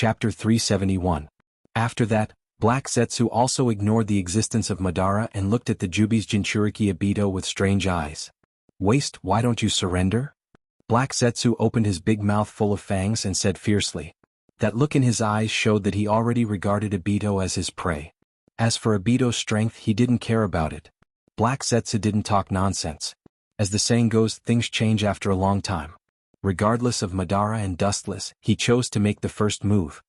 Chapter 371. After that, Black Zetsu also ignored the existence of Madara and looked at the Jubi's Jinchuriki Obito with strange eyes. "Waste, why don't you surrender?" Black Zetsu opened his big mouth full of fangs and said fiercely. That look in his eyes showed that he already regarded Obito as his prey. As for Obito's strength, he didn't care about it. Black Zetsu didn't talk nonsense. As the saying goes, things change after a long time. Regardless of Madara and Dustless, he chose to make the first move.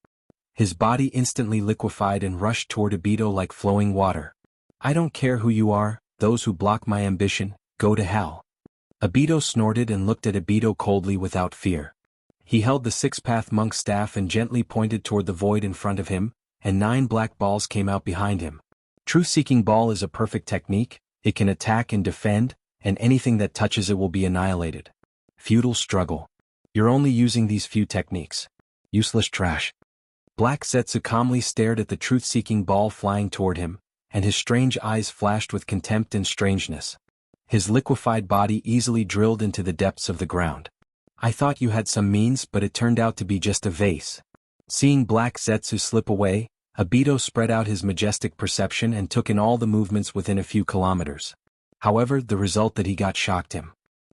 His body instantly liquefied and rushed toward Obito like flowing water. "I don't care who you are, those who block my ambition, go to hell." Obito snorted and looked at Obito coldly without fear. He held the six-path monk's staff and gently pointed toward the void in front of him, and 9 black balls came out behind him. Truth-seeking ball is a perfect technique. It can attack and defend, and anything that touches it will be annihilated. Futile struggle. You're only using these few techniques. Useless trash. Black Zetsu calmly stared at the truth-seeking ball flying toward him, and his strange eyes flashed with contempt and strangeness. His liquefied body easily drilled into the depths of the ground. "I thought you had some means, but it turned out to be just a vase." Seeing Black Zetsu slip away, Obito spread out his majestic perception and took in all the movements within a few kilometers. However, the result that he got shocked him.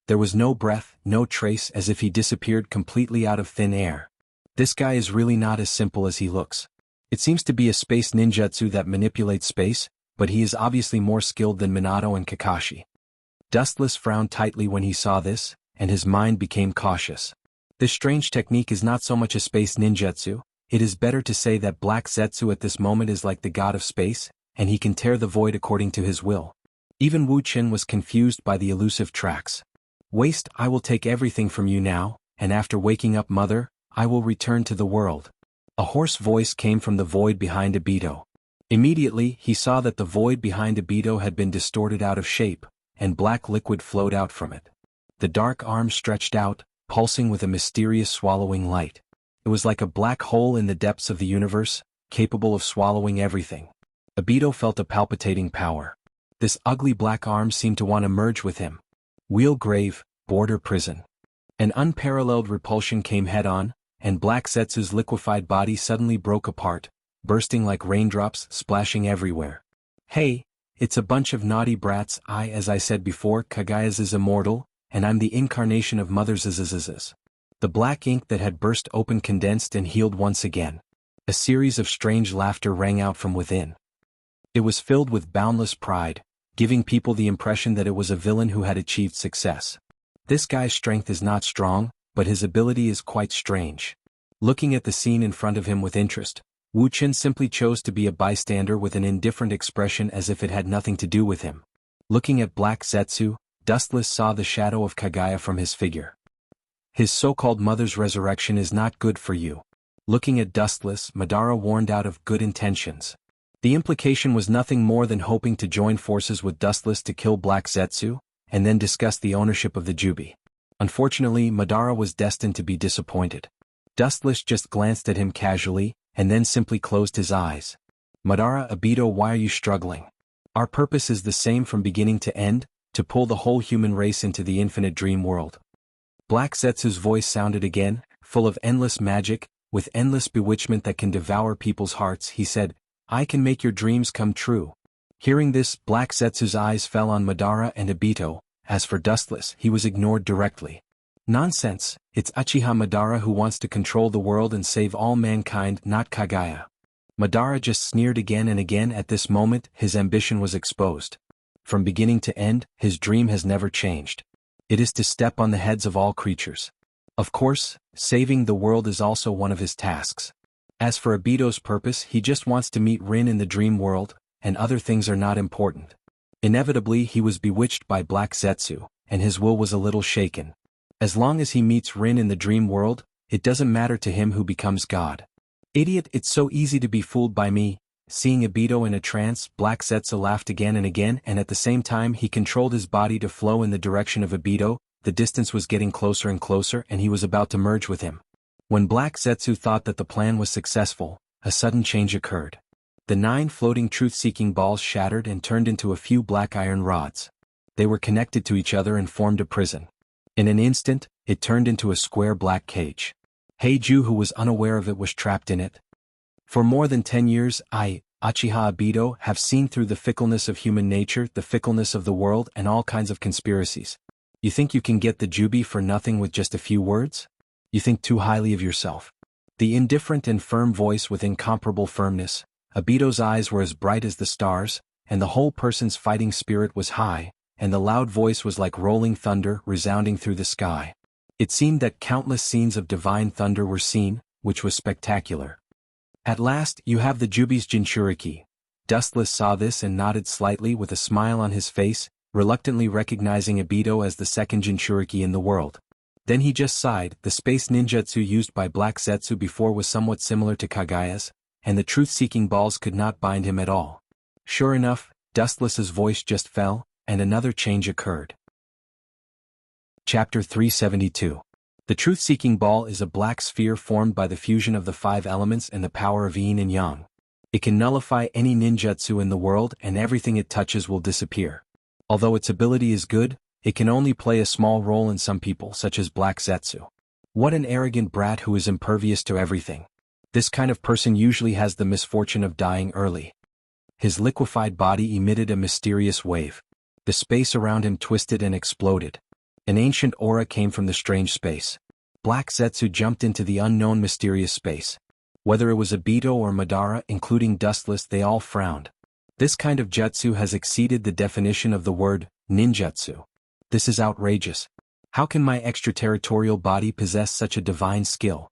There was no breath, no trace, as if he disappeared completely out of thin air. This guy is really not as simple as he looks. It seems to be a space ninjutsu that manipulates space, but he is obviously more skilled than Minato and Kakashi. Dustless frowned tightly when he saw this, and his mind became cautious. This strange technique is not so much a space ninjutsu. It is better to say that Black Zetsu at this moment is like the god of space, and he can tear the void according to his will. Even Wu Qin was confused by the elusive tracks. "Waste, I will take everything from you now, and after waking up Mother, I will return to the world." A hoarse voice came from the void behind Obito. Immediately, he saw that the void behind Obito had been distorted out of shape, and black liquid flowed out from it. The dark arm stretched out, pulsing with a mysterious swallowing light. It was like a black hole in the depths of the universe, capable of swallowing everything. Obito felt a palpitating power. This ugly black arm seemed to want to merge with him. Wheel grave, border prison. An unparalleled repulsion came head-on, and Black Zetsu's liquefied body suddenly broke apart, bursting like raindrops, splashing everywhere. "Hey, it's a bunch of naughty brats. As I said before, Kagaya's is immortal, and I'm the incarnation of Mother's Zzzz." The black ink that had burst open condensed and healed once again. A series of strange laughter rang out from within. It was filled with boundless pride, giving people the impression that it was a villain who had achieved success. This guy's strength is not strong, but his ability is quite strange. Looking at the scene in front of him with interest, Wu Qin simply chose to be a bystander with an indifferent expression as if it had nothing to do with him. Looking at Black Zetsu, Dustless saw the shadow of Kagaya from his figure. "His so-called mother's resurrection is not good for you." Looking at Dustless, Madara warned out of good intentions. The implication was nothing more than hoping to join forces with Dustless to kill Black Zetsu, and then discuss the ownership of the Jubi. Unfortunately, Madara was destined to be disappointed. Dustless just glanced at him casually, and then simply closed his eyes. "Madara, Obito, why are you struggling? Our purpose is the same from beginning to end, to pull the whole human race into the infinite dream world." Black Zetsu's voice sounded again, full of endless magic, with endless bewitchment that can devour people's hearts. He said, "I can make your dreams come true." Hearing this, Black Zetsu's eyes fell on Madara and Obito. As for Dustless, he was ignored directly. "Nonsense, it's Uchiha Madara who wants to control the world and save all mankind, not Kagaya." Madara just sneered again and again. At this moment, his ambition was exposed. From beginning to end, his dream has never changed. It is to step on the heads of all creatures. Of course, saving the world is also one of his tasks. As for Obito's purpose, he just wants to meet Rin in the dream world, and other things are not important. Inevitably, he was bewitched by Black Zetsu, and his will was a little shaken. As long as he meets Rin in the dream world, it doesn't matter to him who becomes God. "Idiot, it's so easy to be fooled by me." Seeing Obito in a trance, Black Zetsu laughed again and again, and at the same time he controlled his body to flow in the direction of Obito. The distance was getting closer and closer, and he was about to merge with him. When Black Zetsu thought that the plan was successful, a sudden change occurred. The 9 floating truth-seeking balls shattered and turned into a few black iron rods. They were connected to each other and formed a prison. In an instant, it turned into a square black cage. Heiju, who was unaware of it, was trapped in it. For more than 10 years, I, Uchiha Obito, have seen through the fickleness of human nature, the fickleness of the world, and all kinds of conspiracies. You think you can get the Jubi for nothing with just a few words? You think too highly of yourself. The indifferent and firm voice with incomparable firmness, Obito's eyes were as bright as the stars, and the whole person's fighting spirit was high, and the loud voice was like rolling thunder resounding through the sky. It seemed that countless scenes of divine thunder were seen, which was spectacular. At last, you have the Jubi's Jinchuriki. Dustless saw this and nodded slightly with a smile on his face, reluctantly recognizing Obito as the second Jinchuriki in the world. Then he just sighed. The space ninjutsu used by Black Zetsu before was somewhat similar to Kagaya's, and the truth-seeking balls could not bind him at all. Sure enough, Dustless's voice just fell, and another change occurred. Chapter 372. The truth-seeking ball is a black sphere formed by the fusion of the 5 elements and the power of yin and yang. It can nullify any ninjutsu in the world and everything it touches will disappear. Although its ability is good, it can only play a small role in some people, such as Black Zetsu. What an arrogant brat who is impervious to everything. This kind of person usually has the misfortune of dying early. His liquefied body emitted a mysterious wave. The space around him twisted and exploded. An ancient aura came from the strange space. Black Zetsu jumped into the unknown mysterious space. Whether it was Obito or Madara, including Dustless, they all frowned. This kind of jutsu has exceeded the definition of the word ninjutsu. This is outrageous. How can my extraterritorial body possess such a divine skill?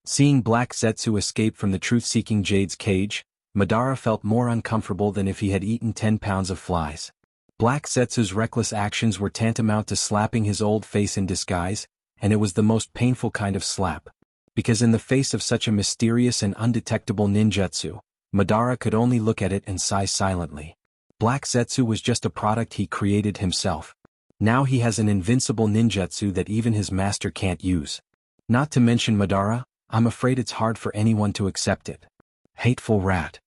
Seeing Black Zetsu escape from the truth-seeking Jade's cage, Madara felt more uncomfortable than if he had eaten 10 pounds of flies. Black Zetsu's reckless actions were tantamount to slapping his old face in disguise, and it was the most painful kind of slap. Because in the face of such a mysterious and undetectable ninjutsu, Madara could only look at it and sigh silently. Black Zetsu was just a product he created himself. Now he has an invincible ninjutsu that even his master can't use. Not to mention Madara, I'm afraid it's hard for anyone to accept it. Hateful rat.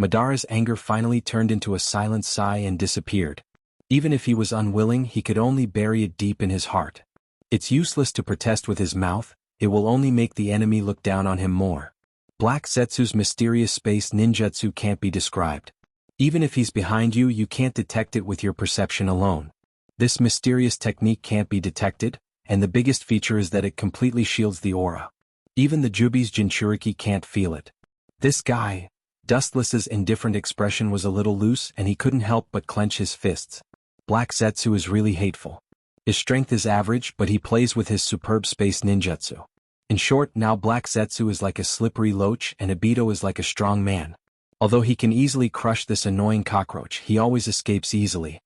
Madara's anger finally turned into a silent sigh and disappeared. Even if he was unwilling, he could only bury it deep in his heart. It's useless to protest with his mouth, it will only make the enemy look down on him more. Black Zetsu's mysterious space ninjutsu can't be described. Even if he's behind you, you can't detect it with your perception alone. This mysterious technique can't be detected, and the biggest feature is that it completely shields the aura. Even the Jubi's Jinchuriki can't feel it. This guy, Dustless's indifferent expression was a little loose and he couldn't help but clench his fists. Black Zetsu is really hateful. His strength is average, but he plays with his superb space ninjutsu. In short, now Black Zetsu is like a slippery loach and Obito is like a strong man. Although he can easily crush this annoying cockroach, he always escapes easily.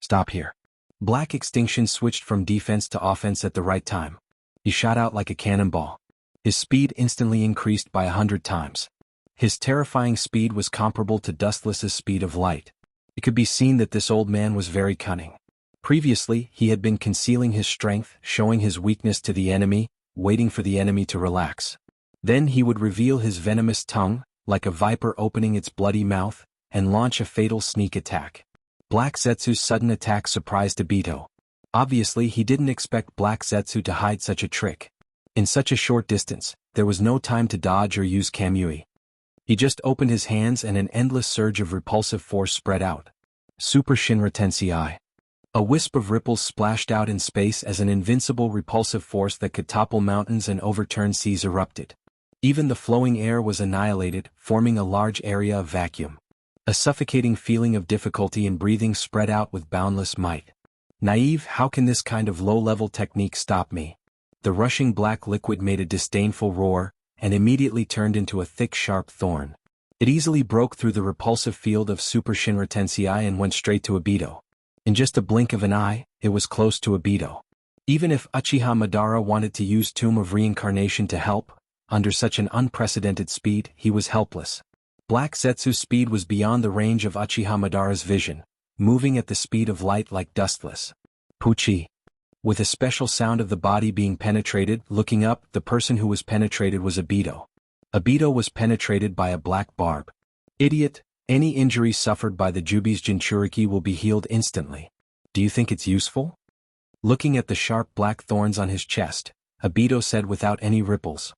Stop here. Black Extinction switched from defense to offense at the right time. He shot out like a cannonball. His speed instantly increased by 100 times. His terrifying speed was comparable to Dustless's speed of light. It could be seen that this old man was very cunning. Previously, he had been concealing his strength, showing his weakness to the enemy, waiting for the enemy to relax. Then he would reveal his venomous tongue, like a viper opening its bloody mouth, and launch a fatal sneak attack. Black Zetsu's sudden attack surprised Obito. Obviously, he didn't expect Black Zetsu to hide such a trick. In such a short distance, there was no time to dodge or use Kamui. He just opened his hands and an endless surge of repulsive force spread out. Super Shinra Tensei. A wisp of ripples splashed out in space as an invincible repulsive force that could topple mountains and overturn seas erupted. Even the flowing air was annihilated, forming a large area of vacuum. A suffocating feeling of difficulty in breathing spread out with boundless might. Naive, how can this kind of low-level technique stop me? The rushing black liquid made a disdainful roar, and immediately turned into a thick sharp thorn. It easily broke through the repulsive field of Super Shinra Tensei and went straight to Obito. In just a blink of an eye, it was close to Obito. Even if Uchiha Madara wanted to use Tomb of Reincarnation to help, under such an unprecedented speed, he was helpless. Black Zetsu's speed was beyond the range of Uchiha Madara's vision, moving at the speed of light like Dustless. Puchi. With a special sound of the body being penetrated, looking up, the person who was penetrated was Obito. Obito was penetrated by a black barb. Idiot, any injury suffered by the Jubi's Jinchuriki will be healed instantly. Do you think it's useful? Looking at the sharp black thorns on his chest, Obito said without any ripples,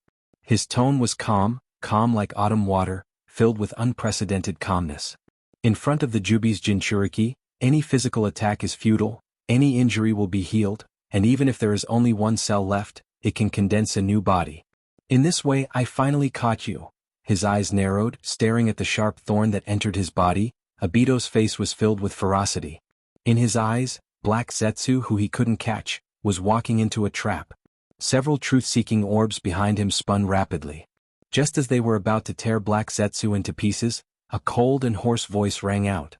His tone was calm, calm like autumn water, filled with unprecedented calmness. In front of the Jubi's Jinchuriki, any physical attack is futile, any injury will be healed, and even if there is only one cell left, it can condense a new body. In this way I finally caught you. His eyes narrowed, staring at the sharp thorn that entered his body. Obito's face was filled with ferocity. In his eyes, Black Zetsu, who he couldn't catch, was walking into a trap. Several truth-seeking orbs behind him spun rapidly. Just as they were about to tear Black Zetsu into pieces, a cold and hoarse voice rang out.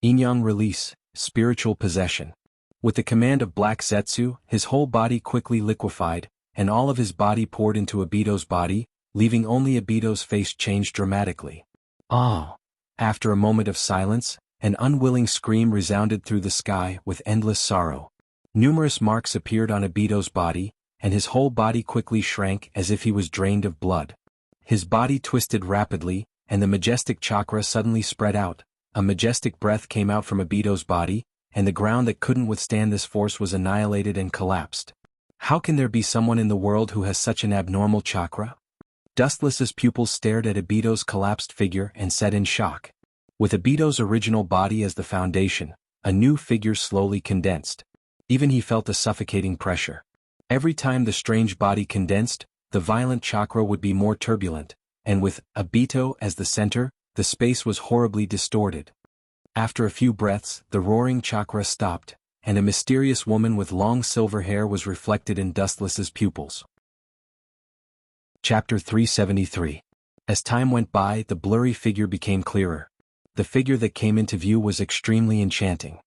Inyang release, spiritual possession. With the command of Black Zetsu, his whole body quickly liquefied, and all of his body poured into Obito's body, leaving only Obito's face changed dramatically. Ah! After a moment of silence, an unwilling scream resounded through the sky with endless sorrow. Numerous marks appeared on Obito's body, and his whole body quickly shrank as if he was drained of blood. His body twisted rapidly, and the majestic chakra suddenly spread out. A majestic breath came out from Obito's body, and the ground that couldn't withstand this force was annihilated and collapsed. How can there be someone in the world who has such an abnormal chakra? Dustless's pupils stared at Obito's collapsed figure and said in shock. With Obito's original body as the foundation, a new figure slowly condensed. Even he felt a suffocating pressure. Every time the strange body condensed, the violent chakra would be more turbulent, and with Obito as the center, the space was horribly distorted. After a few breaths, the roaring chakra stopped, and a mysterious woman with long silver hair was reflected in Dustless's pupils. Chapter 373. As time went by, the blurry figure became clearer. The figure that came into view was extremely enchanting.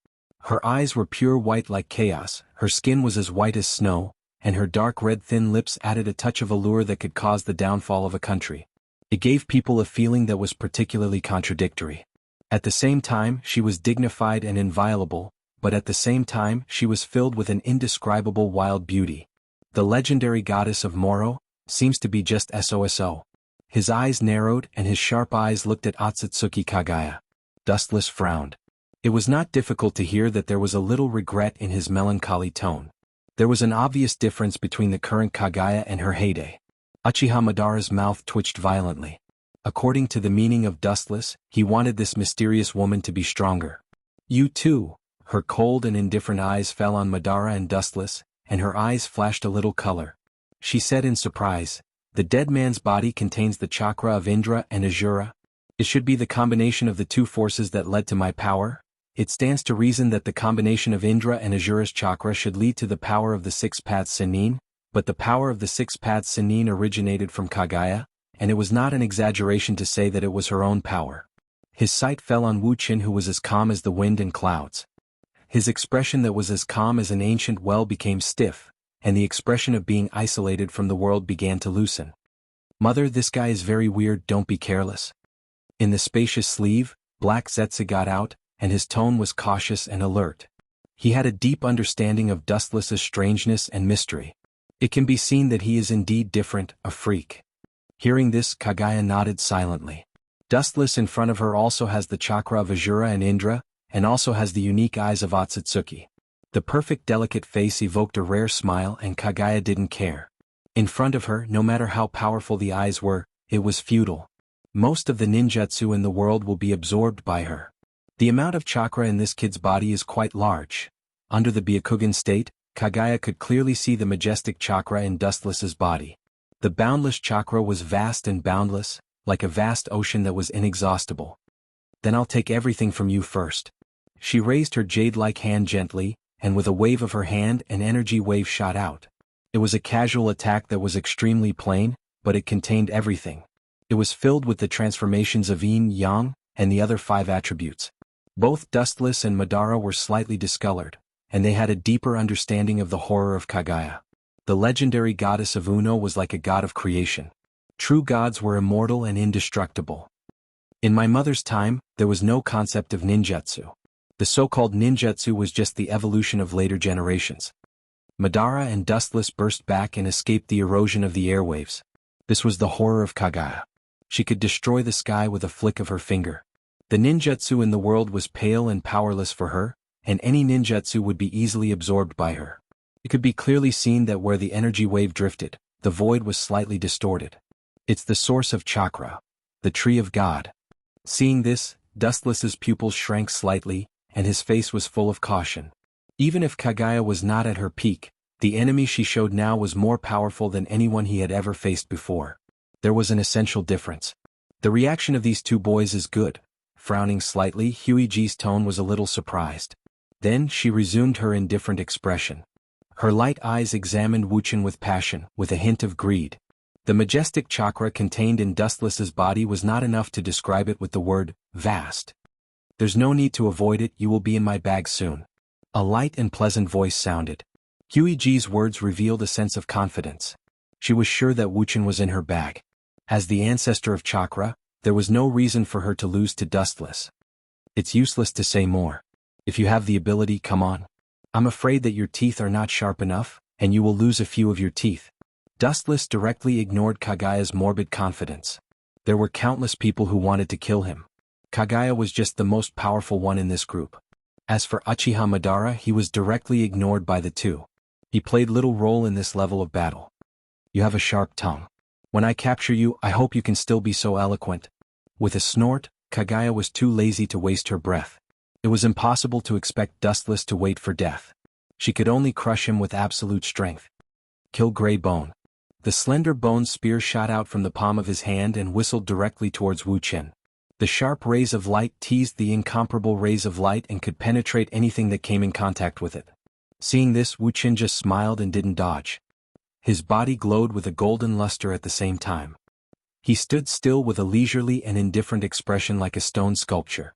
Her eyes were pure white like chaos, her skin was as white as snow, and her dark red thin lips added a touch of allure that could cause the downfall of a country. It gave people a feeling that was particularly contradictory. At the same time, she was dignified and inviolable, but at the same time, she was filled with an indescribable wild beauty. The legendary goddess of Moro seems to be just SOSO. His eyes narrowed and his sharp eyes looked at Otsutsuki Kagaya. Dustless frowned. It was not difficult to hear that there was a little regret in his melancholy tone. There was an obvious difference between the current Kagaya and her heyday. Uchiha Madara's mouth twitched violently. According to the meaning of Dustless, he wanted this mysterious woman to be stronger. You too. Her cold and indifferent eyes fell on Madara and Dustless, and her eyes flashed a little color. She said in surprise, "The dead man's body contains the chakra of Indra and Asura. It should be the combination of the two forces that led to my power. It stands to reason that the combination of Indra and Asura's chakra should lead to the power of the Six Paths Sennin, but the power of the Six Paths Sennin originated from Kagaya, and it was not an exaggeration to say that it was her own power." His sight fell on Wu Qin, who was as calm as the wind and clouds. His expression that was as calm as an ancient well became stiff, and the expression of being isolated from the world began to loosen. "Mother, this guy is very weird, don't be careless." In the spacious sleeve, Black Zetsu got out, and his tone was cautious and alert. He had a deep understanding of Dustless's strangeness and mystery. It can be seen that he is indeed different, a freak. Hearing this, Kagaya nodded silently. Dustless in front of her also has the chakra of Asura and Indra, and also has the unique eyes of Otsutsuki. The perfect delicate face evoked a rare smile, and Kagaya didn't care. In front of her, no matter how powerful the eyes were, it was futile. Most of the ninjutsu in the world will be absorbed by her. The amount of chakra in this kid's body is quite large. Under the Byakugan state, Kagaya could clearly see the majestic chakra in Dustless's body. The boundless chakra was vast and boundless, like a vast ocean that was inexhaustible. "Then I'll take everything from you first." She raised her jade-like hand gently, and with a wave of her hand an energy wave shot out. It was a casual attack that was extremely plain, but it contained everything. It was filled with the transformations of Yin Yang, and the other 5 attributes. Both Dustless and Madara were slightly discolored, and they had a deeper understanding of the horror of Kagaya. The legendary goddess of Uno was like a god of creation. True gods were immortal and indestructible. In my mother's time, there was no concept of ninjutsu. The so-called ninjutsu was just the evolution of later generations. Madara and Dustless burst back and escaped the erosion of the airwaves. This was the horror of Kagaya. She could destroy the sky with a flick of her finger. The ninjutsu in the world was pale and powerless for her, and any ninjutsu would be easily absorbed by her. It could be clearly seen that where the energy wave drifted, the void was slightly distorted. It's the source of chakra, the tree of God. Seeing this, Dustless's pupils shrank slightly, and his face was full of caution. Even if Kaguya was not at her peak, the enemy she showed now was more powerful than anyone he had ever faced before. There was an essential difference. The reaction of these two boys is good. Frowning slightly, Huiji's tone was a little surprised. Then she resumed her indifferent expression. Her light eyes examined Wuchen with passion, with a hint of greed. The majestic chakra contained in Dustless's body was not enough to describe it with the word, vast. There's no need to avoid it, you will be in my bag soon. A light and pleasant voice sounded. Huiji's words revealed a sense of confidence. She was sure that Wuchen was in her bag. As the ancestor of chakra, there was no reason for her to lose to Dustless. It's useless to say more. If you have the ability, come on. I'm afraid that your teeth are not sharp enough, and you will lose a few of your teeth. Dustless directly ignored Kaguya's morbid confidence. There were countless people who wanted to kill him. Kaguya was just the most powerful one in this group. As for Uchiha Madara, he was directly ignored by the two. He played little role in this level of battle. You have a sharp tongue. When I capture you, I hope you can still be so eloquent. With a snort, Kaguya was too lazy to waste her breath. It was impossible to expect Dustless to wait for death. She could only crush him with absolute strength. Kill Grey Bone. The slender bone spear shot out from the palm of his hand and whistled directly towards Wuchen. The sharp rays of light teased the incomparable rays of light and could penetrate anything that came in contact with it. Seeing this, Wuchen just smiled and didn't dodge. His body glowed with a golden luster at the same time. He stood still with a leisurely and indifferent expression like a stone sculpture.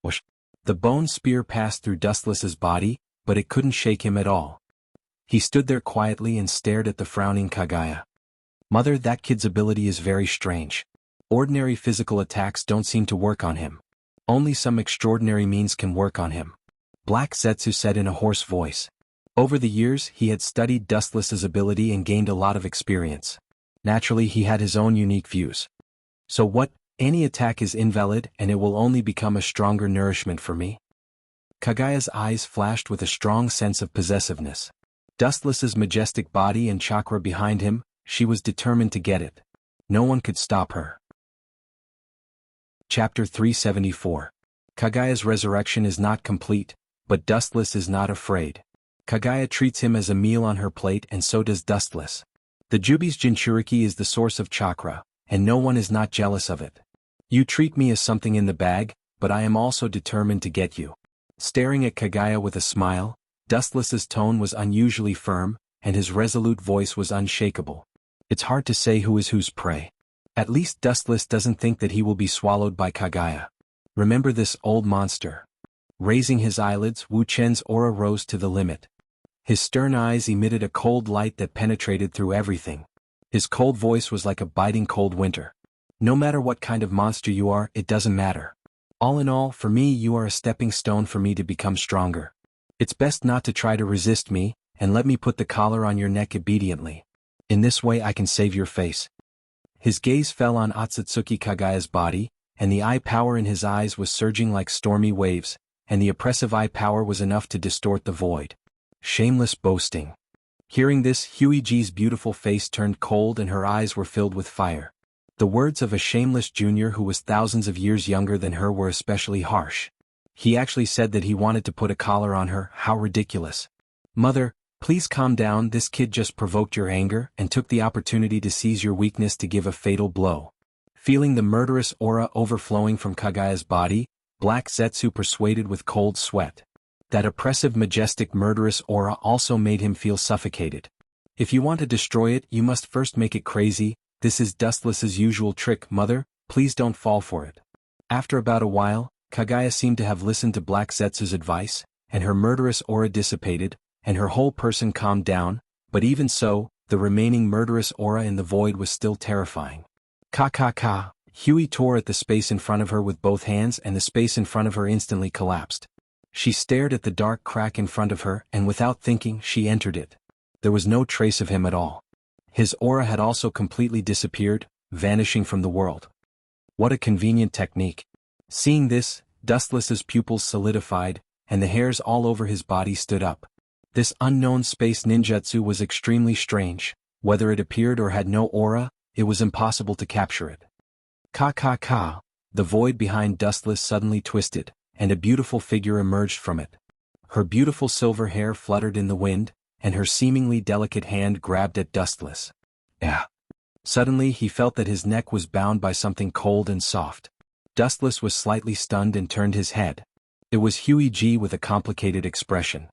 Whoosh! The bone spear passed through Dustless's body, but it couldn't shake him at all. He stood there quietly and stared at the frowning Kaguya. Mother, that kid's ability is very strange. Ordinary physical attacks don't seem to work on him. Only some extraordinary means can work on him. Black Zetsu said in a hoarse voice. Over the years, he had studied Dustless's ability and gained a lot of experience. Naturally, he had his own unique views. So what? Any attack is invalid and it will only become a stronger nourishment for me? Kaguya's eyes flashed with a strong sense of possessiveness. Dustless's majestic body and chakra behind him, she was determined to get it. No one could stop her. Chapter 374. Kaguya's resurrection is not complete, but Dustless is not afraid. Kaguya treats him as a meal on her plate and so does Dustless. The Jubi's Jinchuriki is the source of chakra, and no one is not jealous of it. You treat me as something in the bag, but I am also determined to get you. Staring at Kaguya with a smile, Dustless's tone was unusually firm, and his resolute voice was unshakable. It's hard to say who is whose prey. At least Dustless doesn't think that he will be swallowed by Kaguya. Remember this old monster. Raising his eyelids, Wuchen's aura rose to the limit. His stern eyes emitted a cold light that penetrated through everything. His cold voice was like a biting cold winter. No matter what kind of monster you are, it doesn't matter. All in all, for me you are a stepping stone for me to become stronger. It's best not to try to resist me, and let me put the collar on your neck obediently. In this way I can save your face. His gaze fell on Otsutsuki Kaguya's body, and the eye power in his eyes was surging like stormy waves, and the oppressive eye power was enough to distort the void. Shameless boasting. Hearing this, Huiji's beautiful face turned cold and her eyes were filled with fire. The words of a shameless junior who was thousands of years younger than her were especially harsh. He actually said that he wanted to put a collar on her. How ridiculous. Mother, please calm down, this kid just provoked your anger and took the opportunity to seize your weakness to give a fatal blow. Feeling the murderous aura overflowing from Kaguya's body, Black Zetsu persuaded with cold sweat. That oppressive majestic murderous aura also made him feel suffocated. If you want to destroy it, you must first make it crazy. This is Dustless's usual trick, mother, please don't fall for it. After about a while, Kaguya seemed to have listened to Black Zetsu's advice, and her murderous aura dissipated, and her whole person calmed down, but even so, the remaining murderous aura in the void was still terrifying. Ka. Hui tore at the space in front of her with both hands and the space in front of her instantly collapsed. She stared at the dark crack in front of her and without thinking she entered it. There was no trace of him at all. His aura had also completely disappeared, vanishing from the world. What a convenient technique. Seeing this, Dustless's pupils solidified, and the hairs all over his body stood up. This unknown space ninjutsu was extremely strange. Whether it appeared or had no aura, it was impossible to capture it. Ka ka ka, the void behind Dustless suddenly twisted, and a beautiful figure emerged from it. Her beautiful silver hair fluttered in the wind, and her seemingly delicate hand grabbed at Dustless. Yeah. Suddenly he felt that his neck was bound by something cold and soft. Dustless was slightly stunned and turned his head. It was Huey G with a complicated expression.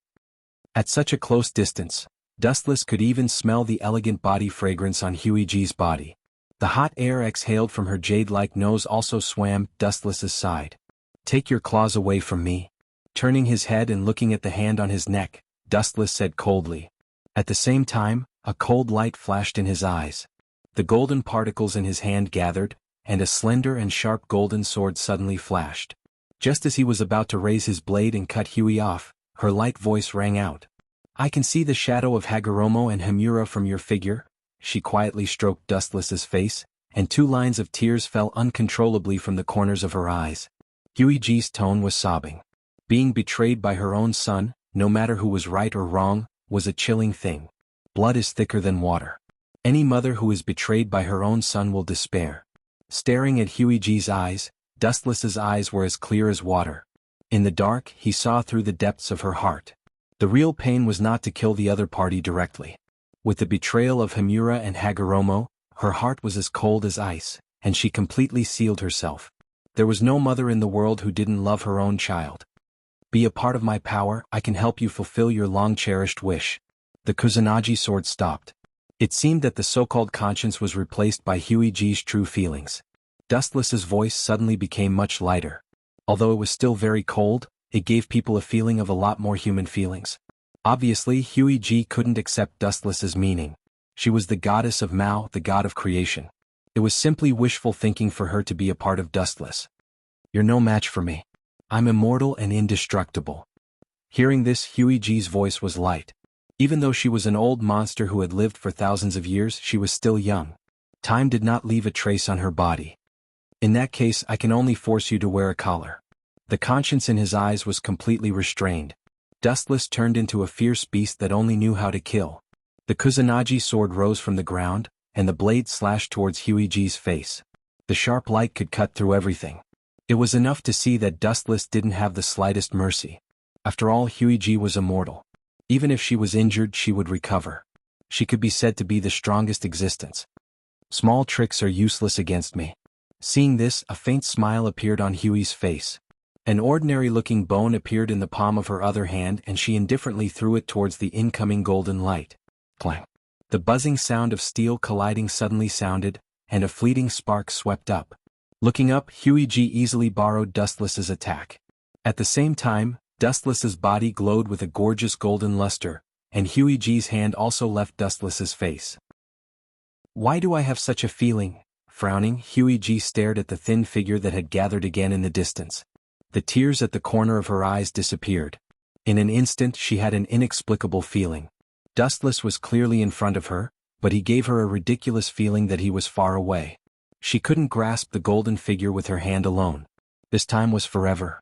At such a close distance, Dustless could even smell the elegant body fragrance on Huey G's body. The hot air exhaled from her jade-like nose also swam Dustless's side. "Take your claws away from me." Turning his head and looking at the hand on his neck, Dustless said coldly. At the same time, a cold light flashed in his eyes. The golden particles in his hand gathered, and a slender and sharp golden sword suddenly flashed. Just as he was about to raise his blade and cut Huey off, her light voice rang out. "I can see the shadow of Hagoromo and Himura from your figure." She quietly stroked Dustless's face, and 2 lines of tears fell uncontrollably from the corners of her eyes. Huey G's tone was sobbing. Being betrayed by her own son, no matter who was right or wrong, was a chilling thing. Blood is thicker than water. Any mother who is betrayed by her own son will despair. Staring at Huey G's eyes, Dustless's eyes were as clear as water. In the dark, he saw through the depths of her heart. The real pain was not to kill the other party directly. With the betrayal of Himura and Hagoromo, her heart was as cold as ice, and she completely sealed herself. There was no mother in the world who didn't love her own child. "Be a part of my power, I can help you fulfill your long-cherished wish." The Kusanagi sword stopped. It seemed that the so-called conscience was replaced by Huey G's true feelings. Dustless's voice suddenly became much lighter. Although it was still very cold, it gave people a feeling of a lot more human feelings. Obviously, Huey G couldn't accept Dustless's meaning. She was the goddess of Mao, the god of creation. It was simply wishful thinking for her to be a part of Dustless. "You're no match for me. I'm immortal and indestructible." Hearing this, Huey G's voice was light. Even though she was an old monster who had lived for thousands of years, she was still young. Time did not leave a trace on her body. "In that case, I can only force you to wear a collar." The conscience in his eyes was completely restrained. Dustless turned into a fierce beast that only knew how to kill. The Kusanagi sword rose from the ground, and the blade slashed towards Huey G's face. The sharp light could cut through everything. It was enough to see that Dustless didn't have the slightest mercy. After all, Huey G was immortal. Even if she was injured, she would recover. She could be said to be the strongest existence. "Small tricks are useless against me." Seeing this, a faint smile appeared on Huey's face. An ordinary-looking bone appeared in the palm of her other hand, and she indifferently threw it towards the incoming golden light. Clang! The buzzing sound of steel colliding suddenly sounded, and a fleeting spark swept up. Looking up, Huey G easily borrowed Dustless's attack. At the same time, Dustless's body glowed with a gorgeous golden luster, and Huey G's hand also left Dustless's face. "Why do I have such a feeling?" Frowning, Huey G stared at the thin figure that had gathered again in the distance. The tears at the corner of her eyes disappeared. In an instant she had an inexplicable feeling. Dustless was clearly in front of her, but he gave her a ridiculous feeling that he was far away. She couldn't grasp the golden figure with her hand alone. This time was forever.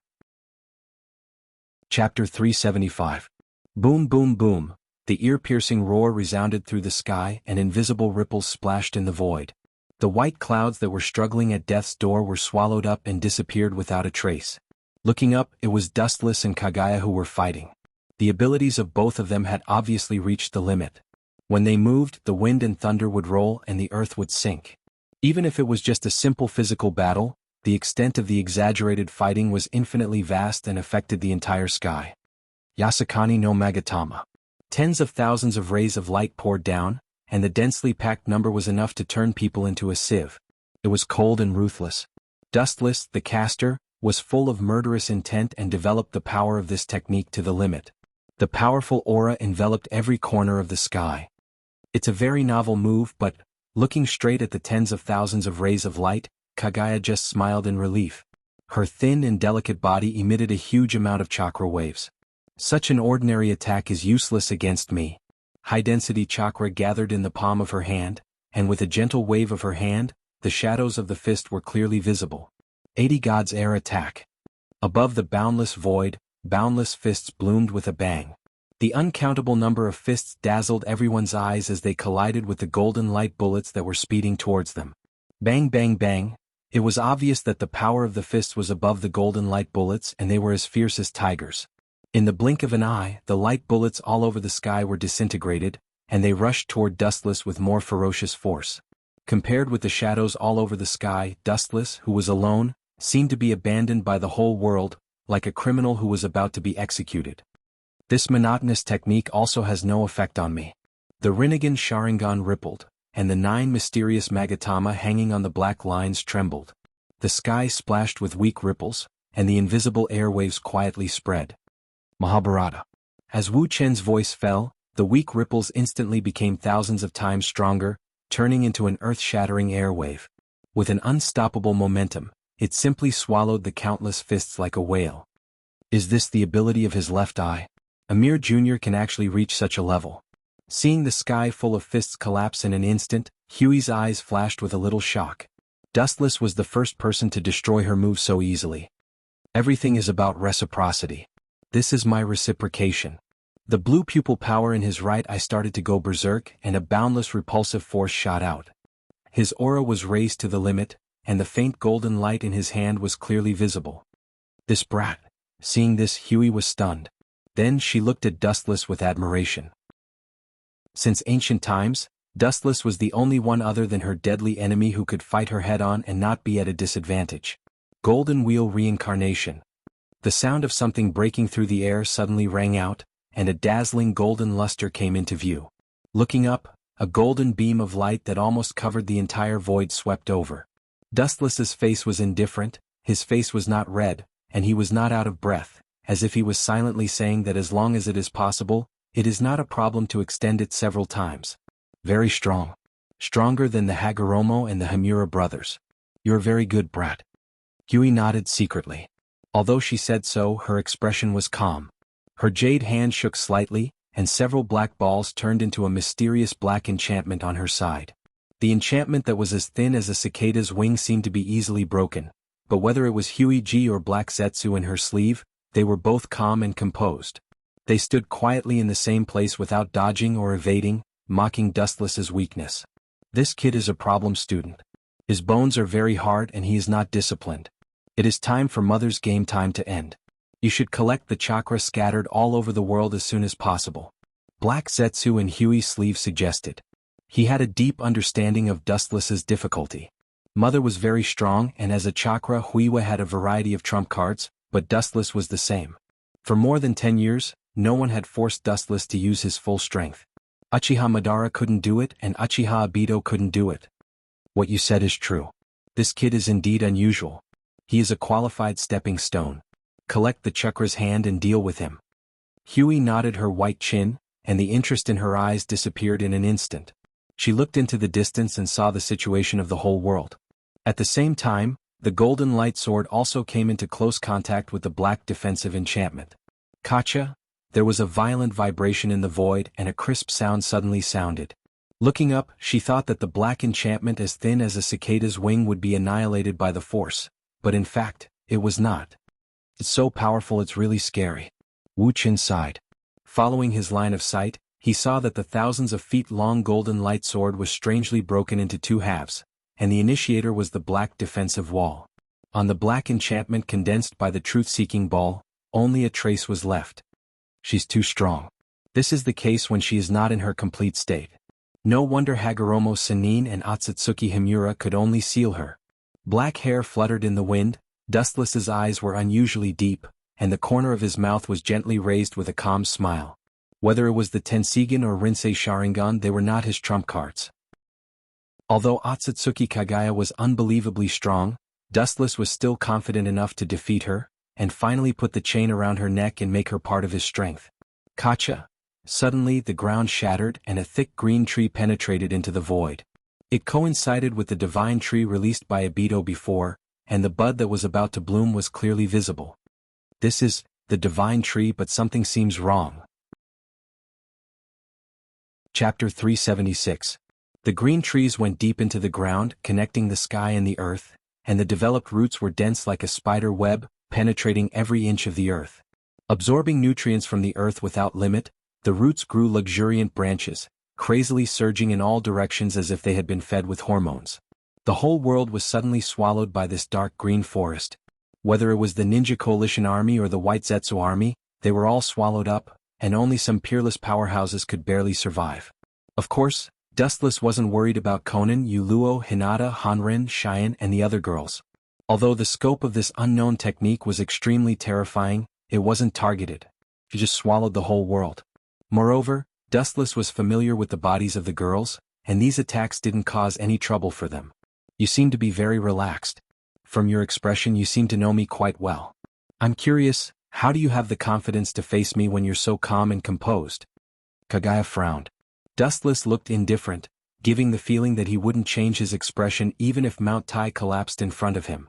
Chapter 375. Boom boom boom. The ear-piercing roar resounded through the sky, and invisible ripples splashed in the void. The white clouds that were struggling at death's door were swallowed up and disappeared without a trace. Looking up, it was Dustless and Kagaya who were fighting. The abilities of both of them had obviously reached the limit. When they moved, the wind and thunder would roll and the earth would sink. Even if it was just a simple physical battle, the extent of the exaggerated fighting was infinitely vast and affected the entire sky. Yasakani no Magatama. Tens of thousands of rays of light poured down, and the densely packed number was enough to turn people into a sieve. It was cold and ruthless. Dustless, the caster, was full of murderous intent and developed the power of this technique to the limit. The powerful aura enveloped every corner of the sky. It's a very novel move, but, looking straight at the tens of thousands of rays of light, Kagaya just smiled in relief. Her thin and delicate body emitted a huge amount of chakra waves. "Such an ordinary attack is useless against me." High-density chakra gathered in the palm of her hand, and with a gentle wave of her hand, the shadows of the fist were clearly visible. 80 God's air attack. Above the boundless void, boundless fists bloomed with a bang. The uncountable number of fists dazzled everyone's eyes as they collided with the golden light bullets that were speeding towards them. Bang bang bang. It was obvious that the power of the fists was above the golden light bullets and they were as fierce as tigers. In the blink of an eye, the light bullets all over the sky were disintegrated, and they rushed toward Dustless with more ferocious force. Compared with the shadows all over the sky, Dustless, who was alone, seemed to be abandoned by the whole world, like a criminal who was about to be executed. This monotonous technique also has no effect on me. The Rinnegan Sharingan rippled, and the 9 mysterious Magatama hanging on the black lines trembled. The sky splashed with weak ripples, and the invisible airwaves quietly spread. Mahabharata. As Wu Chen's voice fell, the weak ripples instantly became thousands of times stronger, turning into an earth-shattering airwave. With an unstoppable momentum, it simply swallowed the countless fists like a whale. Is this the ability of his left eye? Amir Jr. can actually reach such a level. Seeing the sky full of fists collapse in an instant, Huey's eyes flashed with a little shock. Dustless was the first person to destroy her move so easily. Everything is about reciprocity. This is my reciprocation. The blue pupil power in his right eye started to go berserk and a boundless repulsive force shot out. His aura was raised to the limit, and the faint golden light in his hand was clearly visible. This brat. Seeing this, Huey was stunned. Then she looked at Dustless with admiration. Since ancient times, Dustless was the only one other than her deadly enemy who could fight her head-on and not be at a disadvantage. Golden Wheel Reincarnation. The sound of something breaking through the air suddenly rang out, and a dazzling golden luster came into view. Looking up, a golden beam of light that almost covered the entire void swept over. Dustless's face was indifferent, his face was not red, and he was not out of breath, as if he was silently saying that as long as it is possible, it is not a problem to extend it several times. Very strong. Stronger than the Hagoromo and the Hamura brothers. You're very good, brat. Huey nodded secretly. Although she said so, her expression was calm. Her jade hand shook slightly, and several black balls turned into a mysterious black enchantment on her side. The enchantment that was as thin as a cicada's wing seemed to be easily broken, but whether it was Huey G or Black Zetsu in her sleeve, they were both calm and composed. They stood quietly in the same place without dodging or evading, mocking Dustless's weakness. This kid is a problem student. His bones are very hard and he is not disciplined. It is time for Mother's game time to end. You should collect the chakra scattered all over the world as soon as possible. Black Zetsu in Huey's sleeve suggested. He had a deep understanding of Dustless's difficulty. Mother was very strong and as a chakra Huiwa had a variety of trump cards, but Dustless was the same. For more than 10 years, no one had forced Dustless to use his full strength. Uchiha Madara couldn't do it and Uchiha Obito couldn't do it. What you said is true. This kid is indeed unusual. He is a qualified stepping stone. Collect the chakra's hand and deal with him. Huey nodded her white chin, and the interest in her eyes disappeared in an instant. She looked into the distance and saw the situation of the whole world. At the same time, the golden light sword also came into close contact with the black defensive enchantment. Kacha? There was a violent vibration in the void and a crisp sound suddenly sounded. Looking up, she thought that the black enchantment as thin as a cicada's wing would be annihilated by the force, but in fact, it was not. It's so powerful it's really scary. Wu Qin sighed. Following his line of sight, he saw that the thousands of feet-long golden light sword was strangely broken into 2 halves, and the initiator was the black defensive wall. On the black enchantment condensed by the truth-seeking ball, only a trace was left. She's too strong. This is the case when she is not in her complete state. No wonder Hagoromo Sannin and Otsutsuki Himura could only seal her. Black hair fluttered in the wind, Dustless's eyes were unusually deep, and the corner of his mouth was gently raised with a calm smile. Whether it was the Tensigen or Rinsei Sharingan, they were not his trump cards. Although Otsutsuki Kagaya was unbelievably strong, Dustless was still confident enough to defeat her, and finally put the chain around her neck and make her part of his strength. Kacha! Suddenly the ground shattered and a thick green tree penetrated into the void. It coincided with the divine tree released by Obito before, and the bud that was about to bloom was clearly visible. This is the divine tree, but something seems wrong. Chapter 376. The green trees went deep into the ground, connecting the sky and the earth, and the developed roots were dense like a spider web, penetrating every inch of the earth. Absorbing nutrients from the earth without limit, The roots grew luxuriant branches, crazily surging in all directions as if they had been fed with hormones. The whole world was suddenly swallowed by this dark green forest. Whether it was the Ninja Coalition Army or the White Zetsu Army, they were all swallowed up, and only some peerless powerhouses could barely survive. Of course, Dustless wasn't worried about Conan, Yuluo, Hinata, Hanrin, Cheyenne, and the other girls. Although the scope of this unknown technique was extremely terrifying, it wasn't targeted. She just swallowed the whole world. Moreover, Dustless was familiar with the bodies of the girls, and these attacks didn't cause any trouble for them. You seem to be very relaxed. From your expression you seem to know me quite well. I'm curious, how do you have the confidence to face me when you're so calm and composed? Kagaya frowned. Dustless looked indifferent, giving the feeling that he wouldn't change his expression even if Mount Tai collapsed in front of him.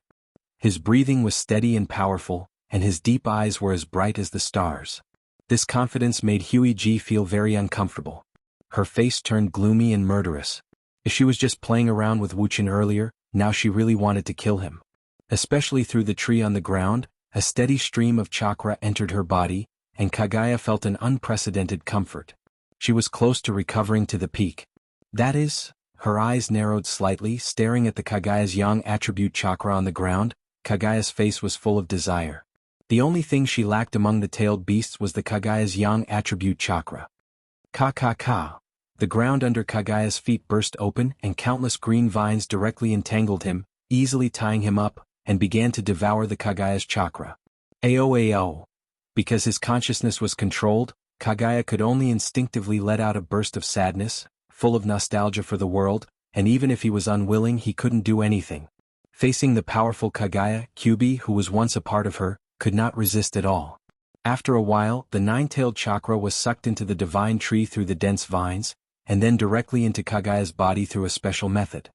His breathing was steady and powerful, and his deep eyes were as bright as the stars. This confidence made Huiji feel very uncomfortable. Her face turned gloomy and murderous. If she was just playing around with Wuchin earlier, now she really wanted to kill him. Especially through the tree on the ground, a steady stream of chakra entered her body, and Kagaya felt an unprecedented comfort. She was close to recovering to the peak. That is, her eyes narrowed slightly, staring at the Kagaya's yang attribute chakra on the ground. Kagaya's face was full of desire. The only thing she lacked among the tailed beasts was the Kagaya's yang attribute chakra. Ka. The ground under Kagaya's feet burst open and countless green vines directly entangled him, easily tying him up, and began to devour the Kagaya's chakra. Ao. Because his consciousness was controlled, Kagaya could only instinctively let out a burst of sadness, full of nostalgia for the world, and even if he was unwilling he couldn't do anything. Facing the powerful Kagaya, Kyubi, who was once a part of her, could not resist at all. After a while, the nine-tailed chakra was sucked into the divine tree through the dense vines, and then directly into Kagaya's body through a special method.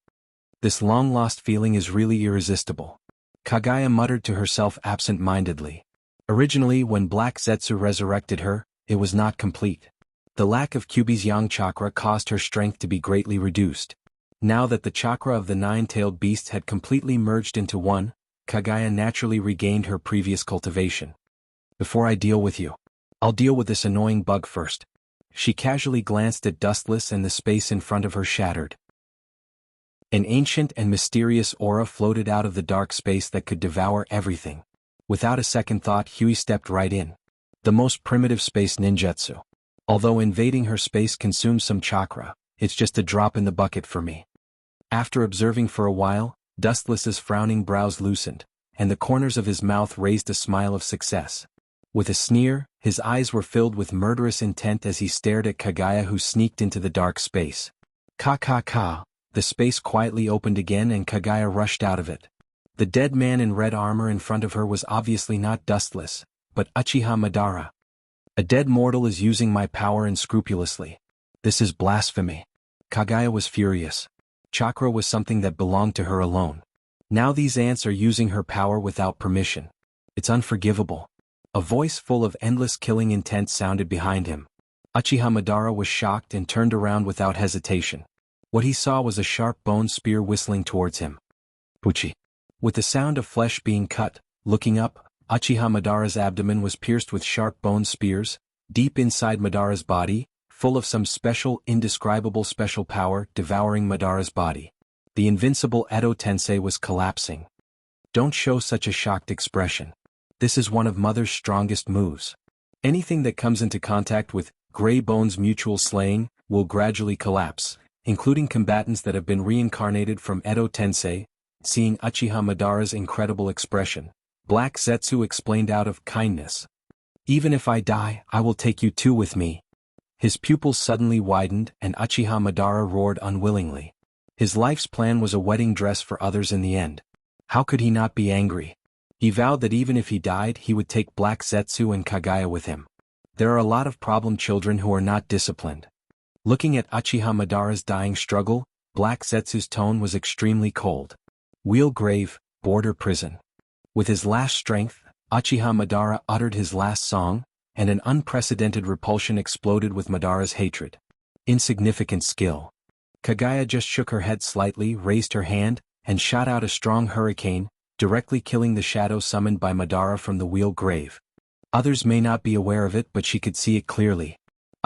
This long-lost feeling is really irresistible. Kagaya muttered to herself absent-mindedly. Originally, when Black Zetsu resurrected her, it was not complete. The lack of Kyubi's yang chakra caused her strength to be greatly reduced. Now that the chakra of the nine-tailed beast had completely merged into one, Kagaya naturally regained her previous cultivation. Before I deal with you, I'll deal with this annoying bug first. She casually glanced at Dustless and the space in front of her shattered. An ancient and mysterious aura floated out of the dark space that could devour everything. Without a second thought, Huey stepped right in. The most primitive space ninjutsu. Although invading her space consumes some chakra, it's just a drop in the bucket for me. After observing for a while, Dustless's frowning brows loosened, and the corners of his mouth raised a smile of success. With a sneer, his eyes were filled with murderous intent as he stared at Kagaya, who sneaked into the dark space. Ka. The space quietly opened again and Kagaya rushed out of it. The dead man in red armor in front of her was obviously not Dustless, but Uchiha Madara. A dead mortal is using my power unscrupulously. This is blasphemy. Kagaya was furious. Chakra was something that belonged to her alone. Now these ants are using her power without permission. It's unforgivable. A voice full of endless killing intent sounded behind him. Uchiha Madara was shocked and turned around without hesitation. What he saw was a sharp bone spear whistling towards him. Puchi. With the sound of flesh being cut, looking up, Uchiha Madara's abdomen was pierced with sharp bone spears, deep inside Madara's body, full of some special, indescribable special power devouring Madara's body. The invincible Edo Tensei was collapsing. Don't show such a shocked expression. This is one of Mother's strongest moves. Anything that comes into contact with Grey Bone's mutual slaying will gradually collapse, including combatants that have been reincarnated from Edo Tensei. Seeing Uchiha Madara's incredible expression, Black Zetsu explained out of kindness. Even if I die, I will take you too with me. His pupils suddenly widened and Uchiha Madara roared unwillingly. His life's plan was a wedding dress for others in the end. How could he not be angry? He vowed that even if he died, he would take Black Zetsu and Kagaya with him. There are a lot of problem children who are not disciplined. Looking at Uchiha Madara's dying struggle, Black Zetsu's tone was extremely cold. Wheel grave, border prison. With his last strength, Uchiha Madara uttered his last song, and an unprecedented repulsion exploded with Madara's hatred. Insignificant skill. Kagaya just shook her head slightly, raised her hand, and shot out a strong hurricane, directly killing the shadow summoned by Madara from the wheel grave. Others may not be aware of it, but she could see it clearly.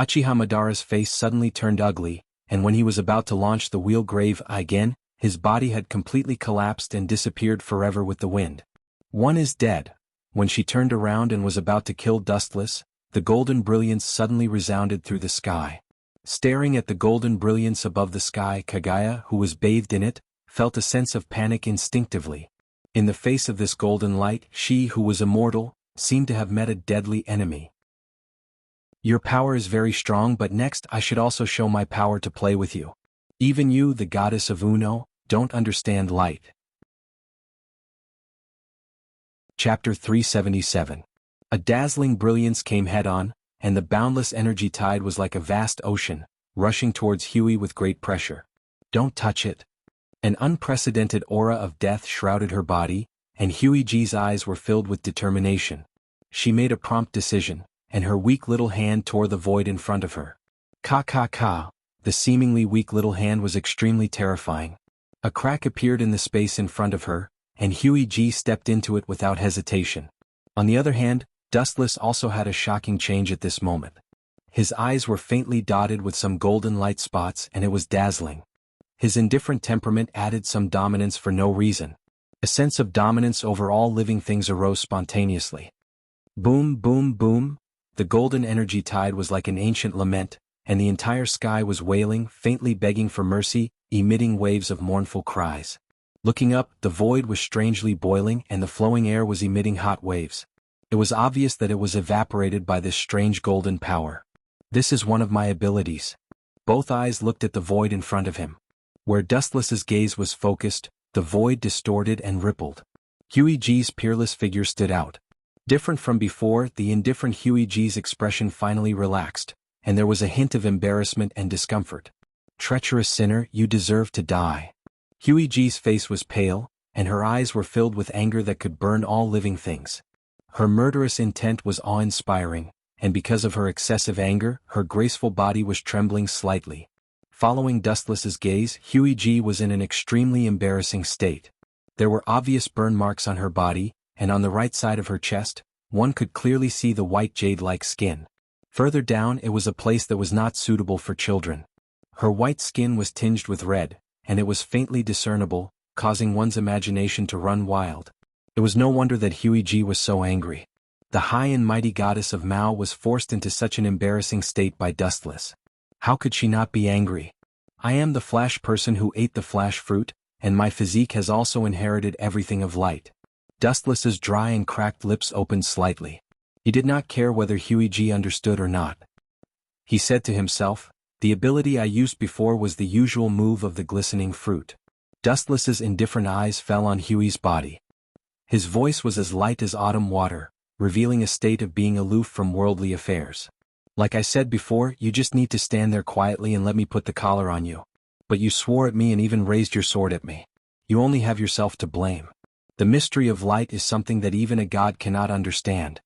Uchiha Madara's face suddenly turned ugly, and when he was about to launch the wheel grave again, his body had completely collapsed and disappeared forever with the wind. One is dead. When she turned around and was about to kill Dustless, the golden brilliance suddenly resounded through the sky. Staring at the golden brilliance above the sky, Kaguya, who was bathed in it, felt a sense of panic instinctively. In the face of this golden light, she who was immortal, seemed to have met a deadly enemy. Your power is very strong, but next I should also show my power to play with you. Even you, the goddess of Uno, don't understand light. Chapter 377. A dazzling brilliance came head-on, and the boundless energy tide was like a vast ocean, rushing towards Huey with great pressure. Don't touch it. An unprecedented aura of death shrouded her body, and Huey-G's eyes were filled with determination. She made a prompt decision, and her weak little hand tore the void in front of her. Ka. The seemingly weak little hand was extremely terrifying. A crack appeared in the space in front of her, and Huey-G stepped into it without hesitation. On the other hand, Dustless also had a shocking change at this moment. His eyes were faintly dotted with some golden light spots, and it was dazzling. His indifferent temperament added some dominance for no reason. A sense of dominance over all living things arose spontaneously. Boom, boom, boom. The golden energy tide was like an ancient lament, and the entire sky was wailing, faintly begging for mercy, emitting waves of mournful cries. Looking up, the void was strangely boiling and the flowing air was emitting hot waves. It was obvious that it was evaporated by this strange golden power. This is one of my abilities. Both eyes looked at the void in front of him. Where Dustless's gaze was focused, the void distorted and rippled. Huey-G's peerless figure stood out. Different from before, the indifferent Huey-G's expression finally relaxed, and there was a hint of embarrassment and discomfort. Treacherous sinner, you deserve to die. Huey-G's face was pale, and her eyes were filled with anger that could burn all living things. Her murderous intent was awe-inspiring, and because of her excessive anger, her graceful body was trembling slightly. Following Dustless's gaze, Huey-G was in an extremely embarrassing state. There were obvious burn marks on her body, and on the right side of her chest, one could clearly see the white jade-like skin. Further down, it was a place that was not suitable for children. Her white skin was tinged with red, and it was faintly discernible, causing one's imagination to run wild. It was no wonder that Huey-G was so angry. The high and mighty goddess of Mao was forced into such an embarrassing state by Dustless. How could she not be angry? I am the flash person who ate the flash fruit, and my physique has also inherited everything of light. Dustless's dry and cracked lips opened slightly. He did not care whether Huey-G understood or not. He said to himself, the ability I used before was the usual move of the glistening fruit. Dustless's indifferent eyes fell on Huey's body. His voice was as light as autumn water, revealing a state of being aloof from worldly affairs. Like I said before, you just need to stand there quietly and let me put the collar on you. But you swore at me and even raised your sword at me. You only have yourself to blame. The mystery of light is something that even a god cannot understand.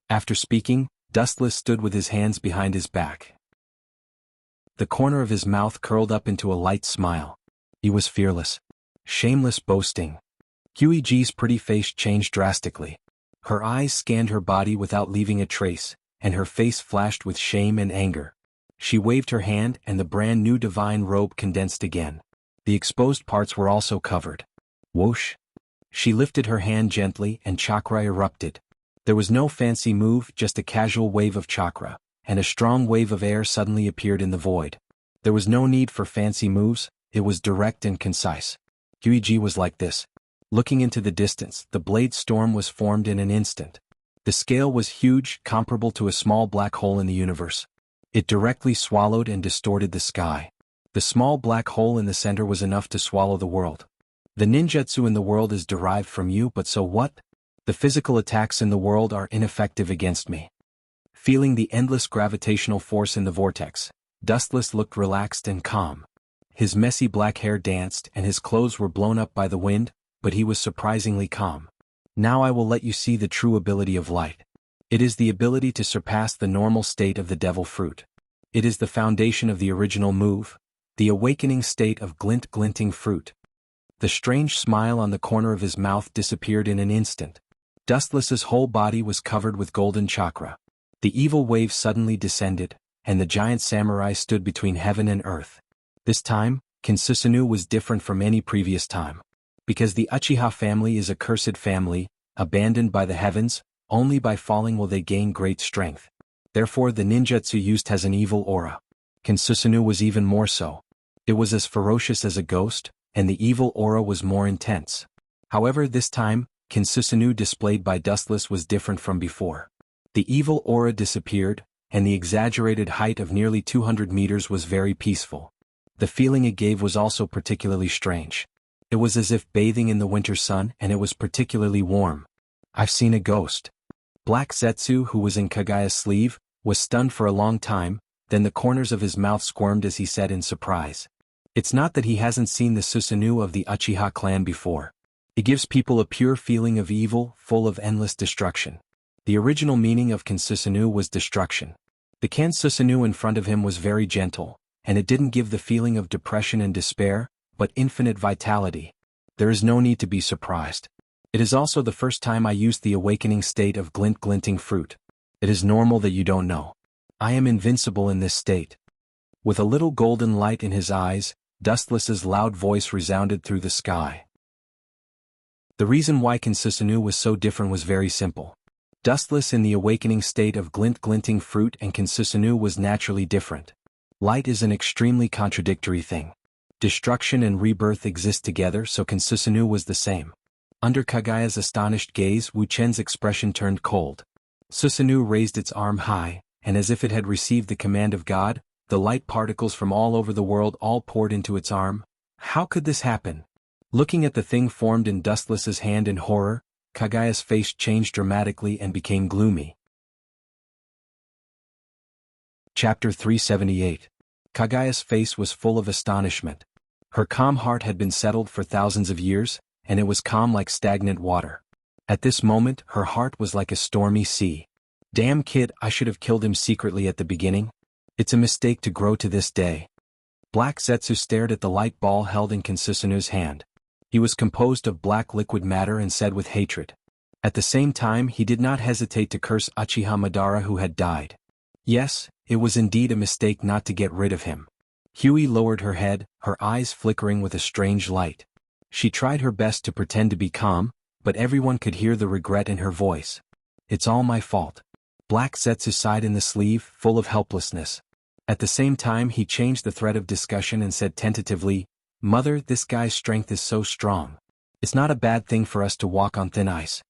After speaking, Dustless stood with his hands behind his back. The corner of his mouth curled up into a light smile. He was fearless. Shameless boasting. Huey-G's pretty face changed drastically. Her eyes scanned her body without leaving a trace, and her face flashed with shame and anger. She waved her hand and the brand new divine robe condensed again. The exposed parts were also covered. Whoosh! She lifted her hand gently and chakra erupted. There was no fancy move, just a casual wave of chakra, and a strong wave of air suddenly appeared in the void. There was no need for fancy moves, it was direct and concise. Huey-G was like this. Looking into the distance, the blade storm was formed in an instant. The scale was huge, comparable to a small black hole in the universe. It directly swallowed and distorted the sky. The small black hole in the center was enough to swallow the world. The ninjutsu in the world is derived from you, but so what? The physical attacks in the world are ineffective against me. Feeling the endless gravitational force in the vortex, Dustless looked relaxed and calm. His messy black hair danced and his clothes were blown up by the wind, but he was surprisingly calm. Now I will let you see the true ability of light. It is the ability to surpass the normal state of the devil fruit. It is the foundation of the original move, the awakening state of glinting fruit. The strange smile on the corner of his mouth disappeared in an instant. Dustless's whole body was covered with golden chakra. The evil wave suddenly descended, and the giant samurai stood between heaven and earth. This time, Kinsusanoo was different from any previous time. Because the Uchiha family is a cursed family, abandoned by the heavens, only by falling will they gain great strength. Therefore the ninjutsu used has an evil aura. Kinsusanoo was even more so. It was as ferocious as a ghost, and the evil aura was more intense. However, this time, Kinsusanoo displayed by Dustless was different from before. The evil aura disappeared, and the exaggerated height of nearly 200 meters was very peaceful. The feeling it gave was also particularly strange. It was as if bathing in the winter sun, and it was particularly warm. I've seen a ghost. Black Zetsu, who was in Kagaya's sleeve, was stunned for a long time, then the corners of his mouth squirmed as he said in surprise. It's not that he hasn't seen the Susanoo of the Uchiha clan before. It gives people a pure feeling of evil, full of endless destruction. The original meaning of Kinsusanoo was destruction. The Kansusanoo in front of him was very gentle, and it didn't give the feeling of depression and despair, but infinite vitality. There is no need to be surprised. It is also the first time I used the awakening state of glinting fruit. It is normal that you don't know. I am invincible in this state. With a little golden light in his eyes, Dustless's loud voice resounded through the sky. The reason why Kinsusanoo was so different was very simple. Dustless in the awakening state of glinting fruit and Kinsusanoo was naturally different. Light is an extremely contradictory thing. Destruction and rebirth exist together, so Kinsusanoo was the same. Under Kagaya's astonished gaze, Wuchen's expression turned cold. Susanoo raised its arm high, and as if it had received the command of God, the light particles from all over the world all poured into its arm. How could this happen? Looking at the thing formed in Dustless's hand in horror, Kagaya's face changed dramatically and became gloomy. Chapter 378. Kagaya's face was full of astonishment. Her calm heart had been settled for thousands of years, and it was calm like stagnant water. At this moment, her heart was like a stormy sea. Damn kid, I should have killed him secretly at the beginning. It's a mistake to grow to this day. Black Zetsu stared at the light ball held in Kinsusanoo's hand. He was composed of black liquid matter and said with hatred. At the same time, he did not hesitate to curse Uchiha Madara who had died. Yes, it was indeed a mistake not to get rid of him. Huey lowered her head, her eyes flickering with a strange light. She tried her best to pretend to be calm, but everyone could hear the regret in her voice. It's all my fault. Black Zetsu sighed in the sleeve, full of helplessness. At the same time he changed the thread of discussion and said tentatively, Mother, this guy's strength is so strong. It's not a bad thing for us to walk on thin ice.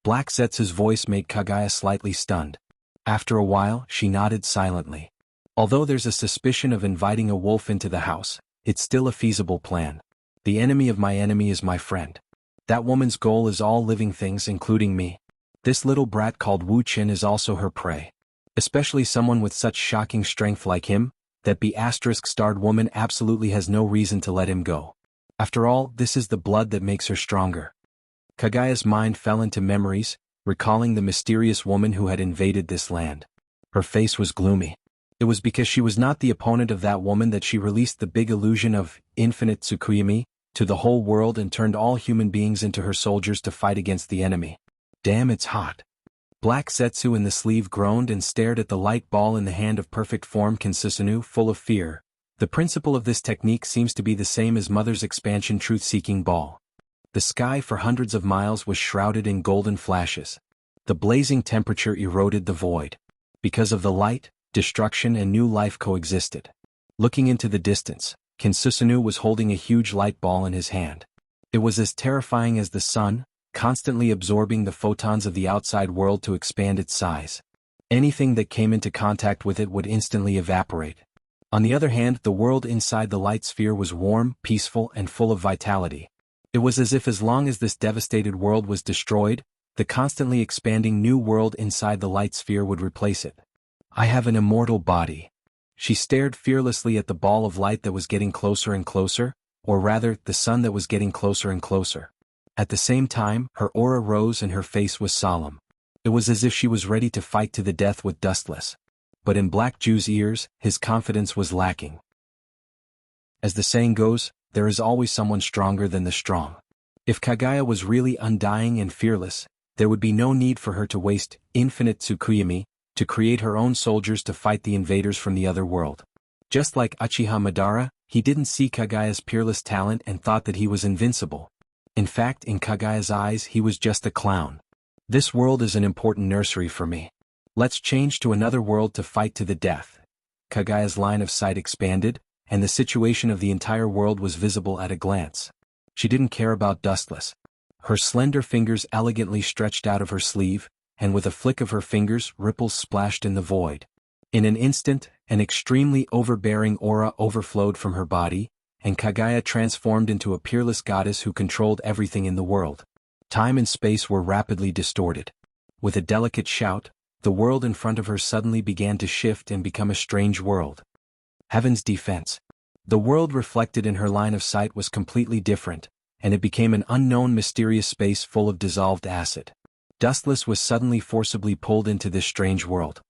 Black Zetsu's voice made Kagaya slightly stunned. After a while, she nodded silently. Although there's a suspicion of inviting a wolf into the house, it's still a feasible plan. The enemy of my enemy is my friend. That woman's goal is all living things including me. This little brat called Wu Qin is also her prey. Especially someone with such shocking strength like him, that B***-starred woman absolutely has no reason to let him go. After all, this is the blood that makes her stronger. Kagaya's mind fell into memories, recalling the mysterious woman who had invaded this land. Her face was gloomy. It was because she was not the opponent of that woman that she released the big illusion of infinite Tsukuyami to the whole world and turned all human beings into her soldiers to fight against the enemy. Damn, it's hot. Black Zetsu in the sleeve groaned and stared at the light ball in the hand of perfect form Kinsusanoo full of fear. The principle of this technique seems to be the same as Mother's expansion truth-seeking ball. The sky for hundreds of miles was shrouded in golden flashes. The blazing temperature eroded the void. Because of the light, destruction and new life coexisted. Looking into the distance, Kinsusanoo was holding a huge light ball in his hand. It was as terrifying as the sun, constantly absorbing the photons of the outside world to expand its size. Anything that came into contact with it would instantly evaporate. On the other hand, the world inside the light sphere was warm, peaceful, and full of vitality. It was as if as long as this devastated world was destroyed, the constantly expanding new world inside the light sphere would replace it. I have an immortal body. She stared fearlessly at the ball of light that was getting closer and closer, or rather, the sun that was getting closer and closer. At the same time, her aura rose and her face was solemn. It was as if she was ready to fight to the death with Dustless. But in Black Jew's ears, his confidence was lacking. As the saying goes, there is always someone stronger than the strong. If Kagaya was really undying and fearless, there would be no need for her to waste infinite Tsukuyami to create her own soldiers to fight the invaders from the other world. Just like Uchiha Madara, he didn't see Kagaya's peerless talent and thought that he was invincible. In fact, in Kagaya's eyes he was just a clown. This world is an important nursery for me. Let's change to another world to fight to the death. Kagaya's line of sight expanded, and the situation of the entire world was visible at a glance. She didn't care about Dustless. Her slender fingers elegantly stretched out of her sleeve, and with a flick of her fingers ripples splashed in the void. In an instant, an extremely overbearing aura overflowed from her body, and Kagaya transformed into a peerless goddess who controlled everything in the world. Time and space were rapidly distorted. With a delicate shout, the world in front of her suddenly began to shift and become a strange world. Heaven's defense. The world reflected in her line of sight was completely different, and it became an unknown mysterious space full of dissolved acid. Dustless was suddenly forcibly pulled into this strange world.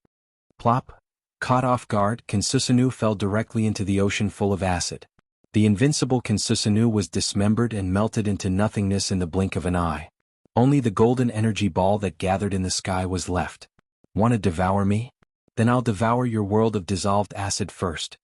Plop! Caught off guard, Kinsusanu fell directly into the ocean full of acid. The invincible Kinsusanu was dismembered and melted into nothingness in the blink of an eye. Only the golden energy ball that gathered in the sky was left. "Wanna devour me? Then I'll devour your world of dissolved acid first."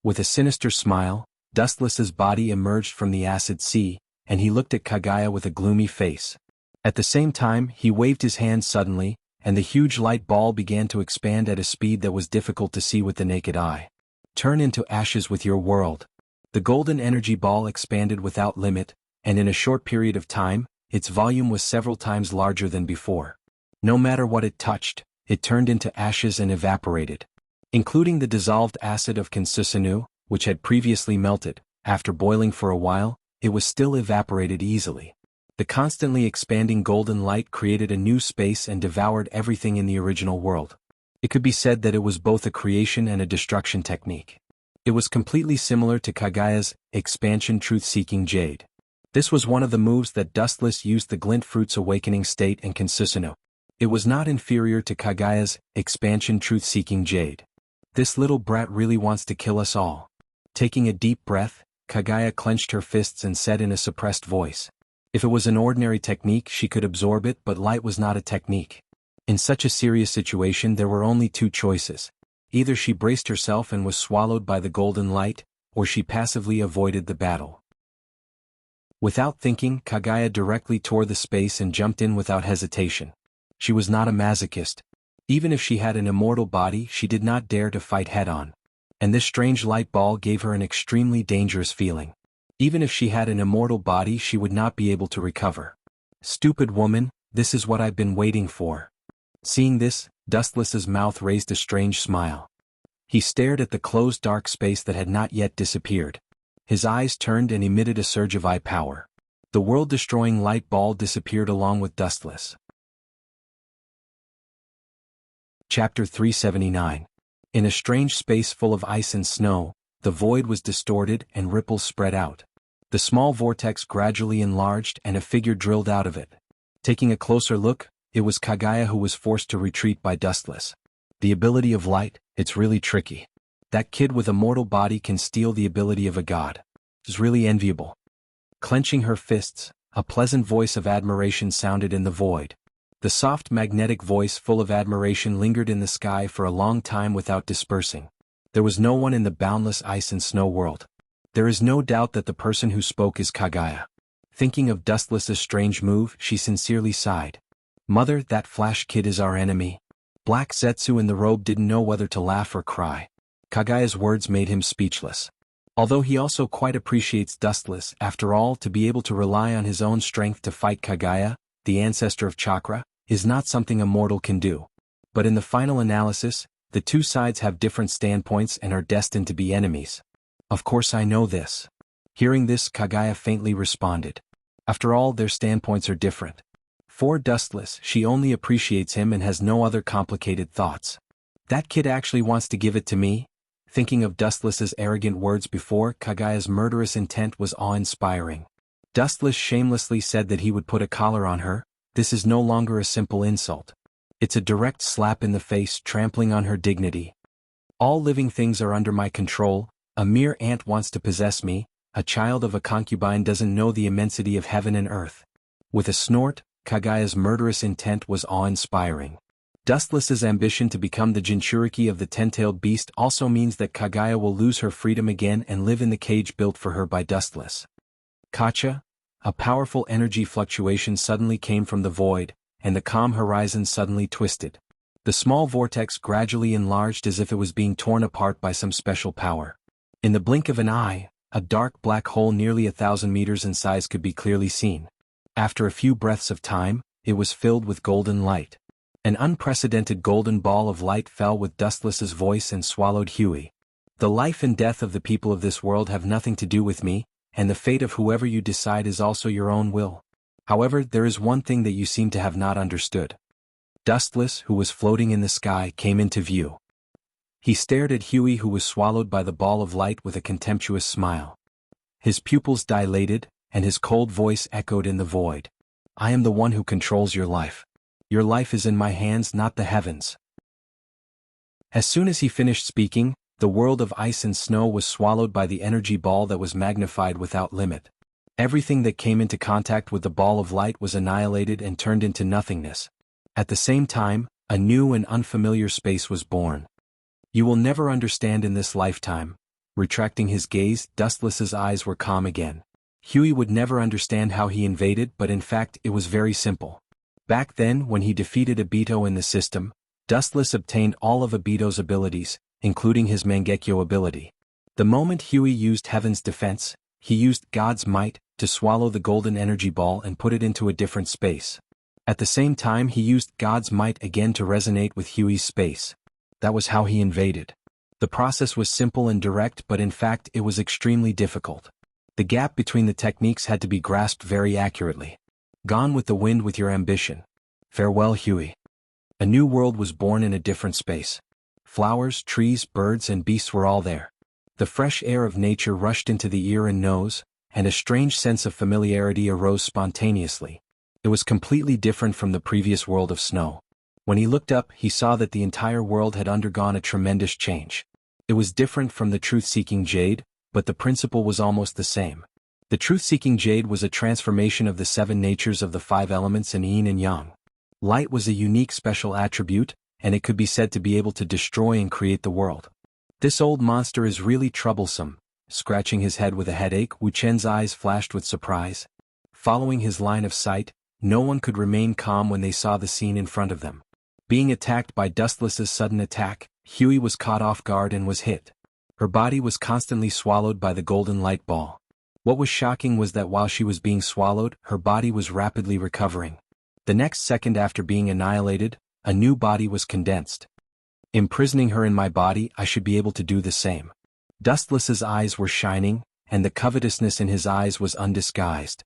With a sinister smile, Dustless's body emerged from the acid sea, and he looked at Kagaya with a gloomy face. At the same time, he waved his hand suddenly, and the huge light ball began to expand at a speed that was difficult to see with the naked eye. "Turn into ashes with your world." The golden energy ball expanded without limit, and in a short period of time, its volume was several times larger than before. No matter what it touched, it turned into ashes and evaporated. Including the dissolved acid of Kinsusanu, which had previously melted. After boiling for a while, it was still evaporated easily. The constantly expanding golden light created a new space and devoured everything in the original world. It could be said that it was both a creation and a destruction technique. It was completely similar to Kagaya's expansion truth-seeking jade. This was one of the moves that Dustless used the Glint Fruit's awakening state and Kinsusanu. It was not inferior to Kagaya's expansion truth-seeking jade. "This little brat really wants to kill us all." Taking a deep breath, Kagaya clenched her fists and said in a suppressed voice. If it was an ordinary technique she could absorb it, but light was not a technique. In such a serious situation there were only two choices. Either she braced herself and was swallowed by the golden light, or she passively avoided the battle. Without thinking, Kagaya directly tore the space and jumped in without hesitation. She was not a masochist. Even if she had an immortal body, she did not dare to fight head-on. And this strange light ball gave her an extremely dangerous feeling. Even if she had an immortal body, she would not be able to recover. "Stupid woman, this is what I've been waiting for." Seeing this, Dustless's mouth raised a strange smile. He stared at the closed dark space that had not yet disappeared. His eyes turned and emitted a surge of eye power. The world-destroying light ball disappeared along with Dustless. Chapter 379. In a strange space full of ice and snow, the void was distorted and ripples spread out. The small vortex gradually enlarged and a figure drilled out of it. Taking a closer look, it was Kagaya who was forced to retreat by Dustless. The ability of light, it's really tricky. That kid with a mortal body can steal the ability of a god. It's really enviable. Clenching her fists, a pleasant voice of admiration sounded in the void. The soft magnetic voice full of admiration lingered in the sky for a long time without dispersing. There was no one in the boundless ice and snow world. There is no doubt that the person who spoke is Kagaya. Thinking of Dustless's strange move, she sincerely sighed. "Mother, that Flash kid is our enemy." Black Zetsu in the robe didn't know whether to laugh or cry. Kagaya's words made him speechless. Although he also quite appreciates Dustless, after all, to be able to rely on his own strength to fight Kagaya, the ancestor of chakra, is not something a mortal can do. But in the final analysis, the two sides have different standpoints and are destined to be enemies. "Of course I know this." Hearing this, Kagaya faintly responded. After all, their standpoints are different. For Dustless, she only appreciates him and has no other complicated thoughts. "That kid actually wants to give it to me?" Thinking of Dustless's arrogant words before, Kagaya's murderous intent was awe-inspiring. Dustless shamelessly said that he would put a collar on her. This is no longer a simple insult. It's a direct slap in the face, trampling on her dignity. "All living things are under my control. A mere ant wants to possess me. A child of a concubine doesn't know the immensity of heaven and earth." With a snort, Kagaya's murderous intent was awe-inspiring. Dustless's ambition to become the Jinchuriki of the ten-tailed beast also means that Kaguya will lose her freedom again and live in the cage built for her by Dustless. Kacha, a powerful energy fluctuation suddenly came from the void, and the calm horizon suddenly twisted. The small vortex gradually enlarged as if it was being torn apart by some special power. In the blink of an eye, a dark black hole nearly 1,000 meters in size could be clearly seen. After a few breaths of time, it was filled with golden light. An unprecedented golden ball of light fell with Dustless's voice and swallowed Huey. The life and death of the people of this world have nothing to do with me, and the fate of whoever you decide is also your own will. However, there is one thing that you seem to have not understood. Dustless, who was floating in the sky, came into view. He stared at Huey, who was swallowed by the ball of light, with a contemptuous smile. His pupils dilated, and his cold voice echoed in the void. I am the one who controls your life. Your life is in my hands, not the heavens. As soon as he finished speaking, the world of ice and snow was swallowed by the energy ball that was magnified without limit. Everything that came into contact with the ball of light was annihilated and turned into nothingness. At the same time, a new and unfamiliar space was born. You will never understand in this lifetime. Retracting his gaze, Dustless's eyes were calm again. Huey would never understand how he invaded, but in fact it was very simple. Back then, when he defeated Obito in the system, Dustless obtained all of Obito's abilities, including his Mangekyo ability. The moment Huey used Heaven's Defense, he used God's Might to swallow the golden energy ball and put it into a different space. At the same time, he used God's Might again to resonate with Huey's space. That was how he invaded. The process was simple and direct, but in fact it was extremely difficult. The gap between the techniques had to be grasped very accurately. Gone with the wind with your ambition. Farewell, Huey. A new world was born in a different space. Flowers, trees, birds, and beasts were all there. The fresh air of nature rushed into the ear and nose, and a strange sense of familiarity arose spontaneously. It was completely different from the previous world of snow. When he looked up, he saw that the entire world had undergone a tremendous change. It was different from the truth-seeking jade, but the principle was almost the same. The truth-seeking jade was a transformation of the 7 natures of the 5 elements in yin and yang. Light was a unique special attribute, and it could be said to be able to destroy and create the world. This old monster is really troublesome. Scratching his head with a headache, Wu Chen's eyes flashed with surprise. Following his line of sight, no one could remain calm when they saw the scene in front of them. Being attacked by Dustless's sudden attack, Huey was caught off guard and was hit. Her body was constantly swallowed by the golden light ball. What was shocking was that while she was being swallowed, her body was rapidly recovering. The next second after being annihilated, a new body was condensed. Imprisoning her in my body, I should be able to do the same. Dustless's eyes were shining, and the covetousness in his eyes was undisguised.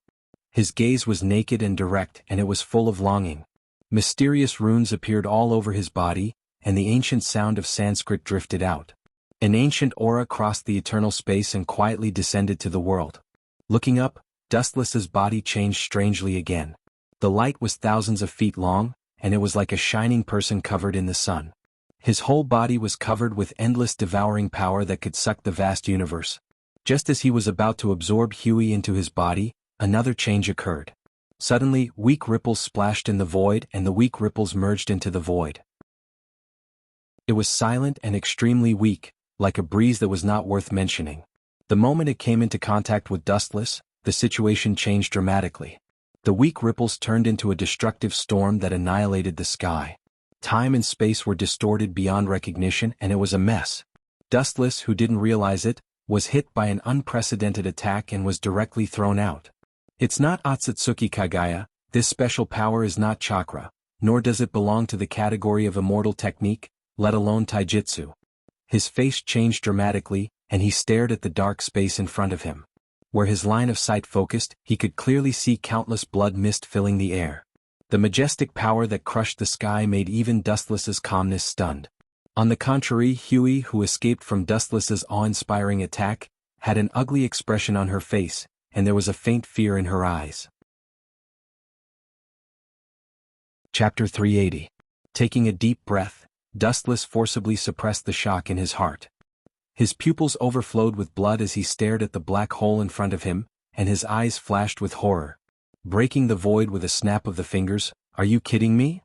His gaze was naked and direct, and it was full of longing. Mysterious runes appeared all over his body, and the ancient sound of Sanskrit drifted out. An ancient aura crossed the eternal space and quietly descended to the world. Looking up, Dustless's body changed strangely again. The light was thousands of feet long, and it was like a shining person covered in the sun. His whole body was covered with endless devouring power that could suck the vast universe. Just as he was about to absorb Huey into his body, another change occurred. Suddenly, weak ripples splashed in the void, and the weak ripples merged into the void. It was silent and extremely weak, like a breeze that was not worth mentioning. The moment it came into contact with Dustless, the situation changed dramatically. The weak ripples turned into a destructive storm that annihilated the sky. Time and space were distorted beyond recognition, and it was a mess. Dustless, who didn't realize it, was hit by an unprecedented attack and was directly thrown out. It's not Otsutsuki Kaguya, this special power is not chakra, nor does it belong to the category of immortal technique, let alone taijutsu. His face changed dramatically, and he stared at the dark space in front of him. Where his line of sight focused, he could clearly see countless blood mist filling the air. The majestic power that crushed the sky made even Dustless's calmness stunned. On the contrary, Huey, who escaped from Dustless's awe-inspiring attack, had an ugly expression on her face, and there was a faint fear in her eyes. Chapter 380. Taking a deep breath, Dustless forcibly suppressed the shock in his heart. His pupils overflowed with blood as he stared at the black hole in front of him, and his eyes flashed with horror. Breaking the void with a snap of the fingers, "Are you kidding me?"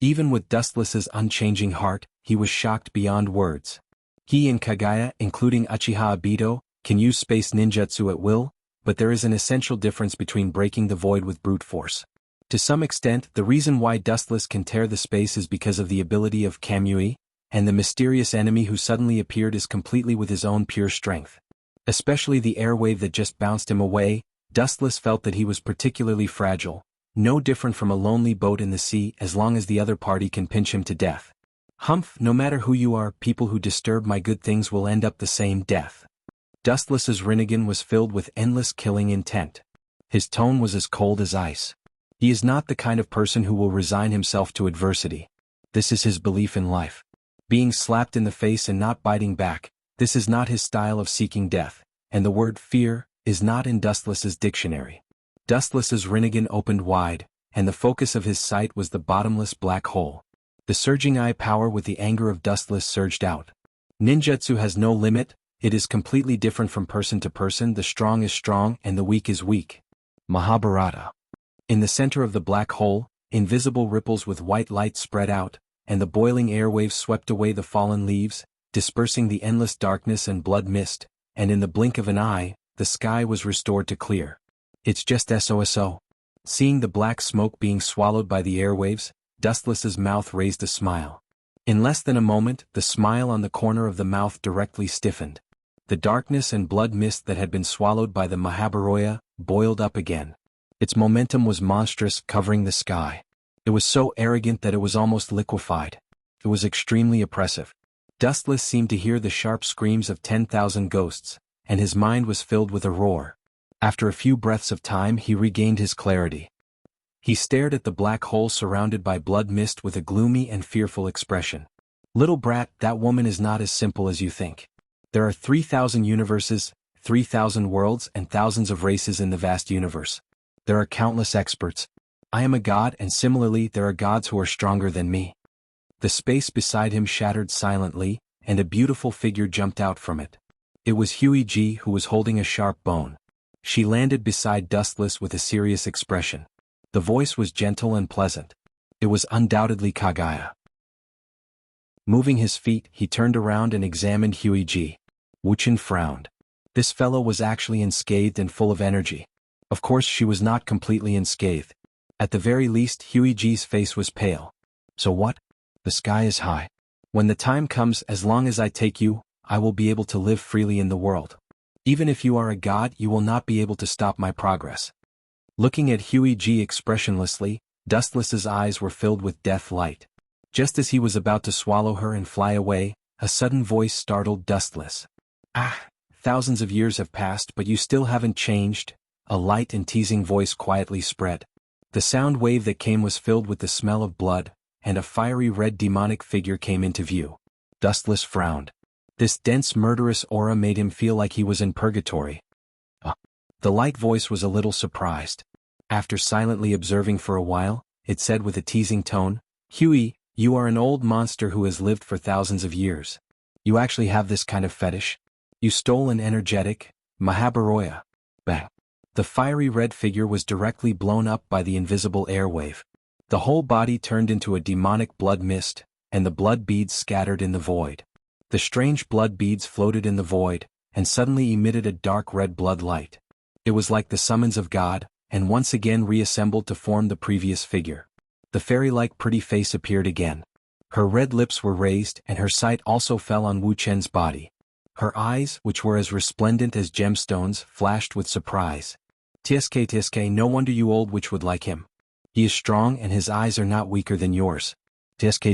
Even with Dustless's unchanging heart, he was shocked beyond words. He and Kagaya, including Uchiha Obito, can use space ninjutsu at will, but there is an essential difference between breaking the void with brute force. To some extent, the reason why Dustless can tear the space is because of the ability of Kamui, and the mysterious enemy who suddenly appeared is completely with his own pure strength. Especially the airwave that just bounced him away, Dustless felt that he was particularly fragile, no different from a lonely boat in the sea as long as the other party can pinch him to death. Humph, no matter who you are, people who disturb my good things will end up the same death. Dustless's Rinnegan was filled with endless killing intent. His tone was as cold as ice. He is not the kind of person who will resign himself to adversity. This is his belief in life. Being slapped in the face and not biting back, this is not his style of seeking death, and the word fear is not in Dustless's dictionary. Dustless's Rinnegan opened wide, and the focus of his sight was the bottomless black hole. The surging eye power with the anger of Dustless surged out. Ninjutsu has no limit, it is completely different from person to person. The strong is strong and the weak is weak. Mahabharata. In the center of the black hole, invisible ripples with white light spread out, and the boiling airwaves swept away the fallen leaves, dispersing the endless darkness and blood mist, and in the blink of an eye, the sky was restored to clear. It's just SOSO. Seeing the black smoke being swallowed by the airwaves, Dustless's mouth raised a smile. In less than a moment, the smile on the corner of the mouth directly stiffened. The darkness and blood mist that had been swallowed by the Mahabharata boiled up again. Its momentum was monstrous, covering the sky. It was so arrogant that it was almost liquefied. It was extremely oppressive. Dustless seemed to hear the sharp screams of 10,000 ghosts, and his mind was filled with a roar. After a few breaths of time, he regained his clarity. He stared at the black hole surrounded by blood mist with a gloomy and fearful expression. Little brat, that woman is not as simple as you think. There are 3,000 universes, 3,000 worlds, and thousands of races in the vast universe. There are countless experts. I am a god, and similarly there are gods who are stronger than me. The space beside him shattered silently, and a beautiful figure jumped out from it. It was Huiji, who was holding a sharp bone. She landed beside Dustless with a serious expression. The voice was gentle and pleasant. It was undoubtedly Kagaya. Moving his feet, he turned around and examined Huiji. Wuchen frowned. This fellow was actually unscathed and full of energy. Of course she was not completely unscathed. At the very least, Huiji's face was pale. So what? The sky is high. When the time comes, as long as I take you, I will be able to live freely in the world. Even if you are a god, you will not be able to stop my progress. Looking at Huiji expressionlessly, Dustless's eyes were filled with death light. Just as he was about to swallow her and fly away, a sudden voice startled Dustless. Ah, thousands of years have passed, but you still haven't changed. A light and teasing voice quietly spread. The sound wave that came was filled with the smell of blood, and a fiery red demonic figure came into view. Dustless frowned. This dense murderous aura made him feel like he was in purgatory. The light voice was a little surprised. After silently observing for a while, it said with a teasing tone, Huey, you are an old monster who has lived for thousands of years. You actually have this kind of fetish? You stole an energetic Mahabharata. Bang. The fiery red figure was directly blown up by the invisible airwave. The whole body turned into a demonic blood mist, and the blood beads scattered in the void. The strange blood beads floated in the void, and suddenly emitted a dark red blood light. It was like the summons of God, and once again reassembled to form the previous figure. The fairy-like pretty face appeared again. Her red lips were raised, and her sight also fell on Wu Chen's body. Her eyes, which were as resplendent as gemstones, flashed with surprise. Tsk, no wonder you old witch would like him. He is strong and his eyes are not weaker than yours. Tsk.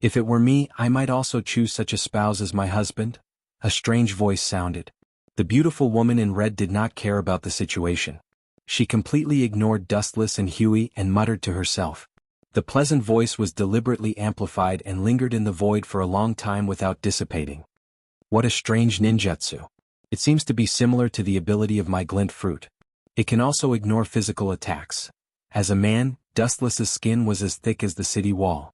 If it were me, I might also choose such a spouse as my husband. A strange voice sounded. The beautiful woman in red did not care about the situation. She completely ignored Dustless and Huey and muttered to herself. The pleasant voice was deliberately amplified and lingered in the void for a long time without dissipating. What a strange ninjutsu. It seems to be similar to the ability of my glint fruit. It can also ignore physical attacks. As a man, Dustless's skin was as thick as the city wall.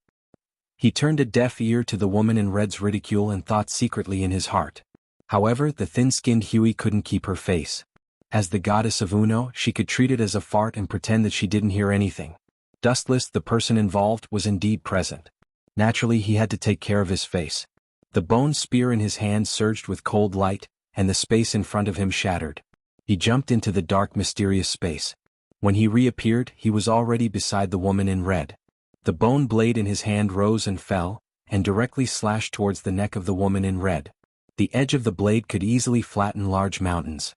He turned a deaf ear to the woman in red's ridicule and thought secretly in his heart. However, the thin-skinned Huey couldn't keep her face. As the goddess of Uno, she could treat it as a fart and pretend that she didn't hear anything. Dustless, the person involved, was indeed present. Naturally, he had to take care of his face. The bone spear in his hand surged with cold light, and the space in front of him shattered. He jumped into the dark, mysterious space. When he reappeared, he was already beside the woman in red. The bone blade in his hand rose and fell, and directly slashed towards the neck of the woman in red. The edge of the blade could easily flatten large mountains.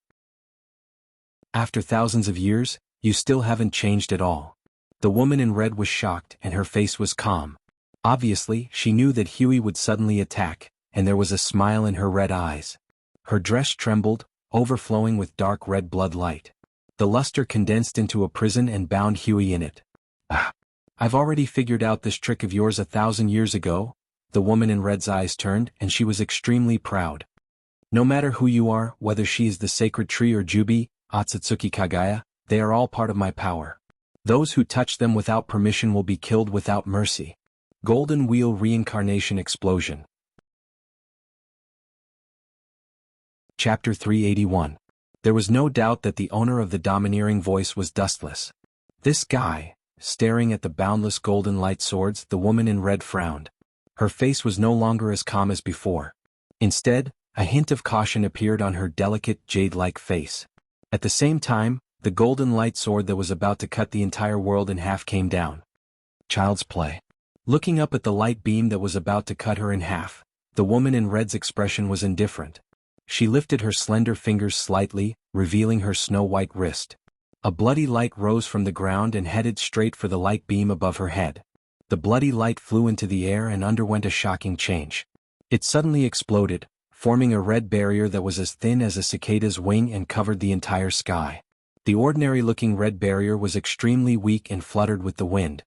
After thousands of years, you still haven't changed at all. The woman in red was shocked and her face was calm. Obviously, she knew that Huey would suddenly attack, and there was a smile in her red eyes. Her dress trembled, overflowing with dark red blood light. The luster condensed into a prison and bound Huey in it. "Ah, I've already figured out this trick of yours 1,000 years ago." The woman in red's eyes turned, and she was extremely proud. "No matter who you are, whether she is the sacred tree or Jubi, Atsutsuki Kagaya, they are all part of my power. Those who touch them without permission will be killed without mercy." Golden Wheel Reincarnation Explosion. Chapter 381. There was no doubt that the owner of the domineering voice was Dustless. This guy, staring at the boundless golden light swords, the woman in red frowned. Her face was no longer as calm as before. Instead, a hint of caution appeared on her delicate, jade-like face. At the same time, the golden light sword that was about to cut the entire world in half came down. Child's play. Looking up at the light beam that was about to cut her in half, the woman in red's expression was indifferent. She lifted her slender fingers slightly, revealing her snow-white wrist. A bloody light rose from the ground and headed straight for the light beam above her head. The bloody light flew into the air and underwent a shocking change. It suddenly exploded, forming a red barrier that was as thin as a cicada's wing and covered the entire sky. The ordinary-looking red barrier was extremely weak and fluttered with the wind.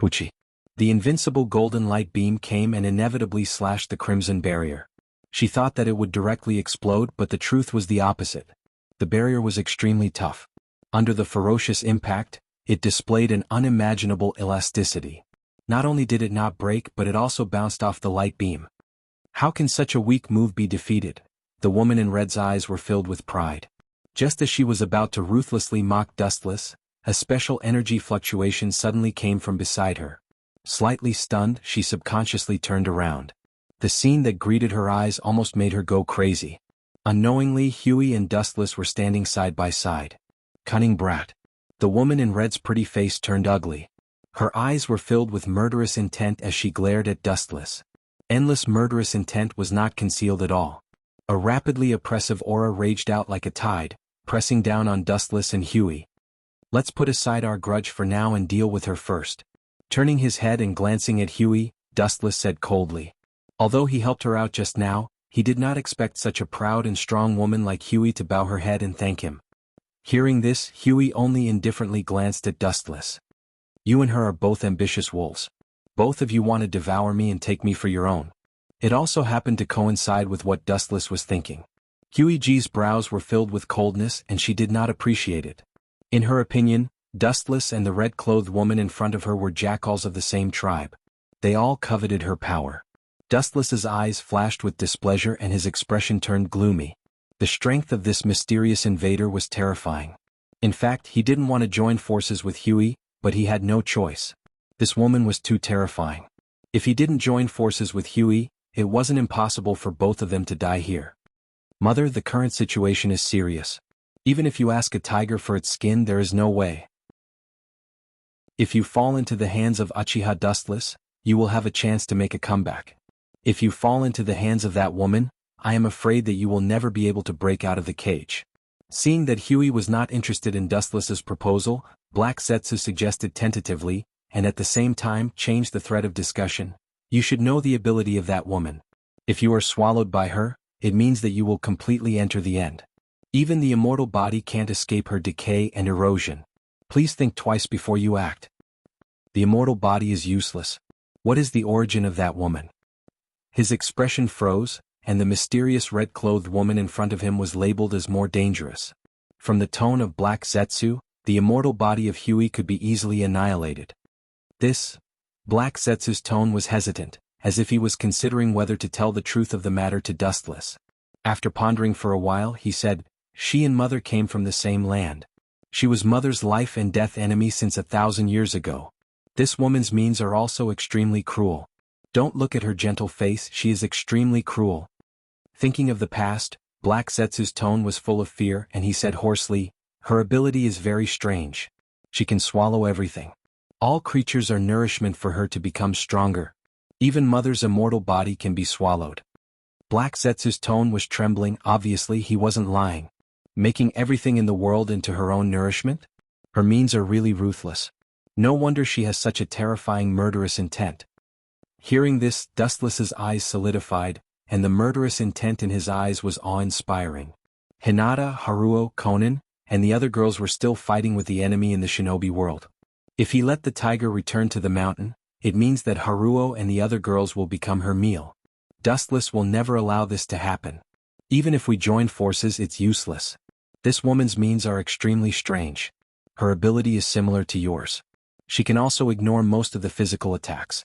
Pucci. The invincible golden light beam came and inevitably slashed the crimson barrier. She thought that it would directly explode, but the truth was the opposite. The barrier was extremely tough. Under the ferocious impact, it displayed an unimaginable elasticity. Not only did it not break, but it also bounced off the light beam. How can such a weak move be defeated? The woman in red's eyes were filled with pride. Just as she was about to ruthlessly mock Dustless, a special energy fluctuation suddenly came from beside her. Slightly stunned, she subconsciously turned around. The scene that greeted her eyes almost made her go crazy. Unknowingly, Huey and Dustless were standing side by side. Cunning brat. The woman in red's pretty face turned ugly. Her eyes were filled with murderous intent as she glared at Dustless. Endless murderous intent was not concealed at all. A rapidly oppressive aura raged out like a tide, pressing down on Dustless and Huey. "Let's put aside our grudge for now and deal with her first." Turning his head and glancing at Huey, Dustless said coldly. Although he helped her out just now, he did not expect such a proud and strong woman like Huey to bow her head and thank him. Hearing this, Huey only indifferently glanced at Dustless. "You and her are both ambitious wolves. Both of you want to devour me and take me for your own." It also happened to coincide with what Dustless was thinking. Huey G's brows were filled with coldness and she did not appreciate it. In her opinion, Dustless and the red-clothed woman in front of her were jackals of the same tribe. They all coveted her power. Dustless's eyes flashed with displeasure and his expression turned gloomy. The strength of this mysterious invader was terrifying. In fact, he didn't want to join forces with Huey, but he had no choice. This woman was too terrifying. If he didn't join forces with Huey, it wasn't impossible for both of them to die here. "Mother, the current situation is serious. Even if you ask a tiger for its skin, there is no way. If you fall into the hands of Uchiha Dustless, you will have a chance to make a comeback. If you fall into the hands of that woman, I am afraid that you will never be able to break out of the cage." Seeing that Huey was not interested in Dustless's proposal, Black Setsu suggested tentatively, and at the same time changed the thread of discussion. "You should know the ability of that woman. If you are swallowed by her, it means that you will completely enter the end. Even the immortal body can't escape her decay and erosion. Please think twice before you act. The immortal body is useless. What is the origin of that woman?" His expression froze, and the mysterious red-clothed woman in front of him was labeled as more dangerous. From the tone of Black Setsu, the immortal body of Huey could be easily annihilated. Black Setsu's tone was hesitant, as if he was considering whether to tell the truth of the matter to Dustless. After pondering for a while, he said, "She and Mother came from the same land. She was Mother's life and death enemy since 1,000 years ago. This woman's means are also extremely cruel. Don't look at her gentle face, she is extremely cruel. Thinking of the past, Black Setsu's tone was full of fear and he said hoarsely, her ability is very strange. She can swallow everything. All creatures are nourishment for her to become stronger. Even Mother's immortal body can be swallowed. Black Setsu's tone was trembling, obviously he wasn't lying. Making everything in the world into her own nourishment? Her means are really ruthless. No wonder she has such a terrifying murderous intent. Hearing this, Dustless's eyes solidified, and the murderous intent in his eyes was awe-inspiring. Hinata, Haruo, Konan, and the other girls were still fighting with the enemy in the shinobi world. If he let the tiger return to the mountain, it means that Haruo and the other girls will become her meal. Dustless will never allow this to happen. Even if we join forces, it's useless. This woman's means are extremely strange. Her ability is similar to yours. She can also ignore most of the physical attacks.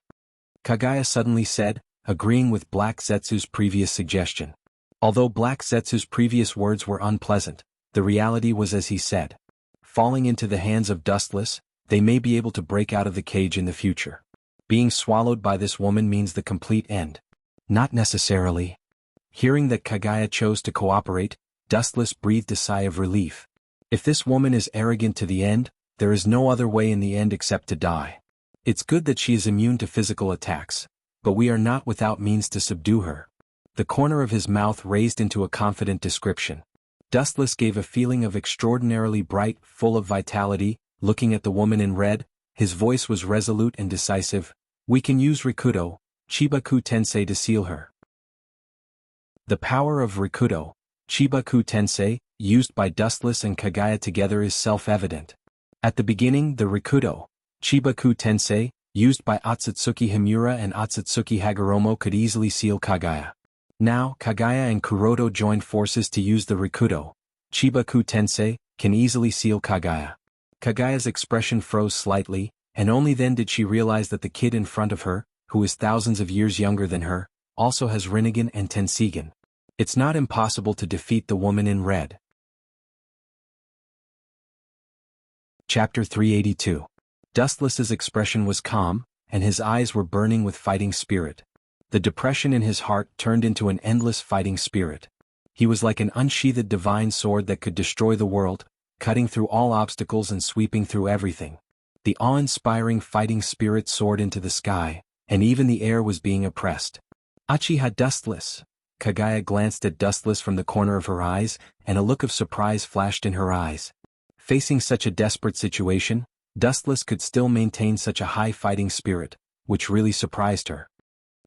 Kagaya suddenly said, agreeing with Black Setsu's previous suggestion. Although Black Setsu's previous words were unpleasant, the reality was as he said. Falling into the hands of Dustless, they may be able to break out of the cage in the future. Being swallowed by this woman means the complete end. Not necessarily. Hearing that Kagaya chose to cooperate, Dustless breathed a sigh of relief. If this woman is arrogant to the end, there is no other way in the end except to die. It's good that she is immune to physical attacks, but we are not without means to subdue her. The corner of his mouth raised into a confident description. Dustless gave a feeling of extraordinarily bright, full of vitality, looking at the woman in red, his voice was resolute and decisive. We can use Rikudo, Chibaku Tensei to seal her. The power of Rikudo, Chibaku Tensei, used by Dustless and Kagaya together is self-evident. At the beginning, the Rikudo, Chibaku Tensei, used by Otsutsuki Himura and Otsutsuki Hagoromo could easily seal Kagaya. Now, Kagaya and Kuroto joined forces to use the Rikudo, Chibaku Tensei, can easily seal Kagaya. Kagaya's expression froze slightly, and only then did she realize that the kid in front of her, who is thousands of years younger than her, also has Rinnegan and Tensigan. It's not impossible to defeat the woman in red. Chapter 382. Dustless's expression was calm, and his eyes were burning with fighting spirit. The depression in his heart turned into an endless fighting spirit. He was like an unsheathed divine sword that could destroy the world, cutting through all obstacles and sweeping through everything. The awe-inspiring fighting spirit soared into the sky, and even the air was being oppressed. Uchiha Dustless! Kagaya glanced at Dustless from the corner of her eyes, and a look of surprise flashed in her eyes. Facing such a desperate situation, Dustless could still maintain such a high fighting spirit, which really surprised her.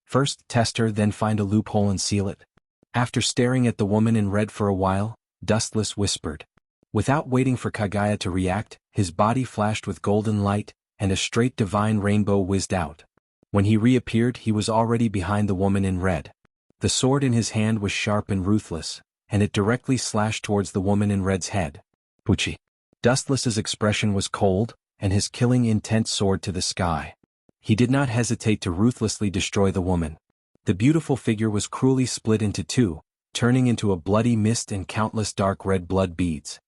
First test her, then find a loophole and seal it. After staring at the woman in red for a while, Dustless whispered. Without waiting for Kagaya to react, his body flashed with golden light, and a straight divine rainbow whizzed out. When he reappeared, he was already behind the woman in red. The sword in his hand was sharp and ruthless, and it directly slashed towards the woman in red's head. Puchi. Dustless's expression was cold, and his killing intent soared to the sky. He did not hesitate to ruthlessly destroy the woman. The beautiful figure was cruelly split into two, turning into a bloody mist and countless dark red blood beads.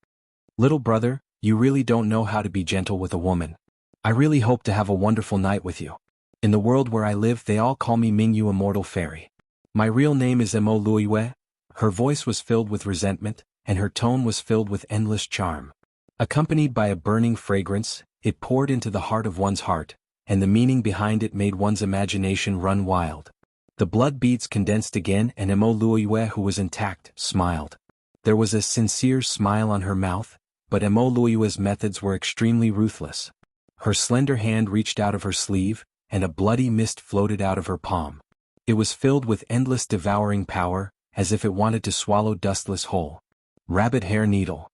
Little brother, you really don't know how to be gentle with a woman. I really hope to have a wonderful night with you. In the world where I live, they all call me Mingyu Immortal Fairy. My real name is Emo Luiwe. Her voice was filled with resentment, and her tone was filled with endless charm. Accompanied by a burning fragrance, it poured into the heart of one's heart, and the meaning behind it made one's imagination run wild. The blood beads condensed again, and Emo Luiwe, who was intact, smiled. There was a sincere smile on her mouth, but Emo Luiwe's methods were extremely ruthless. Her slender hand reached out of her sleeve, and a bloody mist floated out of her palm. It was filled with endless devouring power, as if it wanted to swallow Dustless whole. Rabbit hair needle.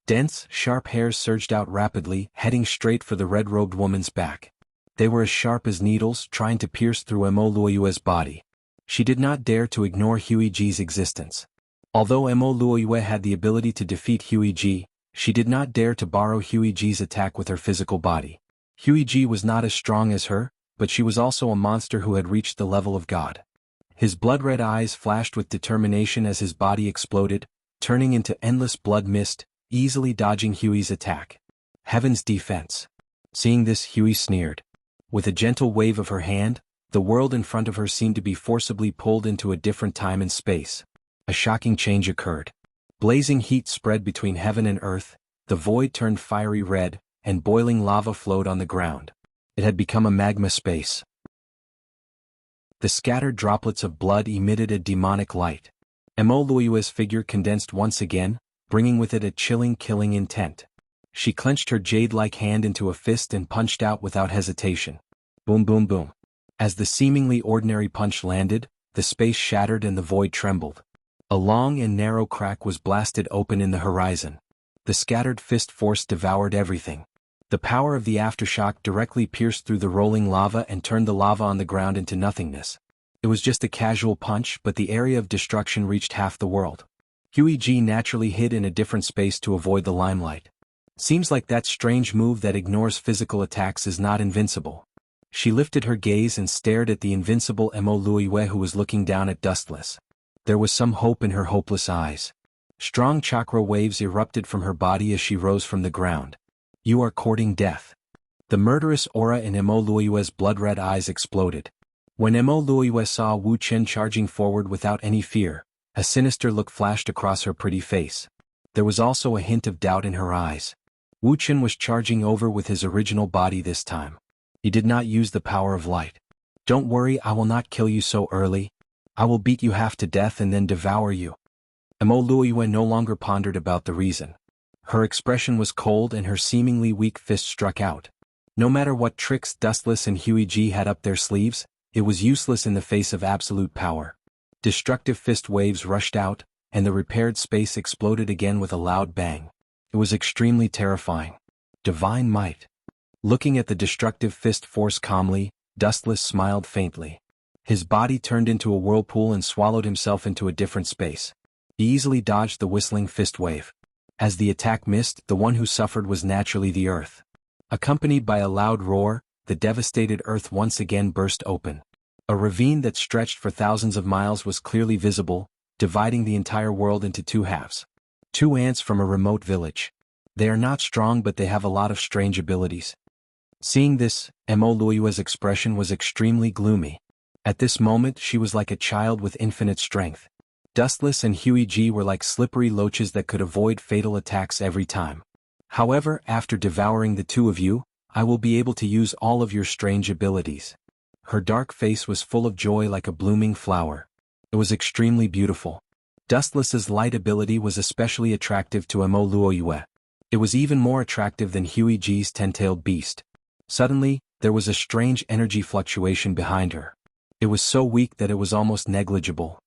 Dense, sharp hairs surged out rapidly, heading straight for the red-robed woman's back. They were as sharp as needles, trying to pierce through Emo Luiwe's body. She did not dare to ignore Huiji's existence. Although Emo Luiwe had the ability to defeat Huiji, she did not dare to borrow Huiji's attack with her physical body. Huiji was not as strong as her, but she was also a monster who had reached the level of God. His blood-red eyes flashed with determination as his body exploded, turning into endless blood mist, easily dodging Hui's attack. Heaven's defense. Seeing this, Hui sneered. With a gentle wave of her hand, the world in front of her seemed to be forcibly pulled into a different time and space. A shocking change occurred. Blazing heat spread between heaven and earth, the void turned fiery red, and boiling lava flowed on the ground. It had become a magma space. The scattered droplets of blood emitted a demonic light. Emoluiwa's figure condensed once again, bringing with it a chilling, killing intent. She clenched her jade-like hand into a fist and punched out without hesitation. Boom, boom, boom. As the seemingly ordinary punch landed, the space shattered and the void trembled. A long and narrow crack was blasted open in the horizon. The scattered fist force devoured everything. The power of the aftershock directly pierced through the rolling lava and turned the lava on the ground into nothingness. It was just a casual punch, but the area of destruction reached half the world. Huiji naturally hid in a different space to avoid the limelight. Seems like that strange move that ignores physical attacks is not invincible. She lifted her gaze and stared at the invincible Emoluiwe, who was looking down at Dustless. There was some hope in her hopeless eyes. Strong chakra waves erupted from her body as she rose from the ground. You are courting death. The murderous aura in Emoluiwe's blood-red eyes exploded. When Emoluiwe saw Wu Chen charging forward without any fear, a sinister look flashed across her pretty face. There was also a hint of doubt in her eyes. Wu Chen was charging over with his original body this time. He did not use the power of light. Don't worry, I will not kill you so early. I will beat you half to death and then devour you. Emoluiwe no longer pondered about the reason. Her expression was cold and her seemingly weak fist struck out. No matter what tricks Dustless and Huiji had up their sleeves, it was useless in the face of absolute power. Destructive fist waves rushed out, and the repaired space exploded again with a loud bang. It was extremely terrifying. Divine might. Looking at the destructive fist force calmly, Dustless smiled faintly. His body turned into a whirlpool and swallowed himself into a different space. He easily dodged the whistling fist wave. As the attack missed, the one who suffered was naturally the earth. Accompanied by a loud roar, the devastated earth once again burst open. A ravine that stretched for thousands of miles was clearly visible, dividing the entire world into two halves. Two ants from a remote village. They are not strong, but they have a lot of strange abilities. Seeing this, Emoluiwe's expression was extremely gloomy. At this moment she was like a child with infinite strength. Dustless and Huiji were like slippery loaches that could avoid fatal attacks every time. However, after devouring the two of you, I will be able to use all of your strange abilities. Her dark face was full of joy like a blooming flower. It was extremely beautiful. Dustless's light ability was especially attractive to Emoluiwe. It was even more attractive than Huiji's ten-tailed beast. Suddenly, there was a strange energy fluctuation behind her. It was so weak that it was almost negligible.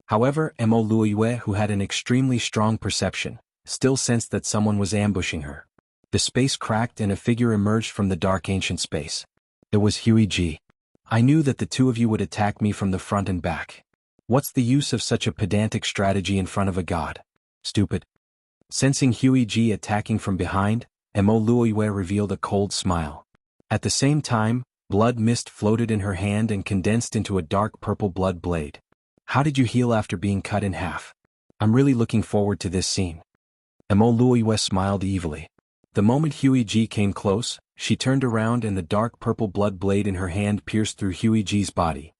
However, Emoluiwe, who had an extremely strong perception, still sensed that someone was ambushing her. The space cracked and a figure emerged from the dark ancient space. It was Huiji. I knew that the two of you would attack me from the front and back. What's the use of such a pedantic strategy in front of a god? Stupid. Sensing Huiji attacking from behind, Emoluiwe revealed a cold smile. At the same time, blood mist floated in her hand and condensed into a dark purple blood blade. How did you heal after being cut in half? I'm really looking forward to this scene. Emoluiwe smiled evilly. The moment Huiji came close, she turned around and the dark purple blood blade in her hand pierced through Huiji's body.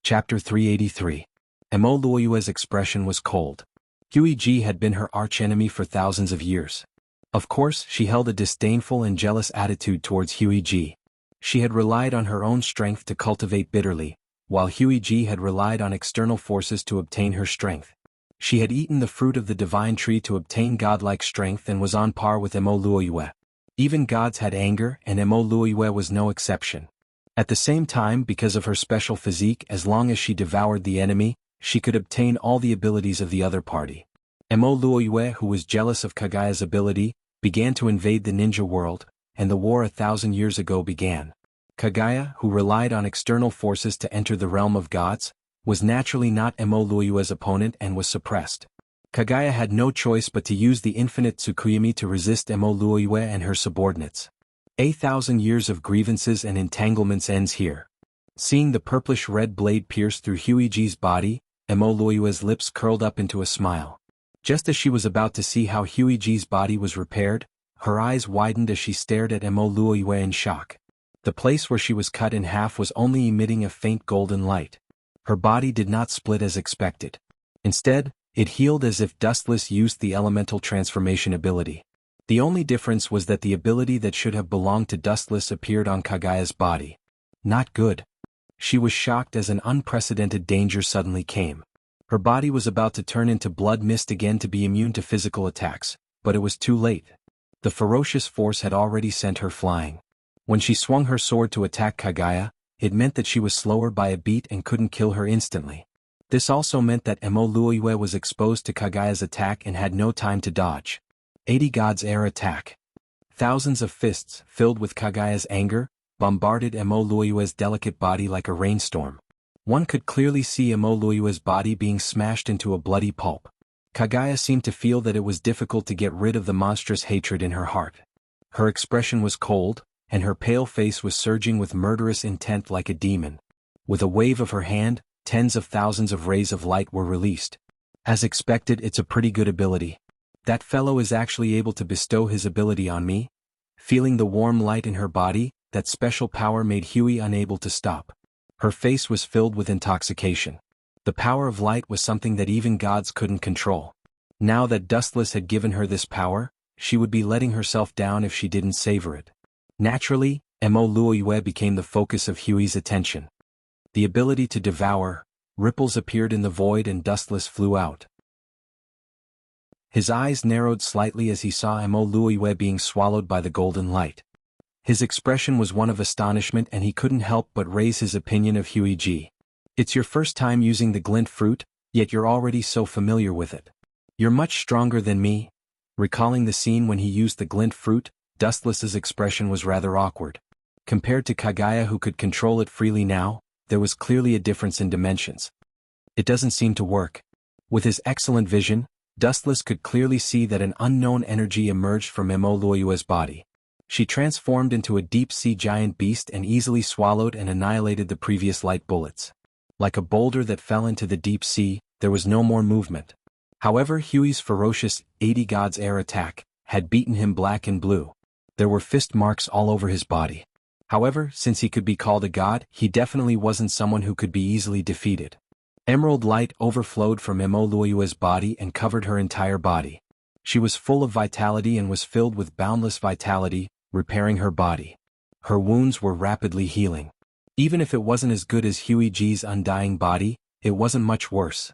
Chapter 383. Emoluiwe's expression was cold. Huiji had been her archenemy for thousands of years. Of course, she held a disdainful and jealous attitude towards Huiji. She had relied on her own strength to cultivate bitterly, while Huiji had relied on external forces to obtain her strength. She had eaten the fruit of the divine tree to obtain godlike strength and was on par with Emoluiwe. Even gods had anger, and Emoluiwe was no exception. At the same time, because of her special physique, as long as she devoured the enemy, she could obtain all the abilities of the other party. Emoluiwe, who was jealous of Kagaya's ability, began to invade the ninja world, and the war 1,000 years ago began. Kagaya, who relied on external forces to enter the realm of gods, was naturally not Emoluiwe's opponent and was suppressed. Kagaya had no choice but to use the infinite Tsukuyami to resist Emoluiwe and her subordinates. 1,000 years of grievances and entanglements ends here. Seeing the purplish-red blade pierce through Huiji's body, Emoluiwe's lips curled up into a smile. Just as she was about to see how Huiji's body was repaired, Her eyes widened as she stared at Emo Luoyue in shock. The place where she was cut in half was only emitting a faint golden light. Her body did not split as expected. Instead, it healed as if Dustless used the elemental transformation ability. The only difference was that the ability that should have belonged to Dustless appeared on Kagaya's body. Not good. She was shocked as an unprecedented danger suddenly came. Her body was about to turn into blood mist again to be immune to physical attacks, but it was too late. The ferocious force had already sent her flying. When she swung her sword to attack Kagaya, it meant that she was slower by a beat and couldn't kill her instantly. This also meant that Emo Luoyue was exposed to Kagaya's attack and had no time to dodge. 80 God's air attack. Thousands of fists, filled with Kagaya's anger, bombarded Emo Luoyue's delicate body like a rainstorm. One could clearly see Emo Luoyue's body being smashed into a bloody pulp. Kagaya seemed to feel that it was difficult to get rid of the monstrous hatred in her heart. Her expression was cold, and her pale face was surging with murderous intent like a demon. With a wave of her hand, tens of thousands of rays of light were released. As expected, it's a pretty good ability. That fellow is actually able to bestow his ability on me? Feeling the warm light in her body, that special power made Huey unable to stop. Her face was filled with intoxication. The power of light was something that even gods couldn't control. Now that Dustless had given her this power, she would be letting herself down if she didn't savor it. Naturally, Emo Luoyue became the focus of Huey's attention. The ability to devour, ripples appeared in the void and Dustless flew out. His eyes narrowed slightly as he saw Emo Luoyue being swallowed by the golden light. His expression was one of astonishment and he couldn't help but raise his opinion of Huey G. It's your first time using the glint fruit, yet you're already so familiar with it. You're much stronger than me. Recalling the scene when he used the glint fruit, Dustless's expression was rather awkward. Compared to Kagaya who could control it freely now, there was clearly a difference in dimensions. It doesn't seem to work. With his excellent vision, Dustless could clearly see that an unknown energy emerged from Emo Luoyue's body. She transformed into a deep-sea giant beast and easily swallowed and annihilated the previous light bullets. Like a boulder that fell into the deep sea, there was no more movement. However, Huey's ferocious 80 God's air attack had beaten him black and blue. There were fist marks all over his body. However, since he could be called a god, he definitely wasn't someone who could be easily defeated. Emerald light overflowed from Emo Luoyue's body and covered her entire body. She was full of vitality and was filled with boundless vitality, repairing her body. Her wounds were rapidly healing. Even if it wasn't as good as Huey G's undying body, it wasn't much worse.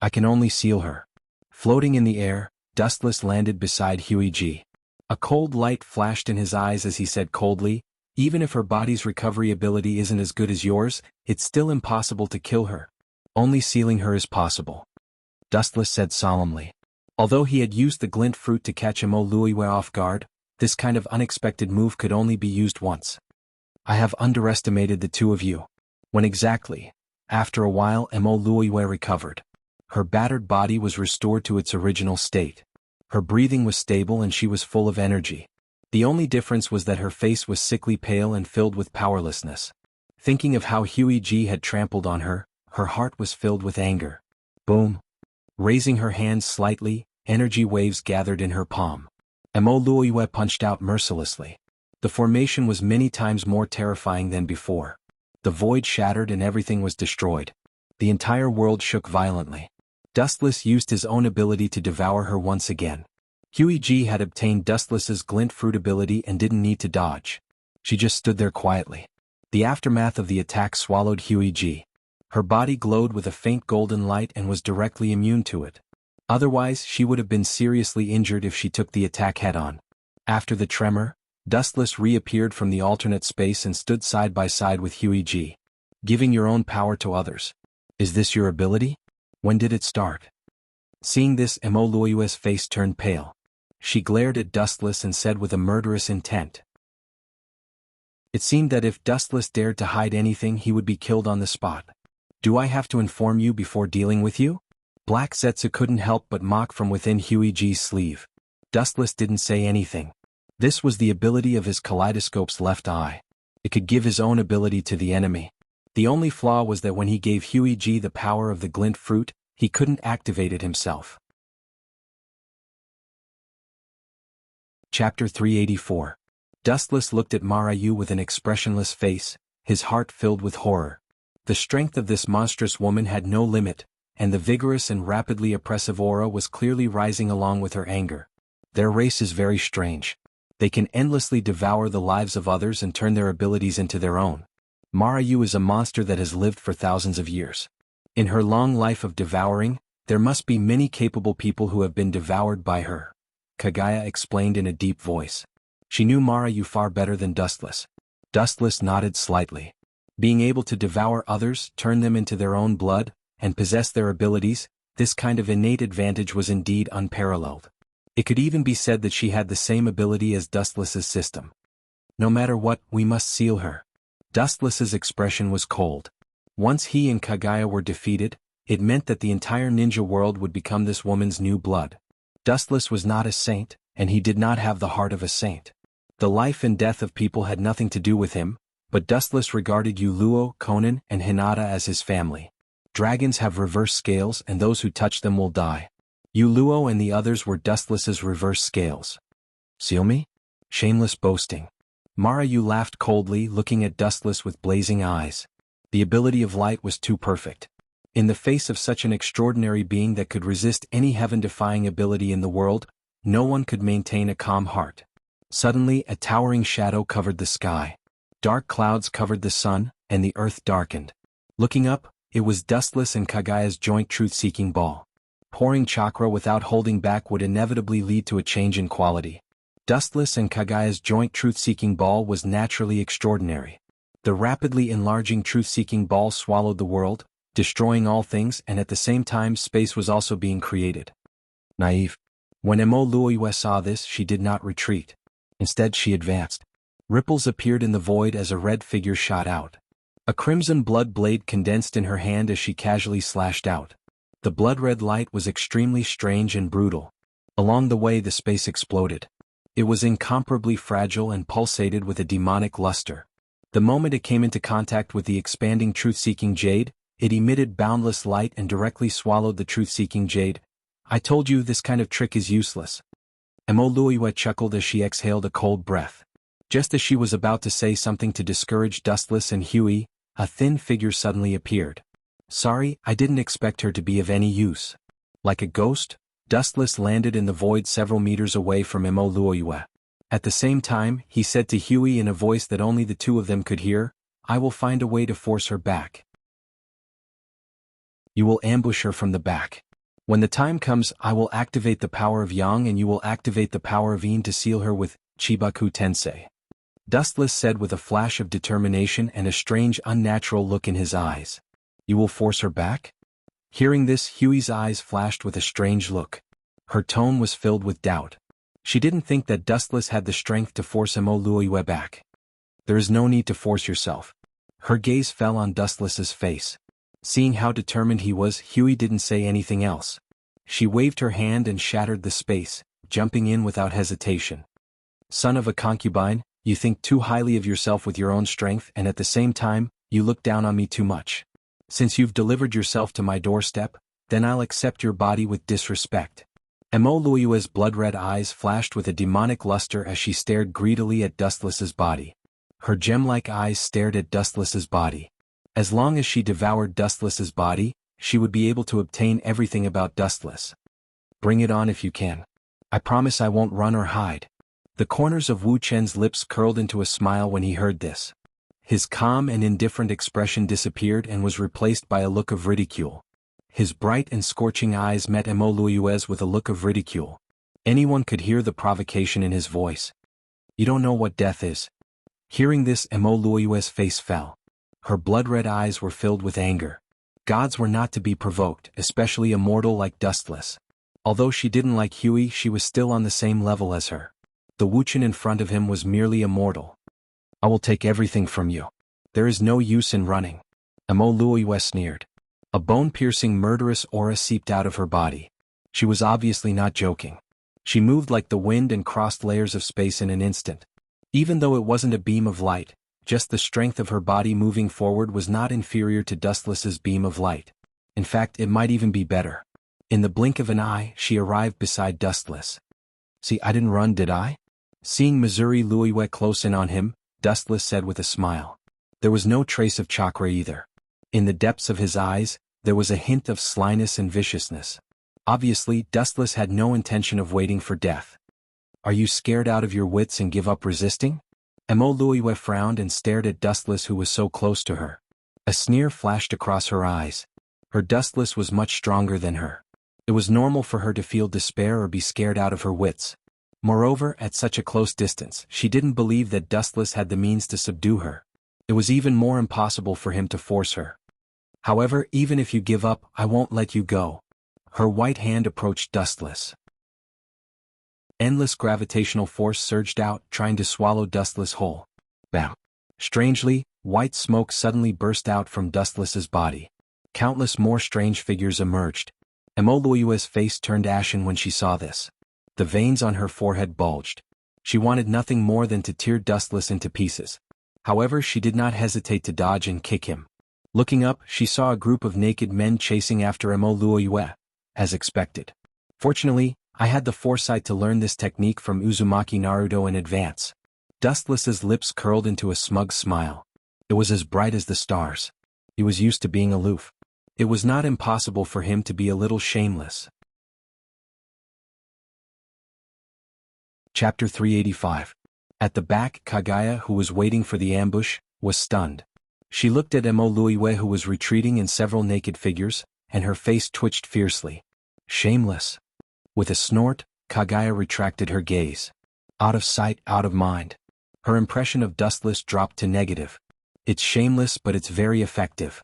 I can only seal her. Floating in the air, Dustless landed beside Huey G. A cold light flashed in his eyes as he said coldly, even if her body's recovery ability isn't as good as yours, it's still impossible to kill her. Only sealing her is possible. Dustless said solemnly. Although he had used the glint fruit to catch Emo Luoyue off guard, this kind of unexpected move could only be used once. I have underestimated the two of you. When exactly? After a while, Emo Luoyue recovered. Her battered body was restored to its original state. Her breathing was stable and she was full of energy. The only difference was that her face was sickly pale and filled with powerlessness. Thinking of how Huey G had trampled on her, her heart was filled with anger. Boom. Raising her hands slightly, energy waves gathered in her palm. Emo Luoyue punched out mercilessly. The formation was many times more terrifying than before. The void shattered and everything was destroyed. The entire world shook violently. Dustless used his own ability to devour her once again. Huey G had obtained Dustless's glint fruit ability and didn't need to dodge. She just stood there quietly. The aftermath of the attack swallowed Huey G. Her body glowed with a faint golden light and was directly immune to it. Otherwise, she would have been seriously injured if she took the attack head-on. After the tremor, Dustless reappeared from the alternate space and stood side by side with Huey G. Giving your own power to others. Is this your ability? When did it start? Seeing this, Emo Luoyue's face turned pale. She glared at Dustless and said with a murderous intent. It seemed that if Dustless dared to hide anything, he would be killed on the spot. Do I have to inform you before dealing with you? Black Zetsu couldn't help but mock from within Huey G's sleeve. Dustless didn't say anything. This was the ability of his kaleidoscope's left eye. It could give his own ability to the enemy. The only flaw was that when he gave Huey G the power of the glint fruit, he couldn't activate it himself. Chapter 384. Dustless looked at Marayu with an expressionless face, his heart filled with horror. The strength of this monstrous woman had no limit, and the vigorous and rapidly oppressive aura was clearly rising along with her anger. Their race is very strange. They can endlessly devour the lives of others and turn their abilities into their own. Marayu is a monster that has lived for thousands of years. In her long life of devouring, there must be many capable people who have been devoured by her, Kagaya explained in a deep voice. She knew Marayu far better than Dustless. Dustless nodded slightly. Being able to devour others, turn them into their own blood, and possess their abilities, this kind of innate advantage was indeed unparalleled. It could even be said that she had the same ability as Dustless's system. No matter what, we must seal her. Dustless's expression was cold. Once he and Kagaya were defeated, it meant that the entire ninja world would become this woman's new blood. Dustless was not a saint, and he did not have the heart of a saint. The life and death of people had nothing to do with him, but Dustless regarded Uluo, Conan, and Hinata as his family. Dragons have reverse scales and those who touch them will die. Uluo and the others were Dustless's reverse scales. Seal me? Shameless boasting. Marayu laughed coldly, looking at Dustless with blazing eyes. The ability of light was too perfect. In the face of such an extraordinary being that could resist any heaven-defying ability in the world, no one could maintain a calm heart. Suddenly, a towering shadow covered the sky. Dark clouds covered the sun, and the earth darkened. Looking up, it was Dustless and Kagaya's joint truth-seeking ball. Pouring chakra without holding back would inevitably lead to a change in quality. Dustless and Kagaya's joint truth-seeking ball was naturally extraordinary. The rapidly enlarging truth-seeking ball swallowed the world, destroying all things, and at the same time space was also being created. Naive. When Emo Luoyue saw this, she did not retreat. Instead she advanced. Ripples appeared in the void as a red figure shot out. A crimson blood blade condensed in her hand as she casually slashed out. The blood-red light was extremely strange and brutal. Along the way the space exploded. It was incomparably fragile and pulsated with a demonic luster. The moment it came into contact with the expanding truth-seeking jade, it emitted boundless light and directly swallowed the truth-seeking jade. I told you this kind of trick is useless. Emo Luoyue chuckled as she exhaled a cold breath. Just as she was about to say something to discourage Dustless and Huey, a thin figure suddenly appeared. Sorry, I didn't expect her to be of any use. Like a ghost, Dustless landed in the void several meters away from Emo Luoyue. At the same time, he said to Huey in a voice that only the two of them could hear, I will find a way to force her back. You will ambush her from the back. When the time comes, I will activate the power of Yang and you will activate the power of Yin to seal her with Chibaku Tensei. Dustless said with a flash of determination and a strange unnatural look in his eyes. You will force her back? Hearing this, Huey's eyes flashed with a strange look. Her tone was filled with doubt. She didn't think that Dustless had the strength to force Emo Luoyue back. There is no need to force yourself. Her gaze fell on Dustless's face. Seeing how determined he was, Huey didn't say anything else. She waved her hand and shattered the space, jumping in without hesitation. Son of a concubine, you think too highly of yourself with your own strength and at the same time, you look down on me too much. Since you've delivered yourself to my doorstep, then I'll accept your body with disrespect. Emo Luoyue's blood-red eyes flashed with a demonic luster as she stared greedily at Dustless's body. Her gem-like eyes stared at Dustless's body. As long as she devoured Dustless's body, she would be able to obtain everything about Dustless. Bring it on if you can. I promise I won't run or hide. The corners of Wu Chen's lips curled into a smile when he heard this. His calm and indifferent expression disappeared and was replaced by a look of ridicule. His bright and scorching eyes met Emo Luoyue's with a look of ridicule. Anyone could hear the provocation in his voice. You don't know what death is. Hearing this, Emo Luoyue's face fell. Her blood-red eyes were filled with anger. Gods were not to be provoked, especially a mortal like Dustless. Although she didn't like Huey, she was still on the same level as her. The Wuchen in front of him was merely a mortal. I will take everything from you. There is no use in running. Emo Luoyue sneered. A bone-piercing murderous aura seeped out of her body. She was obviously not joking. She moved like the wind and crossed layers of space in an instant. Even though it wasn't a beam of light, just the strength of her body moving forward was not inferior to Dustless's beam of light. In fact, it might even be better. In the blink of an eye, she arrived beside Dustless. See, I didn't run, did I? Seeing Missouri Luiwe close in on him, Dustless said with a smile. There was no trace of chakra either. In the depths of his eyes, there was a hint of slyness and viciousness. Obviously, Dustless had no intention of waiting for death. Are you scared out of your wits and give up resisting? Mo Luiwe frowned and stared at Dustless, who was so close to her. A sneer flashed across her eyes. Her Dustless was much stronger than her. It was normal for her to feel despair or be scared out of her wits. Moreover, at such a close distance, she didn't believe that Dustless had the means to subdue her. It was even more impossible for him to force her. However, even if you give up, I won't let you go. Her white hand approached Dustless. Endless gravitational force surged out, trying to swallow Dustless whole. Bam! Strangely, white smoke suddenly burst out from Dustless's body. Countless more strange figures emerged. Mo Luiwe's face turned ashen when she saw this. The veins on her forehead bulged. She wanted nothing more than to tear Dustless into pieces. However, she did not hesitate to dodge and kick him. Looking up, she saw a group of naked men chasing after Mo Luiwe, as expected. Fortunately, I had the foresight to learn this technique from Uzumaki Naruto in advance. Dustless's lips curled into a smug smile. It was as bright as the stars. He was used to being aloof. It was not impossible for him to be a little shameless. Chapter 385. At the back, Kagaya, who was waiting for the ambush, was stunned. She looked at Mo Luiwe, who was retreating in several naked figures, and her face twitched fiercely. Shameless. With a snort, Kagaya retracted her gaze. Out of sight, out of mind. Her impression of Dustless dropped to negative. It's shameless, but it's very effective.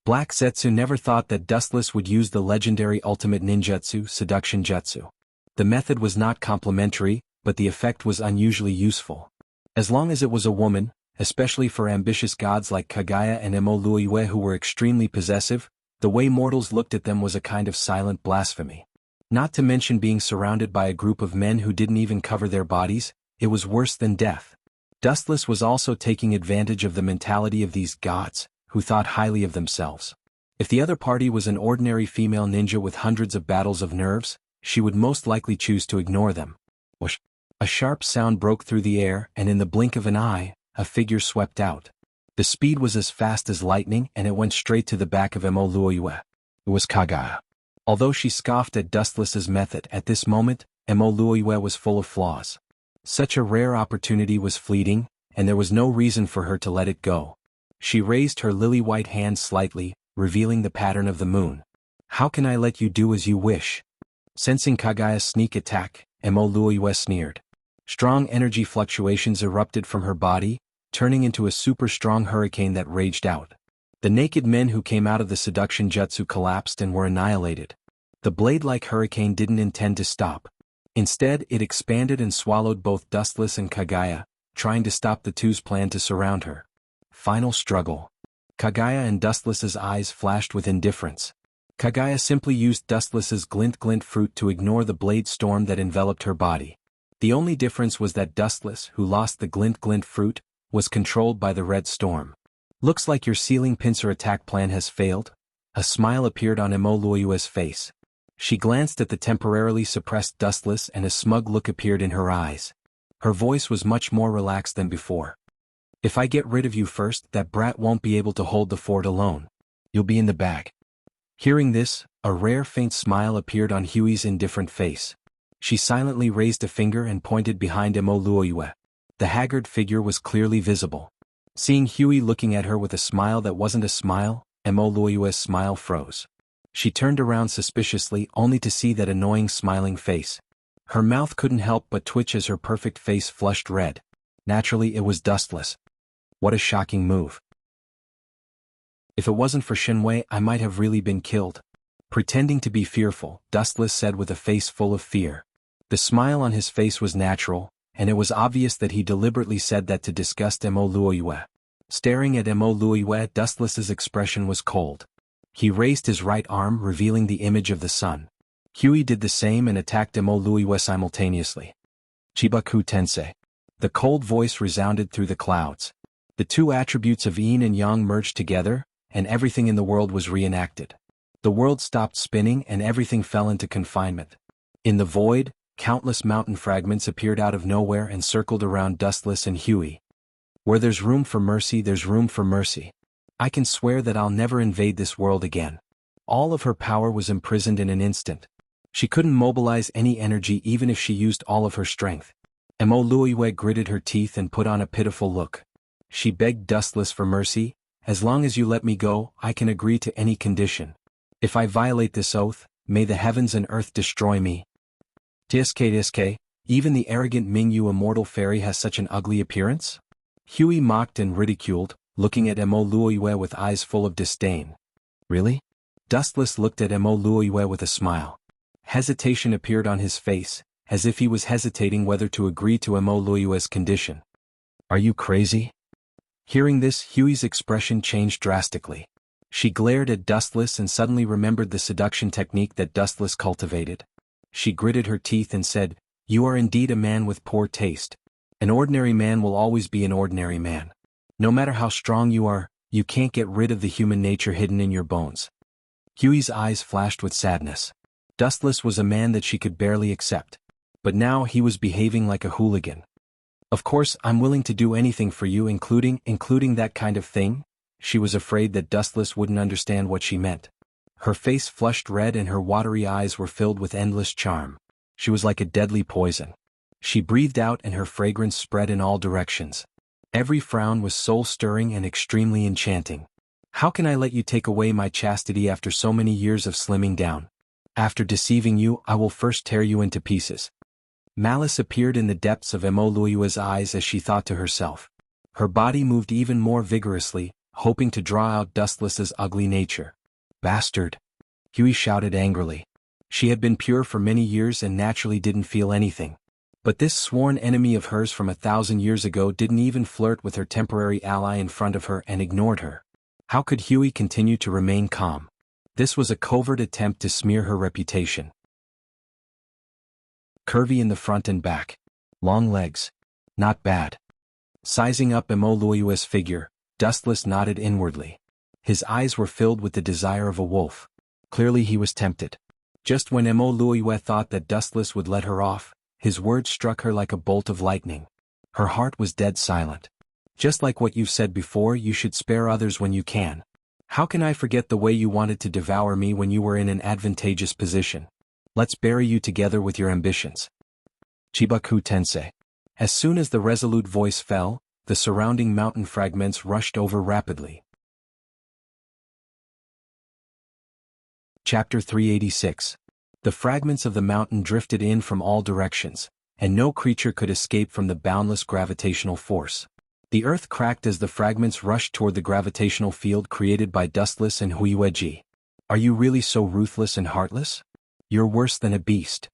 Black Zetsu never thought that Dustless would use the legendary ultimate ninjutsu, seduction jutsu. The method was not complimentary, but the effect was unusually useful. As long as it was a woman, especially for ambitious gods like Kagaya and Mo Luiwe, who were extremely possessive, the way mortals looked at them was a kind of silent blasphemy. Not to mention being surrounded by a group of men who didn't even cover their bodies, it was worse than death. Dustless was also taking advantage of the mentality of these gods, who thought highly of themselves. If the other party was an ordinary female ninja with hundreds of battles of nerves, she would most likely choose to ignore them. Whoosh! A sharp sound broke through the air, and in the blink of an eye, a figure swept out. The speed was as fast as lightning, and it went straight to the back of Mo Luiwe. It was Kagaya. Although she scoffed at Dustless's method, at this moment, Mo Luiwe was full of flaws. Such a rare opportunity was fleeting, and there was no reason for her to let it go. She raised her lily-white hand slightly, revealing the pattern of the moon. How can I let you do as you wish? Sensing Kagaya's sneak attack, Mo Luiwe sneered. Strong energy fluctuations erupted from her body, turning into a super-strong hurricane that raged out. The naked men who came out of the seduction jutsu collapsed and were annihilated. The blade-like hurricane didn't intend to stop. Instead, it expanded and swallowed both Dustless and Kagaya, trying to stop the two's plan to surround her. Final struggle. Kagaya and Dustless's eyes flashed with indifference. Kagaya simply used Dustless's glint-glint fruit to ignore the blade storm that enveloped her body. The only difference was that Dustless, who lost the glint-glint fruit, was controlled by the red storm. Looks like your ceiling pincer attack plan has failed. A smile appeared on Mo Luiwe's face. She glanced at the temporarily suppressed Dustless and a smug look appeared in her eyes. Her voice was much more relaxed than before. If I get rid of you first, that brat won't be able to hold the fort alone. You'll be in the bag. Hearing this, a rare faint smile appeared on Huey's indifferent face. She silently raised a finger and pointed behind Mo Luiwe. The haggard figure was clearly visible. Seeing Huey looking at her with a smile that wasn't a smile, Mo Luiwe's smile froze. She turned around suspiciously only to see that annoying smiling face. Her mouth couldn't help but twitch as her perfect face flushed red. Naturally, it was Dustless. What a shocking move. If it wasn't for Shinwei, I might have really been killed. Pretending to be fearful, Dustless said with a face full of fear. The smile on his face was natural, and it was obvious that he deliberately said that to disgust Mo Luiwe. Staring at Mo Luiwe, Dustless's expression was cold. He raised his right arm, revealing the image of the sun. Huey did the same and attacked Mo Luiwe simultaneously. Chibaku Tensei. The cold voice resounded through the clouds. The two attributes of yin and yang merged together, and everything in the world was reenacted. The world stopped spinning and everything fell into confinement. In the void, Countless mountain fragments appeared out of nowhere and circled around Dustless and Huey. Where there's room for mercy, there's room for mercy. I can swear that I'll never invade this world again. All of her power was imprisoned in an instant. She couldn't mobilize any energy even if she used all of her strength. Emoluiwe gritted her teeth and put on a pitiful look. She begged Dustless for mercy. As long as you let me go, I can agree to any condition. If I violate this oath, may the heavens and earth destroy me. Tiske, even the arrogant Mingyu immortal fairy has such an ugly appearance? Huey mocked and ridiculed, looking at Emoluiwe with eyes full of disdain. Really? Dustless looked at Emoluiwe with a smile. Hesitation appeared on his face, as if he was hesitating whether to agree to Emoluiwe's condition. Are you crazy? Hearing this, Huey's expression changed drastically. She glared at Dustless and suddenly remembered the seduction technique that Dustless cultivated. She gritted her teeth and said, "You are indeed a man with poor taste. An ordinary man will always be an ordinary man. No matter how strong you are, you can't get rid of the human nature hidden in your bones." Huey's eyes flashed with sadness. Dustless was a man that she could barely accept. But now he was behaving like a hooligan. "Of course, I'm willing to do anything for you, including that kind of thing." She was afraid that Dustless wouldn't understand what she meant. Her face flushed red and her watery eyes were filled with endless charm. She was like a deadly poison. She breathed out and her fragrance spread in all directions. Every frown was soul-stirring and extremely enchanting. "How can I let you take away my chastity after so many years of slimming down? After deceiving you, I will first tear you into pieces." Malice appeared in the depths of Emoluiwe's eyes as she thought to herself. Her body moved even more vigorously, hoping to draw out Dustless's ugly nature. "Bastard!" Huey shouted angrily. She had been pure for many years and naturally didn't feel anything. But this sworn enemy of hers from 1,000 years ago didn't even flirt with her temporary ally in front of her and ignored her. How could Huey continue to remain calm? This was a covert attempt to smear her reputation. Curvy in the front and back. Long legs. Not bad. Sizing up Emoluiwe's figure, Dustless nodded inwardly. His eyes were filled with the desire of a wolf. Clearly he was tempted. Just when Emoluiwe thought that Dustless would let her off, his words struck her like a bolt of lightning. Her heart was dead silent. "Just like what you've said before, you should spare others when you can. How can I forget the way you wanted to devour me when you were in an advantageous position? Let's bury you together with your ambitions." Chibaku Tensei. As soon as the resolute voice fell, the surrounding mountain fragments rushed over rapidly. Chapter 386. The fragments of the mountain drifted in from all directions, and no creature could escape from the boundless gravitational force. The earth cracked as the fragments rushed toward the gravitational field created by Dustless and Huiweji. "Are you really so ruthless and heartless? You're worse than a beast."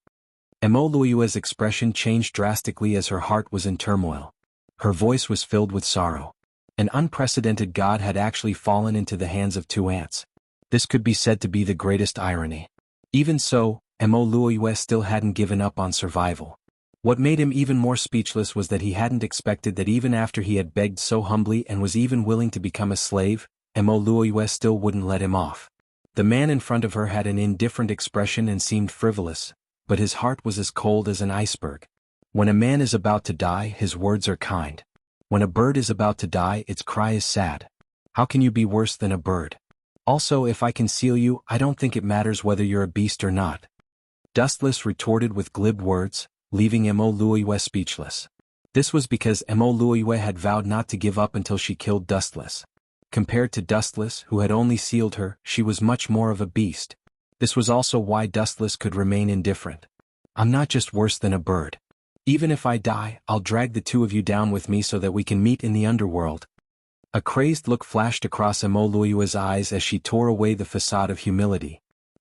Emoluiwe's expression changed drastically as her heart was in turmoil. Her voice was filled with sorrow. An unprecedented god had actually fallen into the hands of two ants. This could be said to be the greatest irony. Even so, Emoluiwe still hadn't given up on survival. What made him even more speechless was that he hadn't expected that even after he had begged so humbly and was even willing to become a slave, Emoluiwe still wouldn't let him off. The man in front of her had an indifferent expression and seemed frivolous, but his heart was as cold as an iceberg. When a man is about to die, his words are kind. When a bird is about to die, its cry is sad. How can you be worse than a bird? Also, if I conceal you, I don't think it matters whether you're a beast or not. Dustless retorted with glib words, leaving Emoluiwe speechless. This was because Emoluiwe had vowed not to give up until she killed Dustless. Compared to Dustless, who had only sealed her, she was much more of a beast. This was also why Dustless could remain indifferent. "I'm not just worse than a bird. Even if I die, I'll drag the two of you down with me so that we can meet in the underworld." A crazed look flashed across Emoluiwe's eyes as she tore away the facade of humility.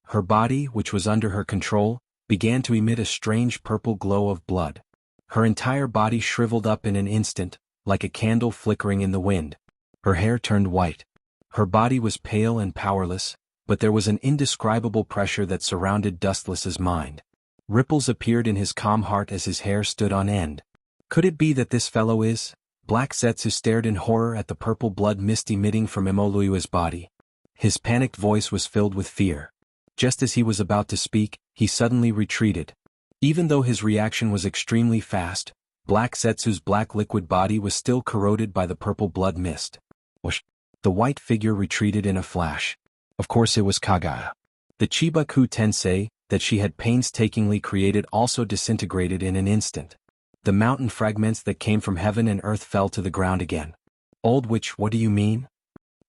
Her body, which was under her control, began to emit a strange purple glow of blood. Her entire body shriveled up in an instant, like a candle flickering in the wind. Her hair turned white. Her body was pale and powerless, but there was an indescribable pressure that surrounded Dustless's mind. Ripples appeared in his calm heart as his hair stood on end. Could it be that this fellow is? Black Setsu stared in horror at the purple blood mist emitting from Emoluiwe's body. His panicked voice was filled with fear. Just as he was about to speak, he suddenly retreated. Even though his reaction was extremely fast, Black Setsu's black liquid body was still corroded by the purple blood mist. Whoosh! The white figure retreated in a flash. Of course it was Kagaya. The Chibaku Tensei that she had painstakingly created also disintegrated in an instant. The mountain fragments that came from heaven and earth fell to the ground again. Old witch, what do you mean?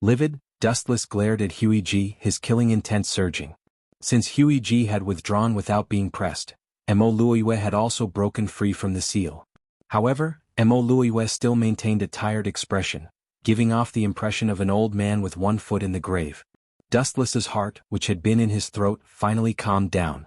Livid, Dustless glared at Huiji, his killing intent surging. Since Huiji had withdrawn without being pressed, Mo Luiwe had also broken free from the seal. However, Mo Luiwe still maintained a tired expression, giving off the impression of an old man with one foot in the grave. Dustless's heart, which had been in his throat, finally calmed down.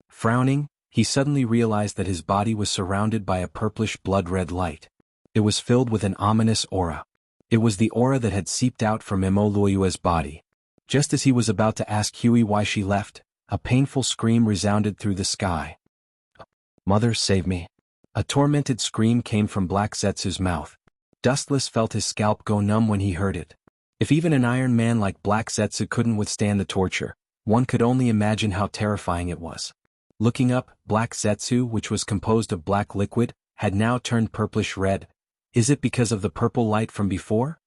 Frowning, he suddenly realized that his body was surrounded by a purplish blood-red light. It was filled with an ominous aura. It was the aura that had seeped out from Mo Luiwe's body. Just as he was about to ask Hui why she left, a painful scream resounded through the sky. Mother, save me. A tormented scream came from Black Setsu's mouth. Dustless felt his scalp go numb when he heard it. If even an iron man like Black Setsu couldn't withstand the torture, one could only imagine how terrifying it was. Looking up, Black Setsu, which was composed of black liquid, had now turned purplish red. Is it because of the purple light from before?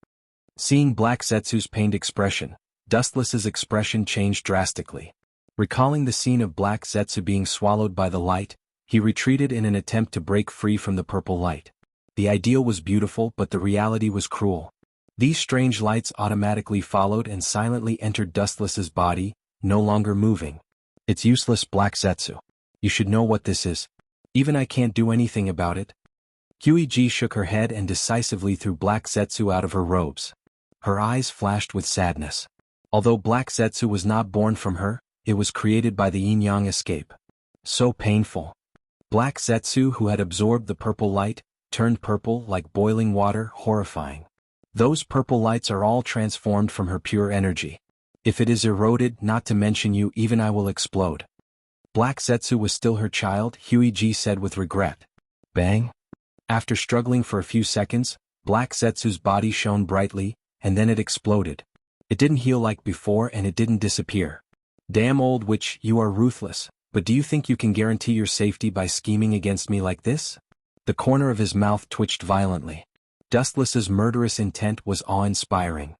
Seeing Black Setsu's pained expression, Dustless's expression changed drastically. Recalling the scene of Black Setsu being swallowed by the light, he retreated in an attempt to break free from the purple light. The ideal was beautiful, but the reality was cruel. These strange lights automatically followed and silently entered Dustless's body, no longer moving. It's useless, Black Setsu. You should know what this is. Even I can't do anything about it. Huiji shook her head and decisively threw Black Setsu out of her robes. Her eyes flashed with sadness. Although Black Setsu was not born from her, it was created by the yin-yang escape. So painful. Black Setsu, who had absorbed the purple light, turned purple like boiling water, horrifying. Those purple lights are all transformed from her pure energy. If it is eroded, not to mention you, even I will explode. Black Setsu was still her child, Huiji said with regret. Bang. After struggling for a few seconds, Black Setsu's body shone brightly, and then it exploded. It didn't heal like before and it didn't disappear. Damn old witch, you are ruthless, but do you think you can guarantee your safety by scheming against me like this? The corner of his mouth twitched violently. Dustless's murderous intent was awe-inspiring.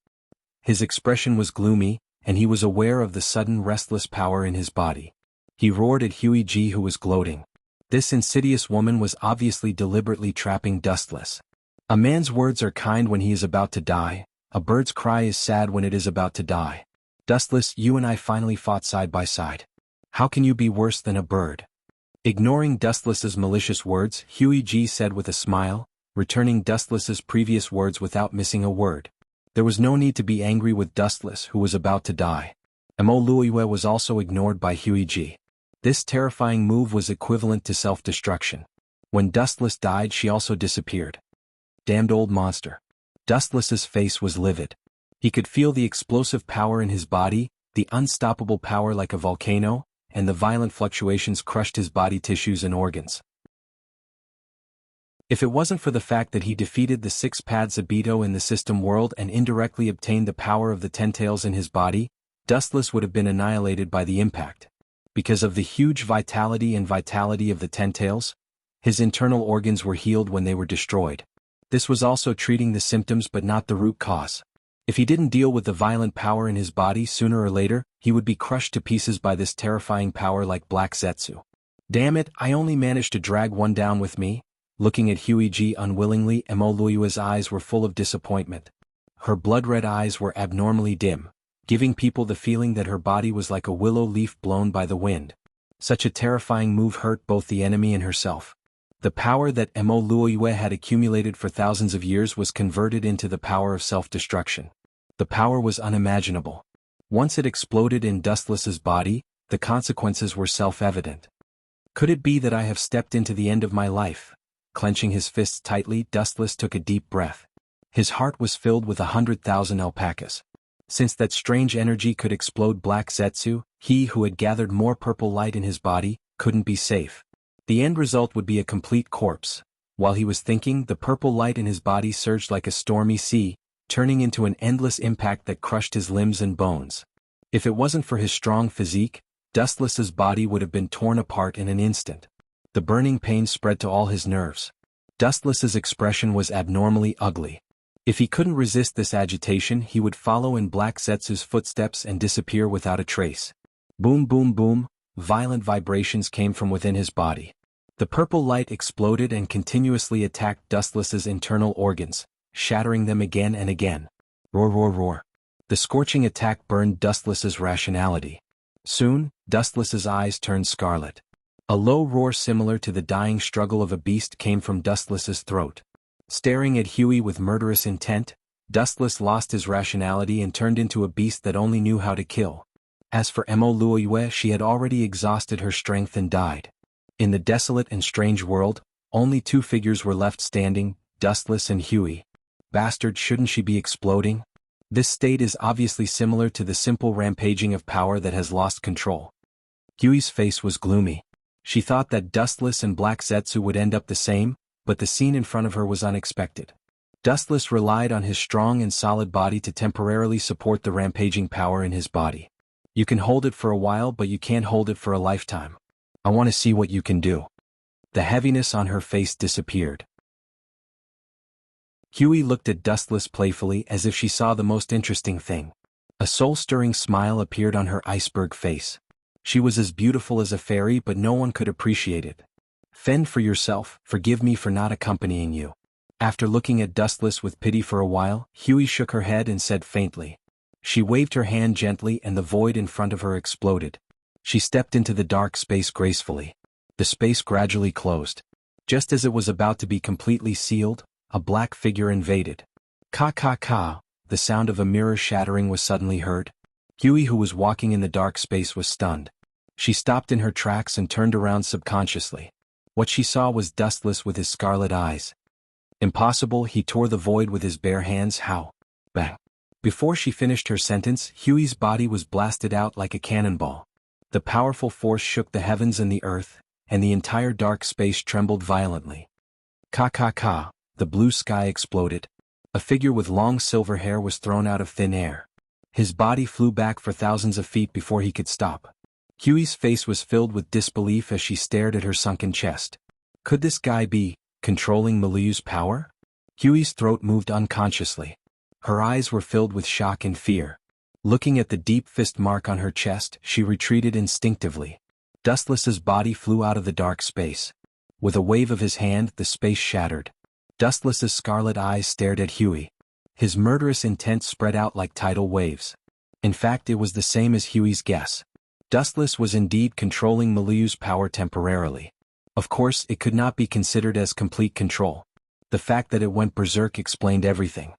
His expression was gloomy, and he was aware of the sudden restless power in his body. He roared at Huiji, who was gloating. This insidious woman was obviously deliberately trapping Dustless. A man's words are kind when he is about to die. A bird's cry is sad when it is about to die. Dustless, you and I finally fought side by side. How can you be worse than a bird? Ignoring Dustless's malicious words, Huiji said with a smile, returning Dustless's previous words without missing a word. There was no need to be angry with Dustless, who was about to die. Mo Luiwe was also ignored by Huiji. This terrifying move was equivalent to self-destruction. When Dustless died, she also disappeared. Damned old monster. Dustless's face was livid. He could feel the explosive power in his body, the unstoppable power like a volcano, and the violent fluctuations crushed his body tissues and organs. If it wasn't for the fact that he defeated the 6 paths Abito in the system world and indirectly obtained the power of the Ten-Tails in his body, Dustless would have been annihilated by the impact. Because of the huge vitality of the Ten-Tails, his internal organs were healed when they were destroyed. This was also treating the symptoms but not the root cause. If he didn't deal with the violent power in his body sooner or later, he would be crushed to pieces by this terrifying power like Black Setsu. Damn it, I only managed to drag one down with me. Looking at Huiji unwillingly, Mo Luiwe's eyes were full of disappointment. Her blood-red eyes were abnormally dim, giving people the feeling that her body was like a willow leaf blown by the wind. Such a terrifying move hurt both the enemy and herself. The power that Mo Luiwe had accumulated for thousands of years was converted into the power of self-destruction. The power was unimaginable. Once it exploded in Dustless's body, the consequences were self-evident. Could it be that I have stepped into the end of my life? Clenching his fists tightly, Dustless took a deep breath. His heart was filled with 100,000 alpacas. Since that strange energy could explode Black Setsu, he who had gathered more purple light in his body, couldn't be safe. The end result would be a complete corpse. While he was thinking, the purple light in his body surged like a stormy sea, turning into an endless impact that crushed his limbs and bones. If it wasn't for his strong physique, Dustless's body would have been torn apart in an instant. The burning pain spread to all his nerves. Dustless's expression was abnormally ugly. If he couldn't resist this agitation, he would follow in Black Zetsu's footsteps and disappear without a trace. Boom boom boom, violent vibrations came from within his body. The purple light exploded and continuously attacked Dustless's internal organs, shattering them again and again. Roar roar roar. The scorching attack burned Dustless's rationality. Soon, Dustless's eyes turned scarlet. A low roar similar to the dying struggle of a beast came from Dustless's throat. Staring at Huey with murderous intent, Dustless lost his rationality and turned into a beast that only knew how to kill. As for Emo Luoyue, she had already exhausted her strength and died. In the desolate and strange world, only two figures were left standing, Dustless and Huey. Bastard, shouldn't she be exploding? This state is obviously similar to the simple rampaging of power that has lost control. Huey's face was gloomy. She thought that Dustless and Black Zetsu would end up the same, but the scene in front of her was unexpected. Dustless relied on his strong and solid body to temporarily support the rampaging power in his body. You can hold it for a while, but you can't hold it for a lifetime. I want to see what you can do. The heaviness on her face disappeared. Huey looked at Dustless playfully as if she saw the most interesting thing. A soul-stirring smile appeared on her iceberg face. She was as beautiful as a fairy, but no one could appreciate it. Fend for yourself, forgive me for not accompanying you. After looking at Dustless with pity for a while, Huey shook her head and said faintly. She waved her hand gently and the void in front of her exploded. She stepped into the dark space gracefully. The space gradually closed. Just as it was about to be completely sealed, a black figure invaded. Ka ka ka, the sound of a mirror shattering was suddenly heard. Huey, who was walking in the dark space, was stunned. She stopped in her tracks and turned around subconsciously. What she saw was Dustless with his scarlet eyes. Impossible, he tore the void with his bare hands. How? Bang. Before she finished her sentence, Huey's body was blasted out like a cannonball. The powerful force shook the heavens and the earth, and the entire dark space trembled violently. Ka ka ka, the blue sky exploded. A figure with long silver hair was thrown out of thin air. His body flew back for thousands of feet before he could stop. Huey's face was filled with disbelief as she stared at her sunken chest. Could this guy be controlling Maluyu's power? Huey's throat moved unconsciously. Her eyes were filled with shock and fear. Looking at the deep fist mark on her chest, she retreated instinctively. Dustless's body flew out of the dark space. With a wave of his hand, the space shattered. Dustless's scarlet eyes stared at Huey. His murderous intent spread out like tidal waves. In fact, it was the same as Huey's guess. Dustless was indeed controlling Maluyu's power temporarily. Of course, it could not be considered as complete control. The fact that it went berserk explained everything.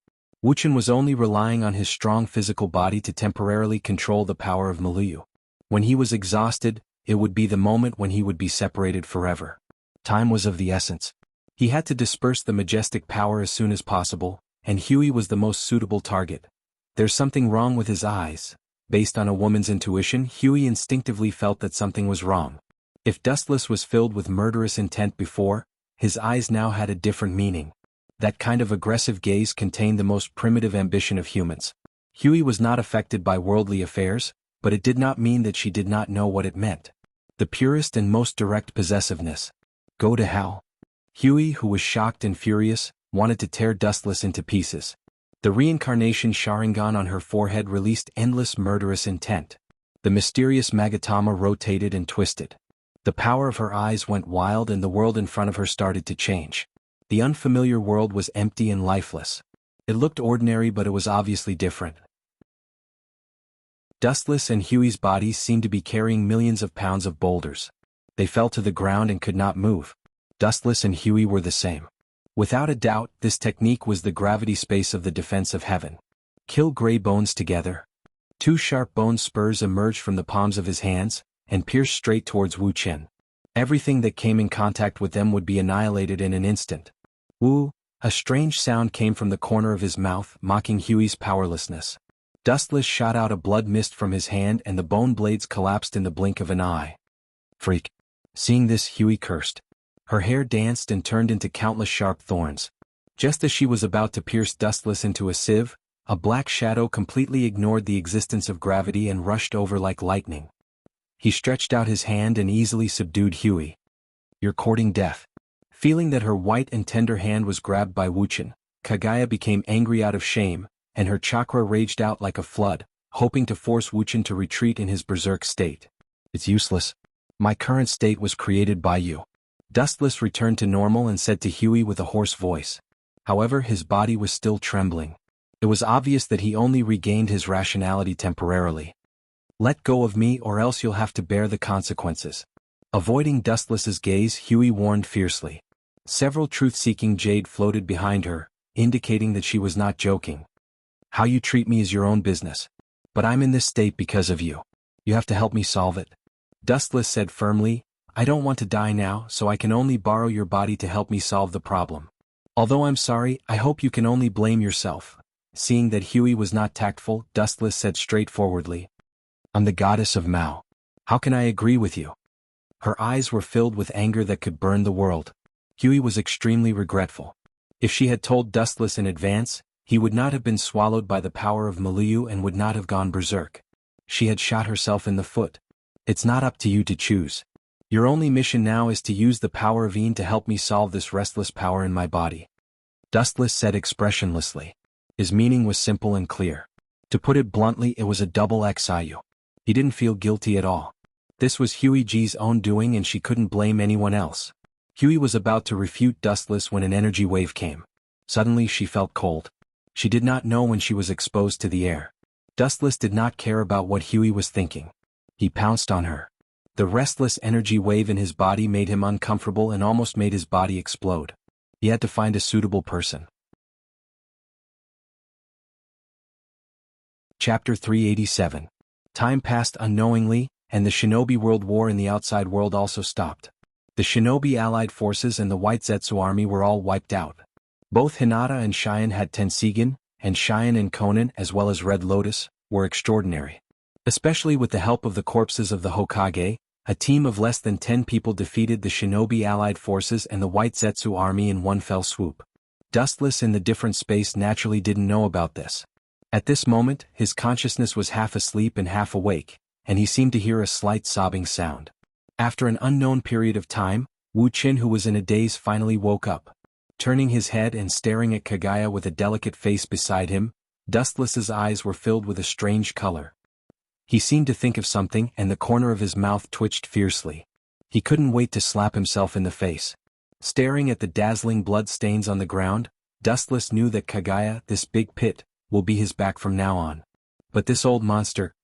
Wuchen was only relying on his strong physical body to temporarily control the power of Maluyu. When he was exhausted, it would be the moment when he would be separated forever. Time was of the essence. He had to disperse the majestic power as soon as possible, and Huey was the most suitable target. There's something wrong with his eyes. Based on a woman's intuition, Huey instinctively felt that something was wrong. If Dustless was filled with murderous intent before, his eyes now had a different meaning. That kind of aggressive gaze contained the most primitive ambition of humans. Huey was not affected by worldly affairs, but it did not mean that she did not know what it meant. The purest and most direct possessiveness. Go to hell. Huey, who was shocked and furious, wanted to tear Dustless into pieces. The reincarnation Sharingan on her forehead released endless murderous intent. The mysterious Magatama rotated and twisted. The power of her eyes went wild and the world in front of her started to change. The unfamiliar world was empty and lifeless. It looked ordinary, but it was obviously different. Dustless and Huey's bodies seemed to be carrying millions of pounds of boulders. They fell to the ground and could not move. Dustless and Huey were the same. Without a doubt, this technique was the gravity space of the defense of heaven. Kill gray bones together. Two sharp bone spurs emerged from the palms of his hands, and pierced straight towards Wu Chen. Everything that came in contact with them would be annihilated in an instant. Wu, a strange sound came from the corner of his mouth, mocking Huey's powerlessness. Dustless shot out a blood mist from his hand and the bone blades collapsed in the blink of an eye. Freak. Seeing this, Huey cursed. Her hair danced and turned into countless sharp thorns. Just as she was about to pierce Dustless into a sieve, a black shadow completely ignored the existence of gravity and rushed over like lightning. He stretched out his hand and easily subdued Huey. "You're courting death." Feeling that her white and tender hand was grabbed by Wuchen, Kagaya became angry out of shame, and her chakra raged out like a flood, hoping to force Wuchen to retreat in his berserk state. "It's useless. My current state was created by you." Dustless returned to normal and said to Huey with a hoarse voice. However, his body was still trembling. It was obvious that he only regained his rationality temporarily. "Let go of me or else you'll have to bear the consequences." Avoiding Dustless's gaze, Huey warned fiercely. Several truth-seeking jade floated behind her, indicating that she was not joking. "How you treat me is your own business. But I'm in this state because of you. You have to help me solve it." Dustless said firmly, "I don't want to die now, so I can only borrow your body to help me solve the problem. Although I'm sorry, I hope you can only blame yourself." Seeing that Huey was not tactful, Dustless said straightforwardly, "I'm the goddess of Mao. How can I agree with you?" Her eyes were filled with anger that could burn the world. Huey was extremely regretful. If she had told Dustless in advance, he would not have been swallowed by the power of Milieu and would not have gone berserk. She had shot herself in the foot. "It's not up to you to choose. Your only mission now is to use the power of Yin to help me solve this restless power in my body." Dustless said expressionlessly. His meaning was simple and clear. To put it bluntly, it was a double XIU. He didn't feel guilty at all. This was Huey G's own doing and she couldn't blame anyone else. Huey was about to refute Dustless when an energy wave came. Suddenly she felt cold. She did not know when she was exposed to the air. Dustless did not care about what Huey was thinking. He pounced on her. The restless energy wave in his body made him uncomfortable and almost made his body explode. He had to find a suitable person. Chapter 387. Time passed unknowingly, and the Shinobi World War in the outside world also stopped. The Shinobi Allied forces and the White Zetsu army were all wiped out. Both Hinata and Cheyenne had Tensigan, and Cheyenne and Conan as well as Red Lotus, were extraordinary. Especially with the help of the corpses of the Hokage, a team of less than 10 people defeated the Shinobi Allied forces and the White Zetsu army in one fell swoop. Dustless in the different space naturally didn't know about this. At this moment, his consciousness was half asleep and half awake, and he seemed to hear a slight sobbing sound. After an unknown period of time, Wu Qin, who was in a daze, finally woke up. Turning his head and staring at Kagaya with a delicate face beside him, Dustless's eyes were filled with a strange color. He seemed to think of something and the corner of his mouth twitched fiercely. He couldn't wait to slap himself in the face. Staring at the dazzling blood stains on the ground, Dustless knew that Kagaya, this big pit, will be his back from now on. But this old monster,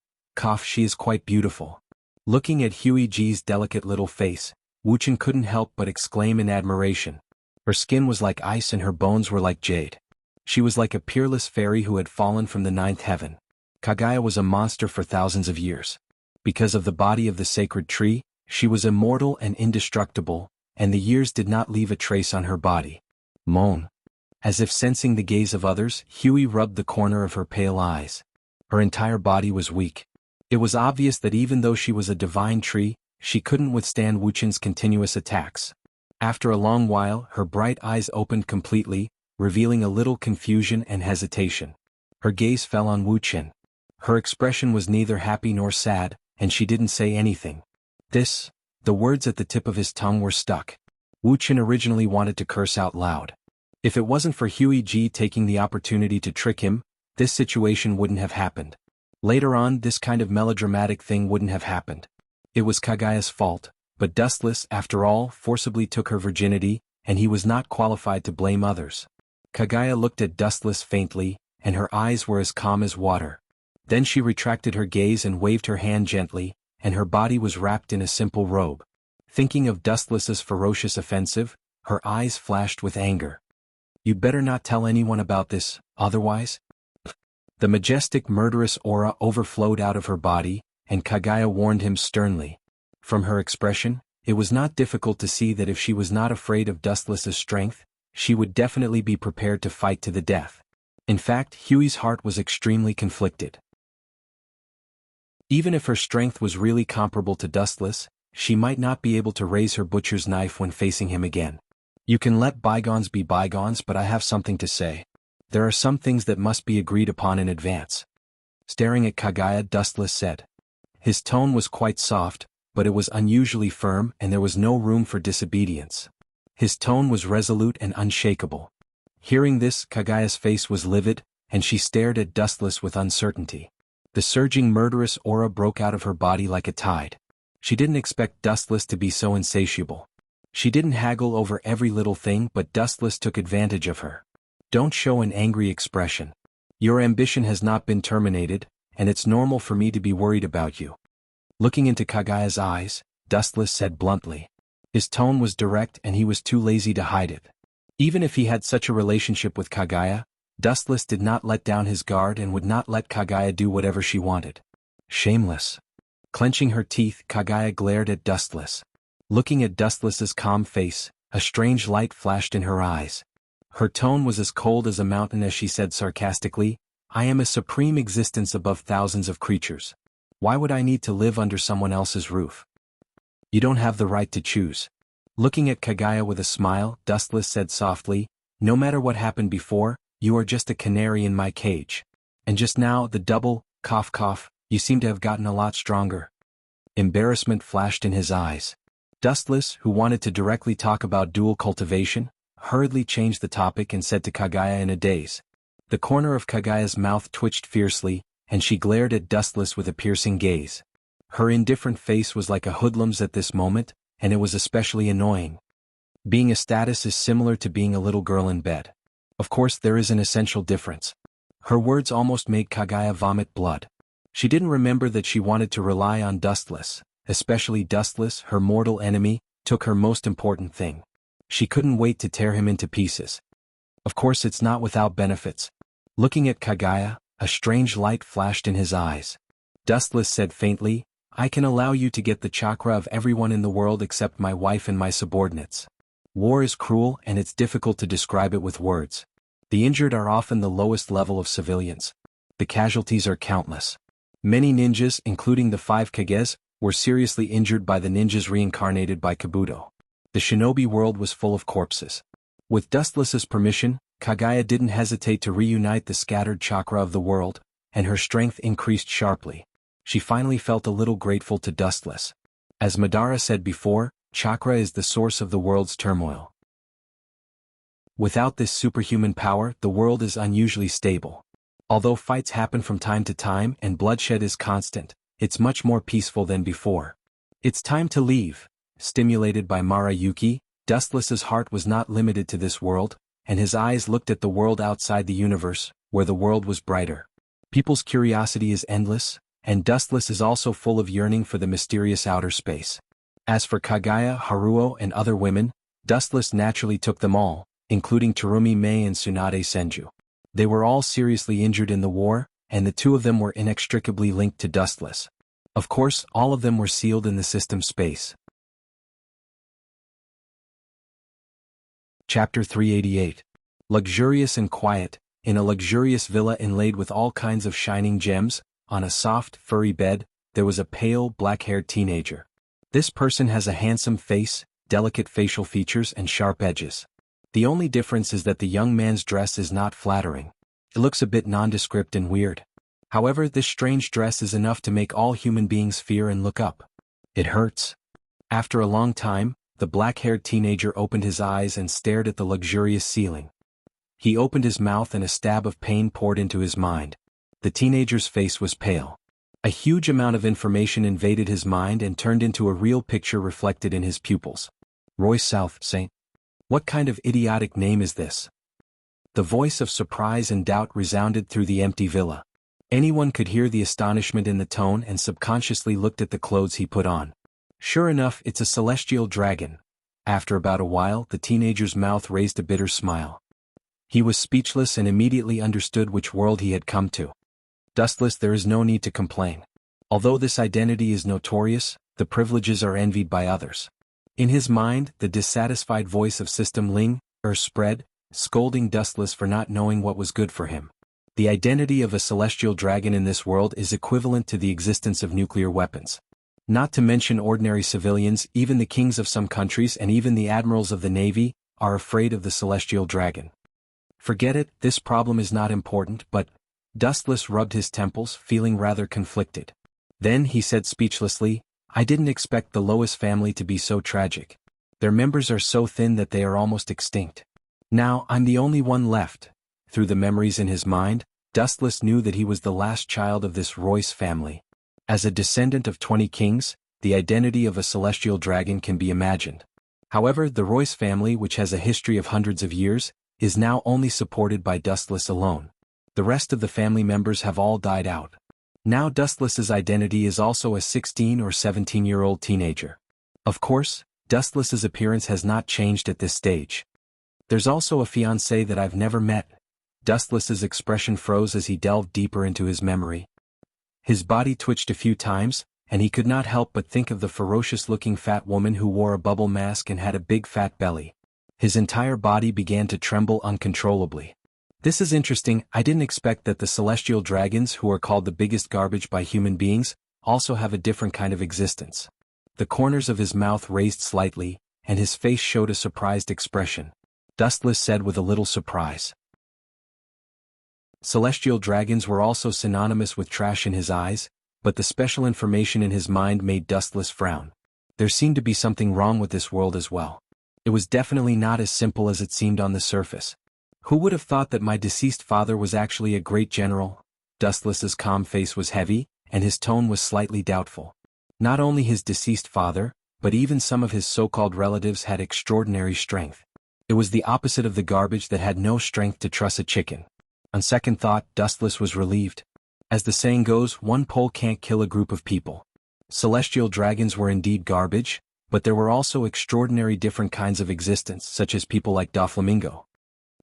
she is quite beautiful. Looking at Huey G's delicate little face, Wuchen couldn't help but exclaim in admiration. Her skin was like ice and her bones were like jade. She was like a peerless fairy who had fallen from the ninth heaven. Kagaya was a monster for thousands of years. Because of the body of the sacred tree, she was immortal and indestructible, and the years did not leave a trace on her body. Moan. As if sensing the gaze of others, Huey rubbed the corner of her pale eyes. Her entire body was weak. It was obvious that even though she was a divine tree, she couldn't withstand Wuchen's continuous attacks. After a long while, her bright eyes opened completely, revealing a little confusion and hesitation. Her gaze fell on Wuchen. Her expression was neither happy nor sad, and she didn't say anything. The words at the tip of his tongue were stuck. Wuchen originally wanted to curse out loud. If it wasn't for Huey G taking the opportunity to trick him, this situation wouldn't have happened. Later on, this kind of melodramatic thing wouldn't have happened. It was Kagaya's fault, but Dustless, after all, forcibly took her virginity, and he was not qualified to blame others. Kagaya looked at Dustless faintly, and her eyes were as calm as water. Then she retracted her gaze and waved her hand gently, and her body was wrapped in a simple robe. Thinking of Dustless's ferocious offensive, her eyes flashed with anger. "You'd better not tell anyone about this, otherwise?" The majestic murderous aura overflowed out of her body, and Kagaya warned him sternly. From her expression, it was not difficult to see that if she was not afraid of Dustless's strength, she would definitely be prepared to fight to the death. In fact, Huey's heart was extremely conflicted. Even if her strength was really comparable to Dustless, she might not be able to raise her butcher's knife when facing him again. "You can let bygones be bygones, but I have something to say. There are some things that must be agreed upon in advance." Staring at Kagaya, Dustless said. His tone was quite soft, but it was unusually firm and there was no room for disobedience. His tone was resolute and unshakable. Hearing this, Kagaya's face was livid, and she stared at Dustless with uncertainty. The surging murderous aura broke out of her body like a tide. She didn't expect Dustless to be so insatiable. She didn't haggle over every little thing, but Dustless took advantage of her. Don't show an angry expression. Your ambition has not been terminated, and it's normal for me to be worried about you. Looking into Kagaya's eyes, Dustless said bluntly. His tone was direct and he was too lazy to hide it. Even if he had such a relationship with Kagaya, Dustless did not let down his guard and would not let Kagaya do whatever she wanted. Shameless. Clenching her teeth, Kagaya glared at Dustless. Looking at Dustless's calm face, a strange light flashed in her eyes. Her tone was as cold as a mountain as she said sarcastically, I am a supreme existence above thousands of creatures. Why would I need to live under someone else's roof? You don't have the right to choose. Looking at Kagaya with a smile, Dustless said softly, no matter what happened before, you are just a canary in my cage. And just now, the double, cough cough, you seem to have gotten a lot stronger. Embarrassment flashed in his eyes. Dustless, who wanted to directly talk about dual cultivation, hurriedly changed the topic and said to Kagaya in a daze. The corner of Kagaya's mouth twitched fiercely, and she glared at Dustless with a piercing gaze. Her indifferent face was like a hoodlum's at this moment, and it was especially annoying. Being a status is similar to being a little girl in bed. Of course there is an essential difference. Her words almost made Kagaya vomit blood. She didn't remember that she wanted to rely on Dustless, especially Dustless, her mortal enemy, took her most important thing. She couldn't wait to tear him into pieces. Of course it's not without benefits. Looking at Kagaya, a strange light flashed in his eyes. Dustless said faintly, I can allow you to get the chakra of everyone in the world except my wife and my subordinates. War is cruel and it's difficult to describe it with words. The injured are often the lowest level of civilians. The casualties are countless. Many ninjas, including the 5 Kages, were seriously injured by the ninjas reincarnated by Kabuto. The shinobi world was full of corpses. With Dustless's permission, Kagaya didn't hesitate to reunite the scattered chakra of the world, and her strength increased sharply. She finally felt a little grateful to Dustless. As Madara said before, chakra is the source of the world's turmoil. Without this superhuman power, the world is unusually stable. Although fights happen from time to time and bloodshed is constant, it's much more peaceful than before. It's time to leave. Stimulated by Mara Yuki, Dustless's heart was not limited to this world, and his eyes looked at the world outside the universe, where the world was brighter. People's curiosity is endless, and Dustless is also full of yearning for the mysterious outer space. As for Kagaya, Haruo and other women, Dustless naturally took them all, including Terumi Mei and Tsunade Senju. They were all seriously injured in the war, and the two of them were inextricably linked to Dustless. Of course, all of them were sealed in the system space. Chapter 388. Luxurious and quiet, in a luxurious villa inlaid with all kinds of shining gems, on a soft, furry bed, there was a pale, black-haired teenager. This person has a handsome face, delicate facial features and sharp edges. The only difference is that the young man's dress is not flattering. It looks a bit nondescript and weird. However, this strange dress is enough to make all human beings fear and look up. It hurts. After a long time, the black-haired teenager opened his eyes and stared at the luxurious ceiling. He opened his mouth and a stab of pain poured into his mind. The teenager's face was pale. A huge amount of information invaded his mind and turned into a real picture reflected in his pupils. Royce South, Saint. What kind of idiotic name is this? The voice of surprise and doubt resounded through the empty villa. Anyone could hear the astonishment in the tone and subconsciously looked at the clothes he put on. Sure enough, it's a celestial dragon. After about a while, the teenager's mouth raised a bitter smile. He was speechless and immediately understood which world he had come to. Dustless, there is no need to complain. Although this identity is notorious, the privileges are envied by others. In his mind, the dissatisfied voice of System Ling, spread, scolding Dustless for not knowing what was good for him. The identity of a celestial dragon in this world is equivalent to the existence of nuclear weapons. Not to mention ordinary civilians, even the kings of some countries and even the admirals of the navy, are afraid of the celestial dragon. Forget it, this problem is not important, but... Dustless rubbed his temples, feeling rather conflicted. Then he said speechlessly, I didn't expect the Lois family to be so tragic. Their members are so thin that they are almost extinct. Now I'm the only one left. Through the memories in his mind, Dustless knew that he was the last child of this Royce family. As a descendant of 20 kings, the identity of a celestial dragon can be imagined. However, the Royce family, which has a history of hundreds of years, is now only supported by Dustless alone. The rest of the family members have all died out. Now Dustless's identity is also a 16 or 17-year-old teenager. Of course, Dustless's appearance has not changed at this stage. There's also a fiancé that I've never met. Dustless's expression froze as he delved deeper into his memory. His body twitched a few times, and he could not help but think of the ferocious-looking fat woman who wore a bubble mask and had a big fat belly. His entire body began to tremble uncontrollably. This is interesting. I didn't expect that the celestial dragons, who are called the biggest garbage by human beings, also have a different kind of existence. The corners of his mouth raised slightly, and his face showed a surprised expression. Dustless said with a little surprise. Celestial dragons were also synonymous with trash in his eyes, but the special information in his mind made Dustless frown. There seemed to be something wrong with this world as well. It was definitely not as simple as it seemed on the surface. Who would have thought that my deceased father was actually a great general? Dustless's calm face was heavy, and his tone was slightly doubtful. Not only his deceased father, but even some of his so-called relatives had extraordinary strength. It was the opposite of the garbage that had no strength to truss a chicken. On second thought, Dustless was relieved. As the saying goes, one pole can't kill a group of people. Celestial dragons were indeed garbage, but there were also extraordinary different kinds of existence, such as people like Doflamingo.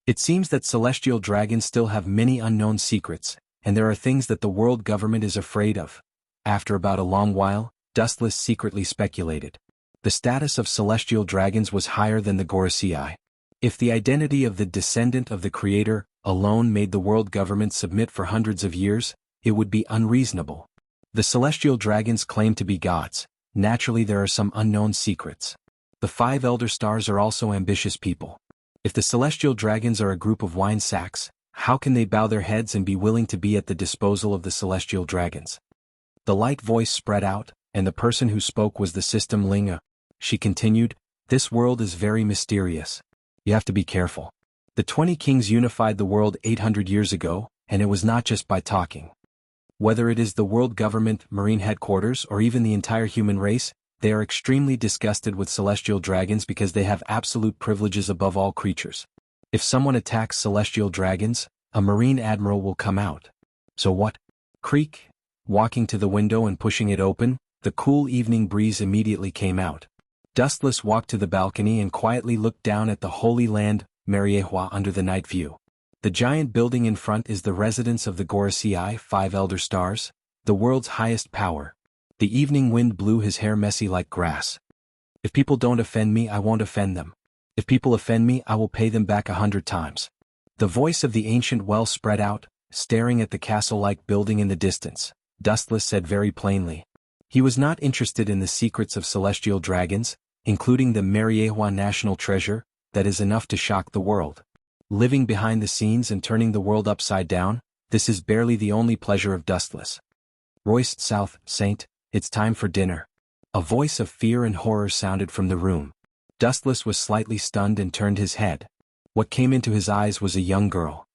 It seems that celestial dragons still have many unknown secrets, and there are things that the world government is afraid of. After about a long while, Dustless secretly speculated. The status of celestial dragons was higher than the Gorosei. If the identity of the descendant of the Creator alone made the world government submit for hundreds of years, it would be unreasonable. The celestial dragons claim to be gods. Naturally, there are some unknown secrets. The 5 elder stars are also ambitious people. If the celestial dragons are a group of wine sacks, how can they bow their heads and be willing to be at the disposal of the celestial dragons? The light voice spread out, and the person who spoke was the System Linga. She continued, This world is very mysterious. You have to be careful. The 20 kings unified the world 800 years ago, and it was not just by talking. Whether it is the world government, marine headquarters, or even the entire human race, they are extremely disgusted with celestial dragons because they have absolute privileges above all creatures. If someone attacks celestial dragons, a marine admiral will come out. So what? Creak. Walking to the window and pushing it open, the cool evening breeze immediately came out. Dustless walked to the balcony and quietly looked down at the Holy Land, Mariehua, under the night view. The giant building in front is the residence of the Gorosei 5 elder stars, the world's highest power. The evening wind blew his hair messy like grass. If people don't offend me, I won't offend them. If people offend me, I will pay them back 100 times. The voice of the ancient well spread out, staring at the castle-like building in the distance. Dustless said very plainly. He was not interested in the secrets of celestial dragons, including the Mariehua national treasure, that is enough to shock the world. Living behind the scenes and turning the world upside down, this is barely the only pleasure of Dustless. Royce South, Saint, it's time for dinner. A voice of fear and horror sounded from the room. Dustless was slightly stunned and turned his head. What came into his eyes was a young girl.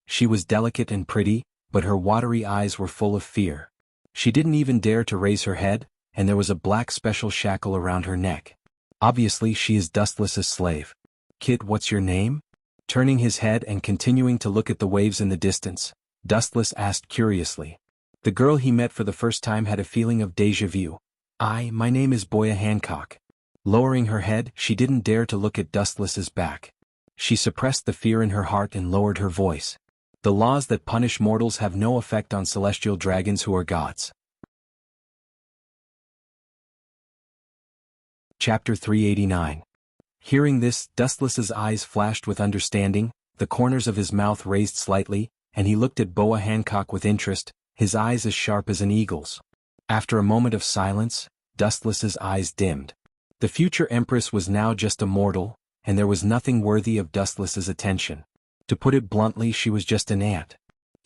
She was delicate and pretty, but her watery eyes were full of fear. She didn't even dare to raise her head, and there was a black special shackle around her neck. Obviously, she is Dustless's slave. Kid, what's your name? Turning his head and continuing to look at the waves in the distance, Dustless asked curiously. The girl he met for the first time had a feeling of déjà vu. My name is Boya Hancock. Lowering her head, she didn't dare to look at Dustless's back. She suppressed the fear in her heart and lowered her voice. The laws that punish mortals have no effect on celestial dragons who are gods. Chapter 389. Hearing this, Dustless's eyes flashed with understanding, the corners of his mouth raised slightly, and he looked at Boa Hancock with interest, his eyes as sharp as an eagle's. After a moment of silence, Dustless's eyes dimmed. The future empress was now just a mortal, and there was nothing worthy of Dustless's attention. To put it bluntly, she was just an ant.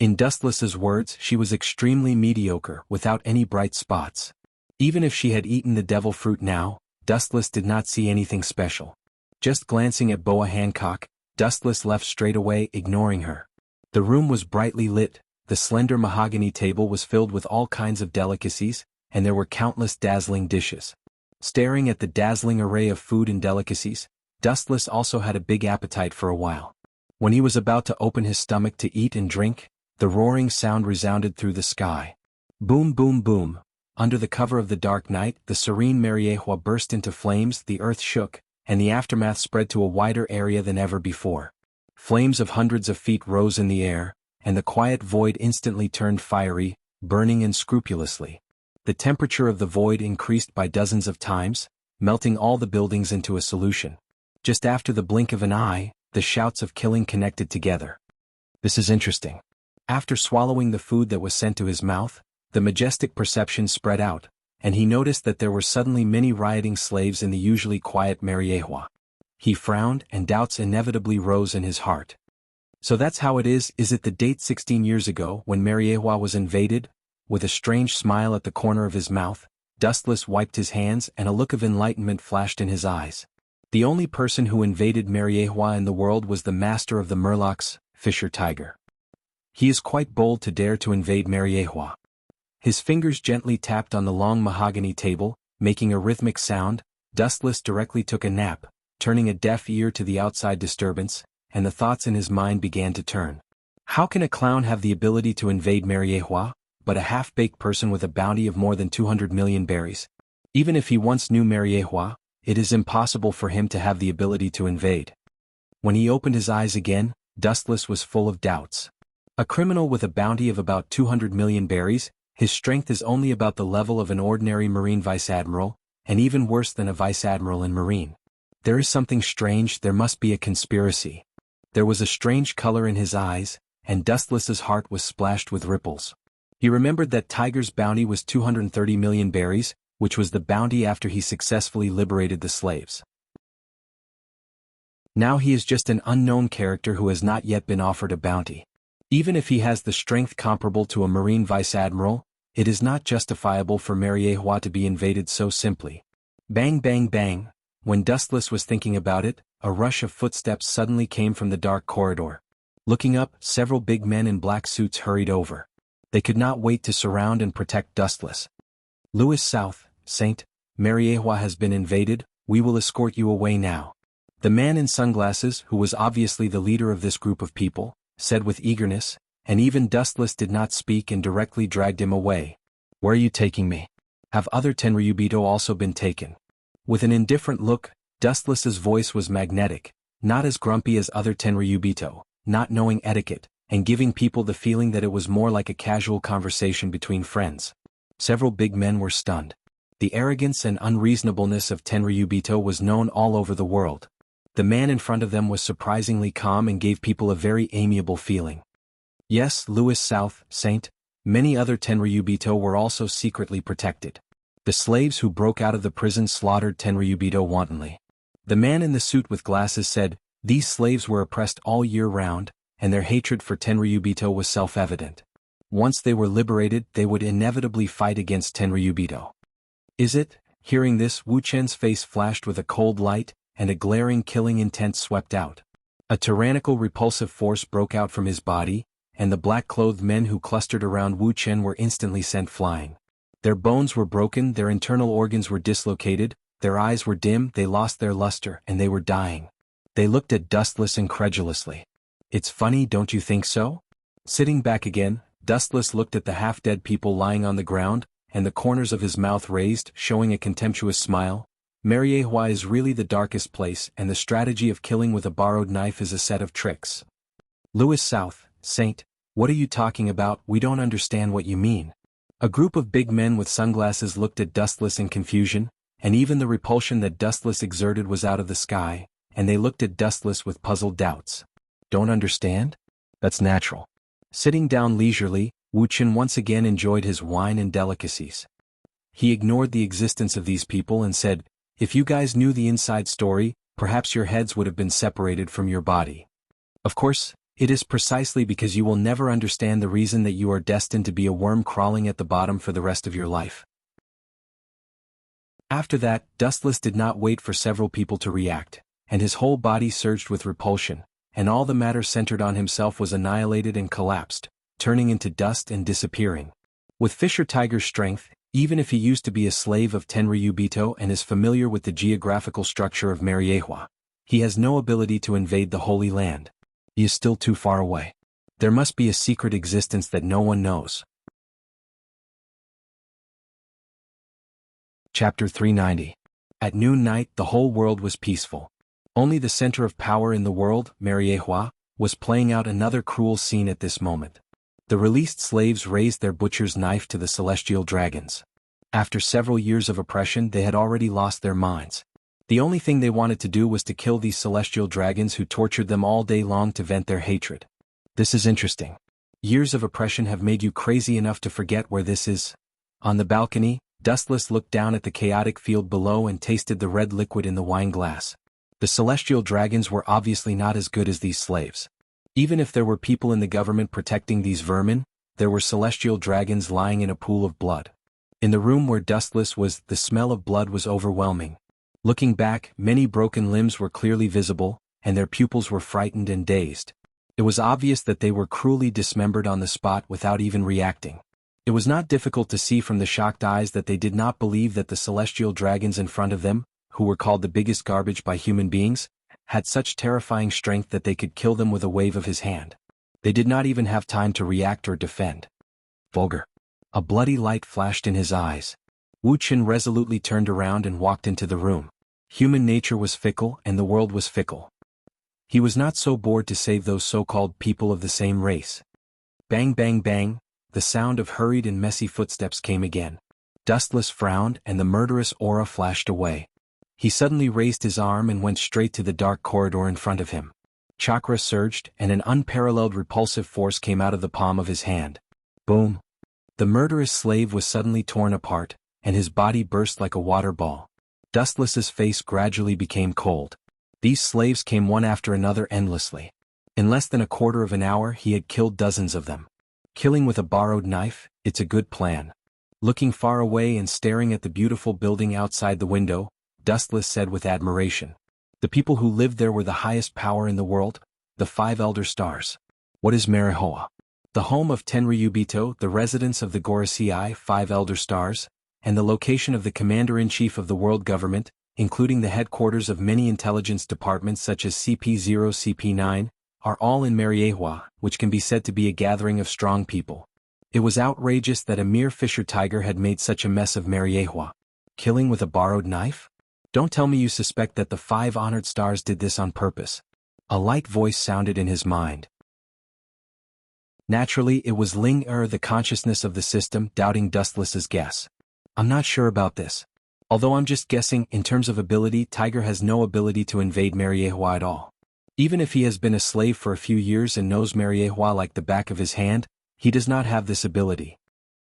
In Dustless's words, she was extremely mediocre, without any bright spots. Even if she had eaten the devil fruit now, Dustless did not see anything special. Just glancing at Boa Hancock, Dustless left straight away, ignoring her. The room was brightly lit, the slender mahogany table was filled with all kinds of delicacies, and there were countless dazzling dishes. Staring at the dazzling array of food and delicacies, Dustless also had a big appetite for a while. When he was about to open his stomach to eat and drink, the roaring sound resounded through the sky. Boom, boom, boom. Under the cover of the dark night, the serene Mariehua burst into flames, the earth shook, and the aftermath spread to a wider area than ever before. Flames of hundreds of feet rose in the air, and the quiet void instantly turned fiery, burning unscrupulously. The temperature of the void increased by dozens of times, melting all the buildings into a solution. Just after the blink of an eye, the shouts of killing connected together. This is interesting. After swallowing the food that was sent to his mouth, the majestic perception spread out, and he noticed that there were suddenly many rioting slaves in the usually quiet Mariehua. He frowned, and doubts inevitably rose in his heart. So that's how it is it the date 16 years ago when Mariehua was invaded? With a strange smile at the corner of his mouth, Dustless wiped his hands and a look of enlightenment flashed in his eyes. The only person who invaded Mariehua in the world was the master of the Murlocs, Fisher Tiger. He is quite bold to dare to invade Mariehua. His fingers gently tapped on the long mahogany table, making a rhythmic sound. Dustless directly took a nap, turning a deaf ear to the outside disturbance, and the thoughts in his mind began to turn. How can a clown have the ability to invade Mariehua, but a half-baked person with a bounty of more than 200 million berries? Even if he once knew Mariehua, it is impossible for him to have the ability to invade. When he opened his eyes again, Dustless was full of doubts. A criminal with a bounty of about 200 million berries, his strength is only about the level of an ordinary Marine Vice Admiral, and even worse than a Vice Admiral in Marine. There is something strange, there must be a conspiracy. There was a strange color in his eyes, and Dustless's heart was splashed with ripples. He remembered that Tiger's bounty was 230 million berries, which was the bounty after he successfully liberated the slaves. Now he is just an unknown character who has not yet been offered a bounty. Even if he has the strength comparable to a Marine Vice Admiral, it is not justifiable for Mariehua to be invaded so simply. Bang, bang, bang. When Dustless was thinking about it, a rush of footsteps suddenly came from the dark corridor. Looking up, several big men in black suits hurried over. They could not wait to surround and protect Dustless. Louis South, Saint, Mariehua has been invaded, we will escort you away now. The man in sunglasses, who was obviously the leader of this group of people, said with eagerness, and even Dustless did not speak and directly dragged him away. Where are you taking me? Have other Tenryubito also been taken? With an indifferent look, Dustless's voice was magnetic, not as grumpy as other Tenryubito, not knowing etiquette, and giving people the feeling that it was more like a casual conversation between friends. Several big men were stunned. The arrogance and unreasonableness of Tenryubito was known all over the world. The man in front of them was surprisingly calm and gave people a very amiable feeling. Yes, Louis South, Saint, many other Tenryubito were also secretly protected. The slaves who broke out of the prison slaughtered Tenryubito wantonly. The man in the suit with glasses said, these slaves were oppressed all year round, and their hatred for Tenryubito was self-evident. Once they were liberated, they would inevitably fight against Tenryubito. Is it? Hearing this, Wu Chen's face flashed with a cold light, and a glaring killing intent swept out. A tyrannical repulsive force broke out from his body, and the black-clothed men who clustered around Wu Chen were instantly sent flying. Their bones were broken, their internal organs were dislocated, their eyes were dim, they lost their luster, and they were dying. They looked at Dustless incredulously. It's funny, don't you think so? Sitting back again, Dustless looked at the half-dead people lying on the ground, and the corners of his mouth raised, showing a contemptuous smile. Mariehua is really the darkest place, and the strategy of killing with a borrowed knife is a set of tricks. Louis South, Saint, what are you talking about? We don't understand what you mean. A group of big men with sunglasses looked at Dustless in confusion, and even the repulsion that Dustless exerted was out of the sky, and they looked at Dustless with puzzled doubts. Don't understand? That's natural. Sitting down leisurely, Wu Chen once again enjoyed his wine and delicacies. He ignored the existence of these people and said, if you guys knew the inside story, perhaps your heads would have been separated from your body. Of course, It is precisely because you will never understand the reason that you are destined to be a worm crawling at the bottom for the rest of your life. After that, Dustless did not wait for several people to react, and his whole body surged with repulsion, and all the matter centered on himself was annihilated and collapsed, turning into dust and disappearing. With Fisher Tiger's strength, even if he used to be a slave of Tenryubito and is familiar with the geographical structure of Mariehua, he has no ability to invade the Holy Land. He is still too far away. There must be a secret existence that no one knows. Chapter 390. At noon night the whole world was peaceful. Only the center of power in the world, Mariehua, was playing out another cruel scene at this moment. The released slaves raised their butcher's knife to the celestial dragons. After several years of oppression they had already lost their minds. The only thing they wanted to do was to kill these celestial dragons who tortured them all day long to vent their hatred. This is interesting. Years of oppression have made you crazy enough to forget where this is. On the balcony, Dustless looked down at the chaotic field below and tasted the red liquid in the wine glass. The celestial dragons were obviously not as good as these slaves. Even if there were people in the government protecting these vermin, there were celestial dragons lying in a pool of blood. In the room where Dustless was, the smell of blood was overwhelming. Looking back, many broken limbs were clearly visible, and their pupils were frightened and dazed. It was obvious that they were cruelly dismembered on the spot without even reacting. It was not difficult to see from the shocked eyes that they did not believe that the celestial dragons in front of them, who were called the biggest garbage by human beings, had such terrifying strength that they could kill them with a wave of his hand. They did not even have time to react or defend. Vulgar. A bloody light flashed in his eyes. Wu Qin resolutely turned around and walked into the room. Human nature was fickle and the world was fickle. He was not so bored to save those so-called people of the same race. Bang bang bang, the sound of hurried and messy footsteps came again. Dustless frowned and the murderous aura flashed away. He suddenly raised his arm and went straight to the dark corridor in front of him. Chakra surged and an unparalleled repulsive force came out of the palm of his hand. Boom! The murderous slave was suddenly torn apart, and his body burst like a water ball. Dustless's face gradually became cold. These slaves came one after another endlessly. In less than a quarter of an hour he had killed dozens of them. Killing with a borrowed knife, it's a good plan. Looking far away and staring at the beautiful building outside the window, Dustless said with admiration. The people who lived there were the highest power in the world, the 5 Elder Stars. What is Mariehua? The home of Tenryubito, the residence of the Gorosei 5 Elder Stars, and the location of the Commander-in-Chief of the world government, including the headquarters of many intelligence departments such as CP0, CP9, are all in Mariehua, which can be said to be a gathering of strong people. It was outrageous that a mere Fisher Tiger had made such a mess of Mariehua. Killing with a borrowed knife? Don't tell me you suspect that the 5 honored stars did this on purpose. A light voice sounded in his mind. Naturally, it was Ling the consciousness of the system, doubting Dustless's guess. I'm not sure about this. Although I'm just guessing, in terms of ability, Tiger has no ability to invade Mariehua at all. Even if he has been a slave for a few years and knows Mariehua like the back of his hand, he does not have this ability.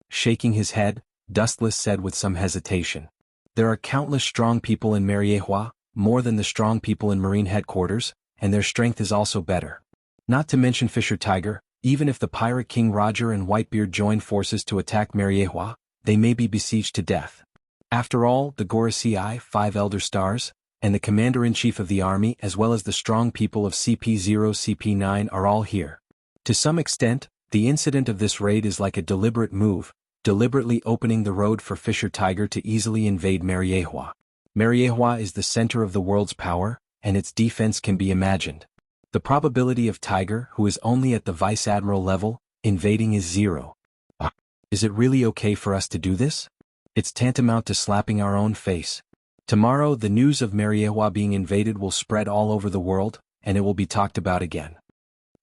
Shaking his head, Dustless said with some hesitation. There are countless strong people in Mariehua, more than the strong people in Marine headquarters, and their strength is also better. Not to mention Fisher Tiger, even if the Pirate King Roger and Whitebeard join forces to attack Mariehua, they may be besieged to death. After all, the Gorosei 5 Elder Stars, and the Commander-in-Chief of the army as well as the strong people of CP0 CP9 are all here. To some extent, the incident of this raid is like a deliberate move, deliberately opening the road for Fisher Tiger to easily invade Mariehua. Mariehua is the center of the world's power, and its defense can be imagined. The probability of Tiger, who is only at the Vice Admiral level, invading is 0. Is it really okay for us to do this? It's tantamount to slapping our own face. Tomorrow the news of Mariehua being invaded will spread all over the world, and it will be talked about again.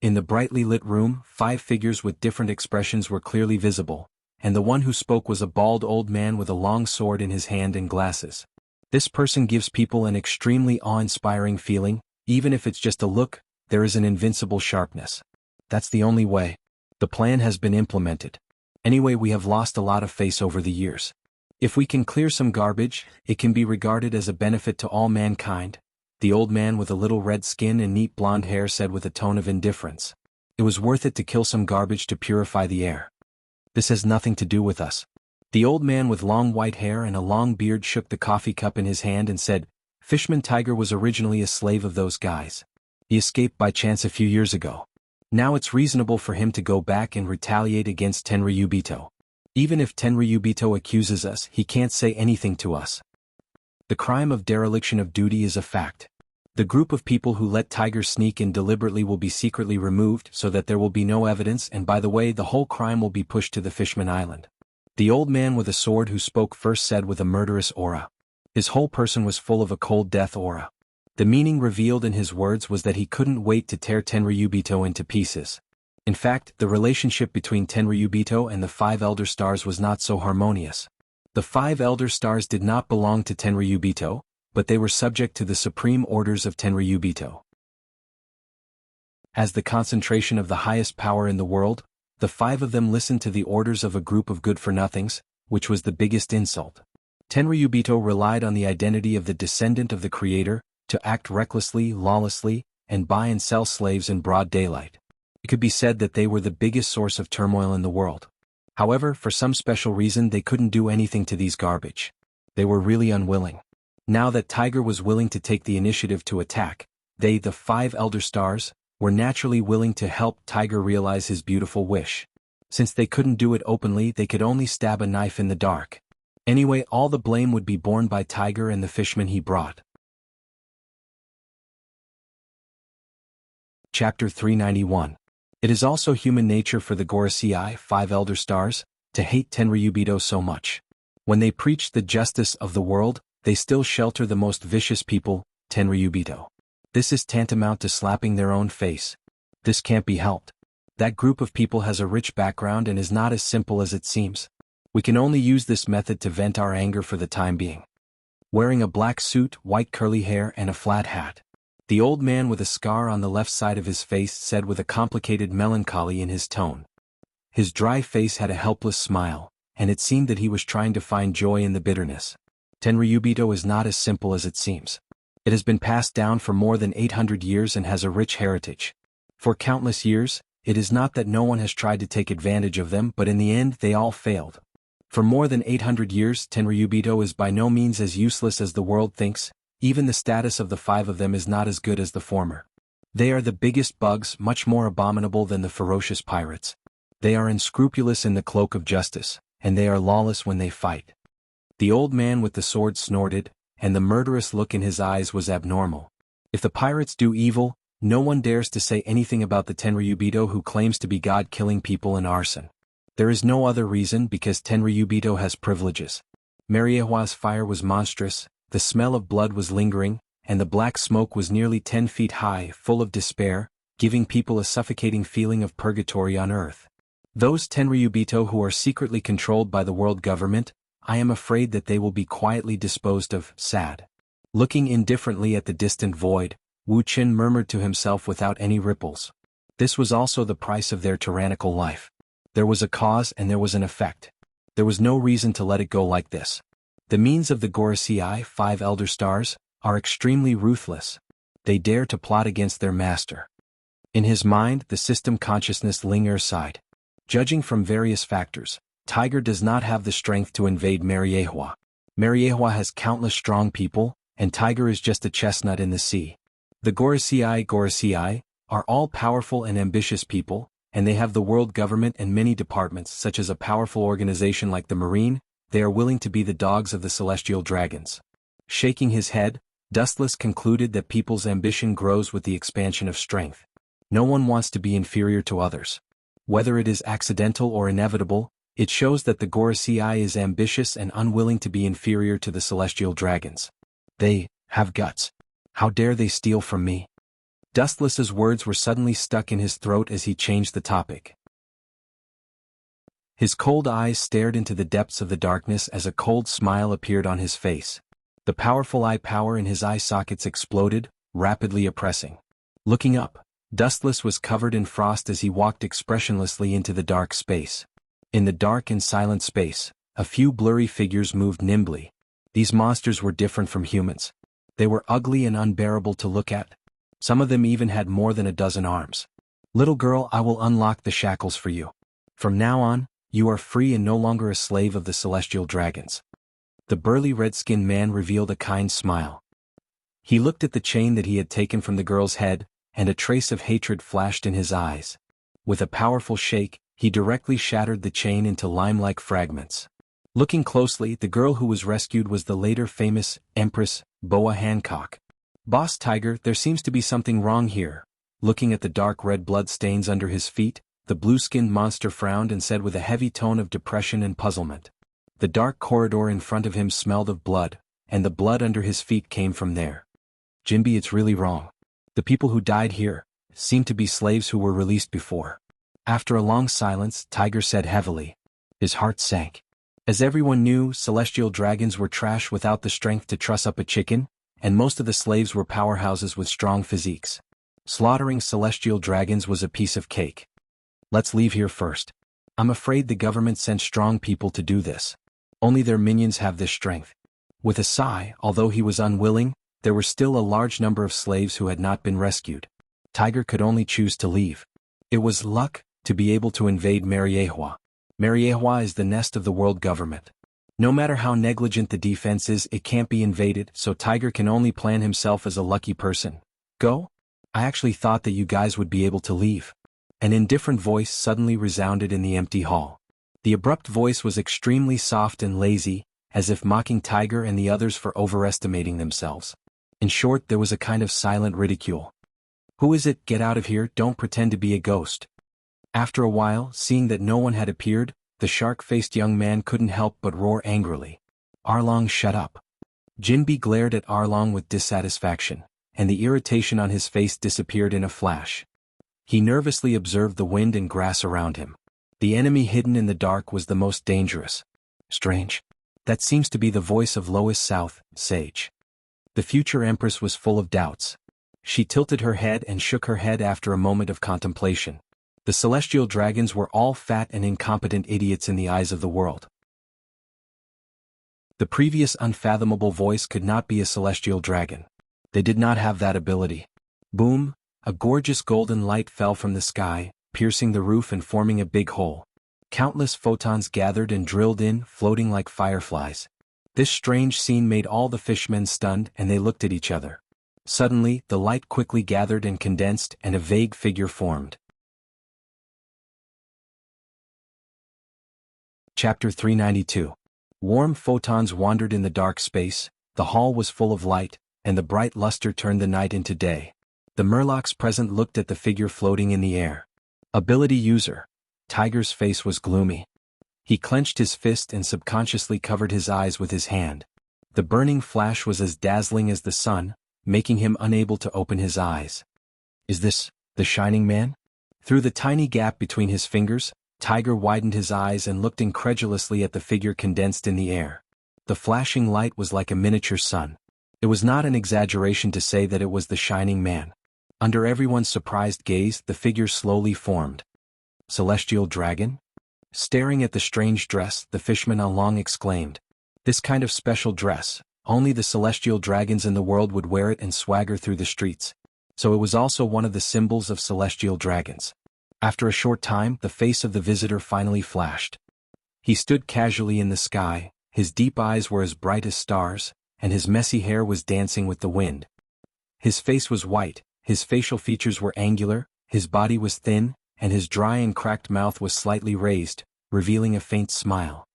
In the brightly lit room, 5 figures with different expressions were clearly visible, and the one who spoke was a bald old man with a long sword in his hand and glasses. This person gives people an extremely awe-inspiring feeling. Even if it's just a look, there is an invincible sharpness. That's the only way. The plan has been implemented. Anyway, we have lost a lot of face over the years. If we can clear some garbage, it can be regarded as a benefit to all mankind, the old man with a little red skin and neat blonde hair said with a tone of indifference. It was worth it to kill some garbage to purify the air. This has nothing to do with us. The old man with long white hair and a long beard shook the coffee cup in his hand and said, Fishman Tiger was originally a slave of those guys. He escaped by chance a few years ago. Now it's reasonable for him to go back and retaliate against Tenryubito. Even if Tenryubito accuses us, he can't say anything to us. The crime of dereliction of duty is a fact. The group of people who let Tiger sneak in deliberately will be secretly removed so that there will be no evidence, and by the way, the whole crime will be pushed to the Fishman Island. The old man with a sword who spoke first said with a murderous aura. His whole person was full of a cold death aura. The meaning revealed in his words was that he couldn't wait to tear Tenryubito into pieces. In fact, the relationship between Tenryubito and the 5 Elder Stars was not so harmonious. The 5 Elder Stars did not belong to Tenryubito, but they were subject to the supreme orders of Tenryubito. As the concentration of the highest power in the world, the 5 of them listened to the orders of a group of good-for-nothings, which was the biggest insult. Tenryubito relied on the identity of the descendant of the creator, to act recklessly, lawlessly, and buy and sell slaves in broad daylight. It could be said that they were the biggest source of turmoil in the world. However, for some special reason they couldn't do anything to these garbage. They were really unwilling. Now that Tiger was willing to take the initiative to attack, they, the 5 Elder Stars, were naturally willing to help Tiger realize his beautiful wish. Since they couldn't do it openly, they could only stab a knife in the dark. Anyway, all the blame would be borne by Tiger and the fishmen he brought. Chapter 391. It is also human nature for the Gorosei 5 Elder Stars to hate Tenryubito so much. When they preach the justice of the world, they still shelter the most vicious people, Tenryubito. This is tantamount to slapping their own face. This can't be helped. That group of people has a rich background and is not as simple as it seems. We can only use this method to vent our anger for the time being. Wearing a black suit, white curly hair, and a flat hat, the old man with a scar on the left side of his face said with a complicated melancholy in his tone. His dry face had a helpless smile, and it seemed that he was trying to find joy in the bitterness. Tenryubito is not as simple as it seems. It has been passed down for more than 800 years and has a rich heritage. For countless years, it is not that no one has tried to take advantage of them, but in the end they all failed. For more than 800 years, Tenryubito is by no means as useless as the world thinks. Even the status of the 5 of them is not as good as the former. They are the biggest bugs, much more abominable than the ferocious pirates. They are unscrupulous in the cloak of justice, and they are lawless when they fight. The old man with the sword snorted, and the murderous look in his eyes was abnormal. If the pirates do evil, no one dares to say anything about the Tenryubito who claims to be God killing people and arson. There is no other reason because Tenryubito has privileges. Mariehua's fire was monstrous, the smell of blood was lingering, and the black smoke was nearly 10 feet high, full of despair, giving people a suffocating feeling of purgatory on earth. Those Tenryubito who are secretly controlled by the world government, I am afraid that they will be quietly disposed of, sad. Looking indifferently at the distant void, Wu Qin murmured to himself without any ripples. This was also the price of their tyrannical life. There was a cause and there was an effect. There was no reason to let it go like this. The means of the Gorosei 5 Elder Stars are extremely ruthless. They dare to plot against their master. In his mind, the system consciousness lingers side. Judging from various factors, Tiger does not have the strength to invade Mariehua. Mariehua has countless strong people, and Tiger is just a chestnut in the sea. The Gorosei are all powerful and ambitious people, and they have the world government and many departments such as a powerful organization like the Marine. They are willing to be the dogs of the celestial dragons. Shaking his head, Dustless concluded that people's ambition grows with the expansion of strength. No one wants to be inferior to others. Whether it is accidental or inevitable, it shows that the Gorosei is ambitious and unwilling to be inferior to the celestial dragons. They have guts. How dare they steal from me? Dustless's words were suddenly stuck in his throat as he changed the topic. His cold eyes stared into the depths of the darkness as a cold smile appeared on his face. The powerful eye power in his eye sockets exploded, rapidly oppressing. Looking up, Dustless was covered in frost as he walked expressionlessly into the dark space. In the dark and silent space, a few blurry figures moved nimbly. These monsters were different from humans. They were ugly and unbearable to look at. Some of them even had more than a dozen arms. Little girl, I will unlock the shackles for you. From now on, you are free and no longer a slave of the celestial dragons. The burly red-skinned man revealed a kind smile. He looked at the chain that he had taken from the girl's head, and a trace of hatred flashed in his eyes. With a powerful shake, he directly shattered the chain into lime-like fragments. Looking closely, the girl who was rescued was the later famous Empress, Boa Hancock. Boss Tiger, there seems to be something wrong here. Looking at the dark red blood stains under his feet, the blue-skinned monster frowned and said with a heavy tone of depression and puzzlement. The dark corridor in front of him smelled of blood, and the blood under his feet came from there. Jinbi, it's really wrong. The people who died here seem to be slaves who were released before. After a long silence, Tiger said heavily. His heart sank. As everyone knew, celestial dragons were trash without the strength to truss up a chicken, and most of the slaves were powerhouses with strong physiques. Slaughtering celestial dragons was a piece of cake. Let's leave here first. I'm afraid the government sent strong people to do this. Only their minions have this strength. With a sigh, although he was unwilling, there were still a large number of slaves who had not been rescued. Tiger could only choose to leave. It was luck to be able to invade Mariehua. Mariehua is the nest of the world government. No matter how negligent the defense is, it can't be invaded, so Tiger can only plan himself as a lucky person. Go? I actually thought that you guys would be able to leave. An indifferent voice suddenly resounded in the empty hall. The abrupt voice was extremely soft and lazy, as if mocking Tiger and the others for overestimating themselves. In short, there was a kind of silent ridicule. Who is it? Get out of here, don't pretend to be a ghost. After a while, seeing that no one had appeared, the shark-faced young man couldn't help but roar angrily. Arlong, shut up. Jinbi glared at Arlong with dissatisfaction, and the irritation on his face disappeared in a flash. He nervously observed the wind and grass around him. The enemy hidden in the dark was the most dangerous. Strange. That seems to be the voice of Lois South, Sage. The future empress was full of doubts. She tilted her head and shook her head after a moment of contemplation. The celestial dragons were all fat and incompetent idiots in the eyes of the world. The previous unfathomable voice could not be a celestial dragon. They did not have that ability. Boom, a gorgeous golden light fell from the sky, piercing the roof and forming a big hole. Countless photons gathered and drilled in, floating like fireflies. This strange scene made all the fishmen stunned, and they looked at each other. Suddenly, the light quickly gathered and condensed, and a vague figure formed. Chapter 392. Warm photons wandered in the dark space, the hall was full of light, and the bright luster turned the night into day. The Murlocs present looked at the figure floating in the air. Ability user. Tiger's face was gloomy. He clenched his fist and subconsciously covered his eyes with his hand. The burning flash was as dazzling as the sun, making him unable to open his eyes. Is this the Shining Man? Through the tiny gap between his fingers, Tiger widened his eyes and looked incredulously at the figure condensed in the air. The flashing light was like a miniature sun. It was not an exaggeration to say that it was the Shining Man. Under everyone's surprised gaze, the figure slowly formed. Celestial Dragon? Staring at the strange dress, the fishman Along exclaimed. This kind of special dress, only the celestial dragons in the world would wear it and swagger through the streets. So it was also one of the symbols of celestial dragons. After a short time, the face of the visitor finally flashed. He stood casually in the sky, his deep eyes were as bright as stars, and his messy hair was dancing with the wind. His face was white, his facial features were angular, his body was thin, and his dry and cracked mouth was slightly raised, revealing a faint smile.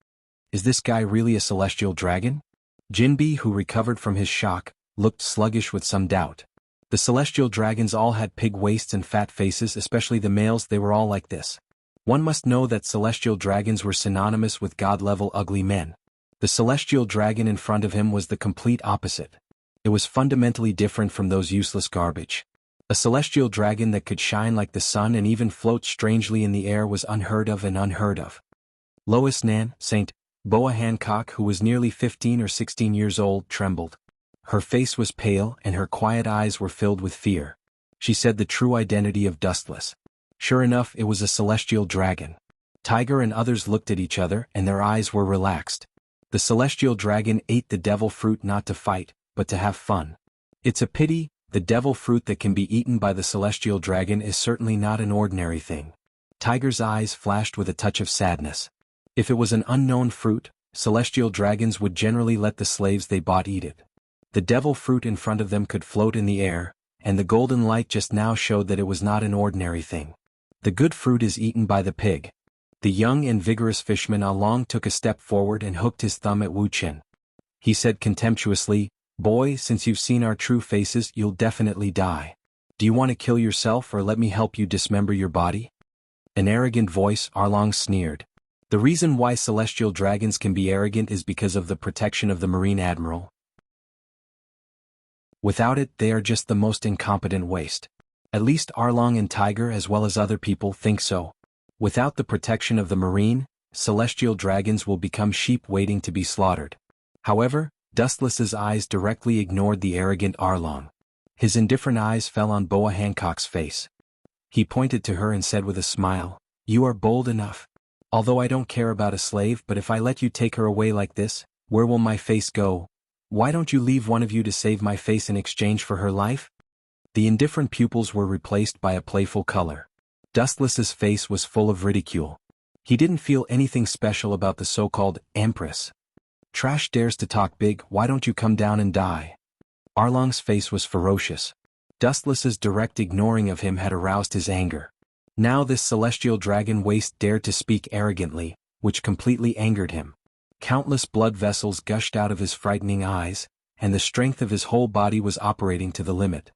Is this guy really a celestial dragon? Jinbi, who recovered from his shock, looked sluggish with some doubt. The celestial dragons all had pig waists and fat faces, especially the males. They were all like this. One must know that celestial dragons were synonymous with god-level ugly men. The celestial dragon in front of him was the complete opposite. It was fundamentally different from those useless garbage. A celestial dragon that could shine like the sun and even float strangely in the air was unheard of and unheard of. Lois Nan, St. Boa Hancock, who was nearly 15 or 16 years old, trembled. Her face was pale and her quiet eyes were filled with fear. She said the true identity of Dustless. Sure enough, it was a celestial dragon. Tiger and others looked at each other and their eyes were relaxed. The celestial dragon ate the devil fruit not to fight, but to have fun. It's a pity, the devil fruit that can be eaten by the celestial dragon is certainly not an ordinary thing. Tiger's eyes flashed with a touch of sadness. If it was an unknown fruit, celestial dragons would generally let the slaves they bought eat it. The devil fruit in front of them could float in the air, and the golden light just now showed that it was not an ordinary thing. The good fruit is eaten by the pig. The young and vigorous fisherman Along took a step forward and hooked his thumb at Wu Chen. He said contemptuously, "Boy, since you've seen our true faces, you'll definitely die. Do you want to kill yourself or let me help you dismember your body?" An arrogant voice, Arlong sneered. The reason why celestial dragons can be arrogant is because of the protection of the Marine Admiral. Without it, they are just the most incompetent waste. At least Arlong and Tiger as well as other people think so. Without the protection of the Marine, celestial dragons will become sheep waiting to be slaughtered. However, Dustless's eyes directly ignored the arrogant Arlong. His indifferent eyes fell on Boa Hancock's face. He pointed to her and said with a smile, "You are bold enough. Although I don't care about a slave, but if I let you take her away like this, where will my face go? Why don't you leave one of you to save my face in exchange for her life?" The indifferent pupils were replaced by a playful color. Dustless's face was full of ridicule. He didn't feel anything special about the so-called Empress. "Trash dares to talk big, why don't you come down and die?" Arlong's face was ferocious. Dustless's direct ignoring of him had aroused his anger. Now this celestial dragon waste dared to speak arrogantly, which completely angered him. Countless blood vessels gushed out of his frightening eyes, and the strength of his whole body was operating to the limit.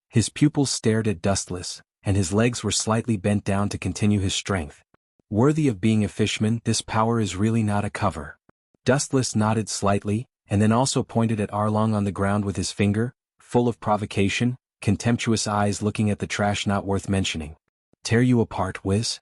His pupils stared at Dustless, and his legs were slightly bent down to continue his strength. Worthy of being a fishman, this power is really not a cover. Dustless nodded slightly, and then also pointed at Arlong on the ground with his finger, full of provocation, contemptuous eyes looking at the trash not worth mentioning. "Tear you apart, whiz?"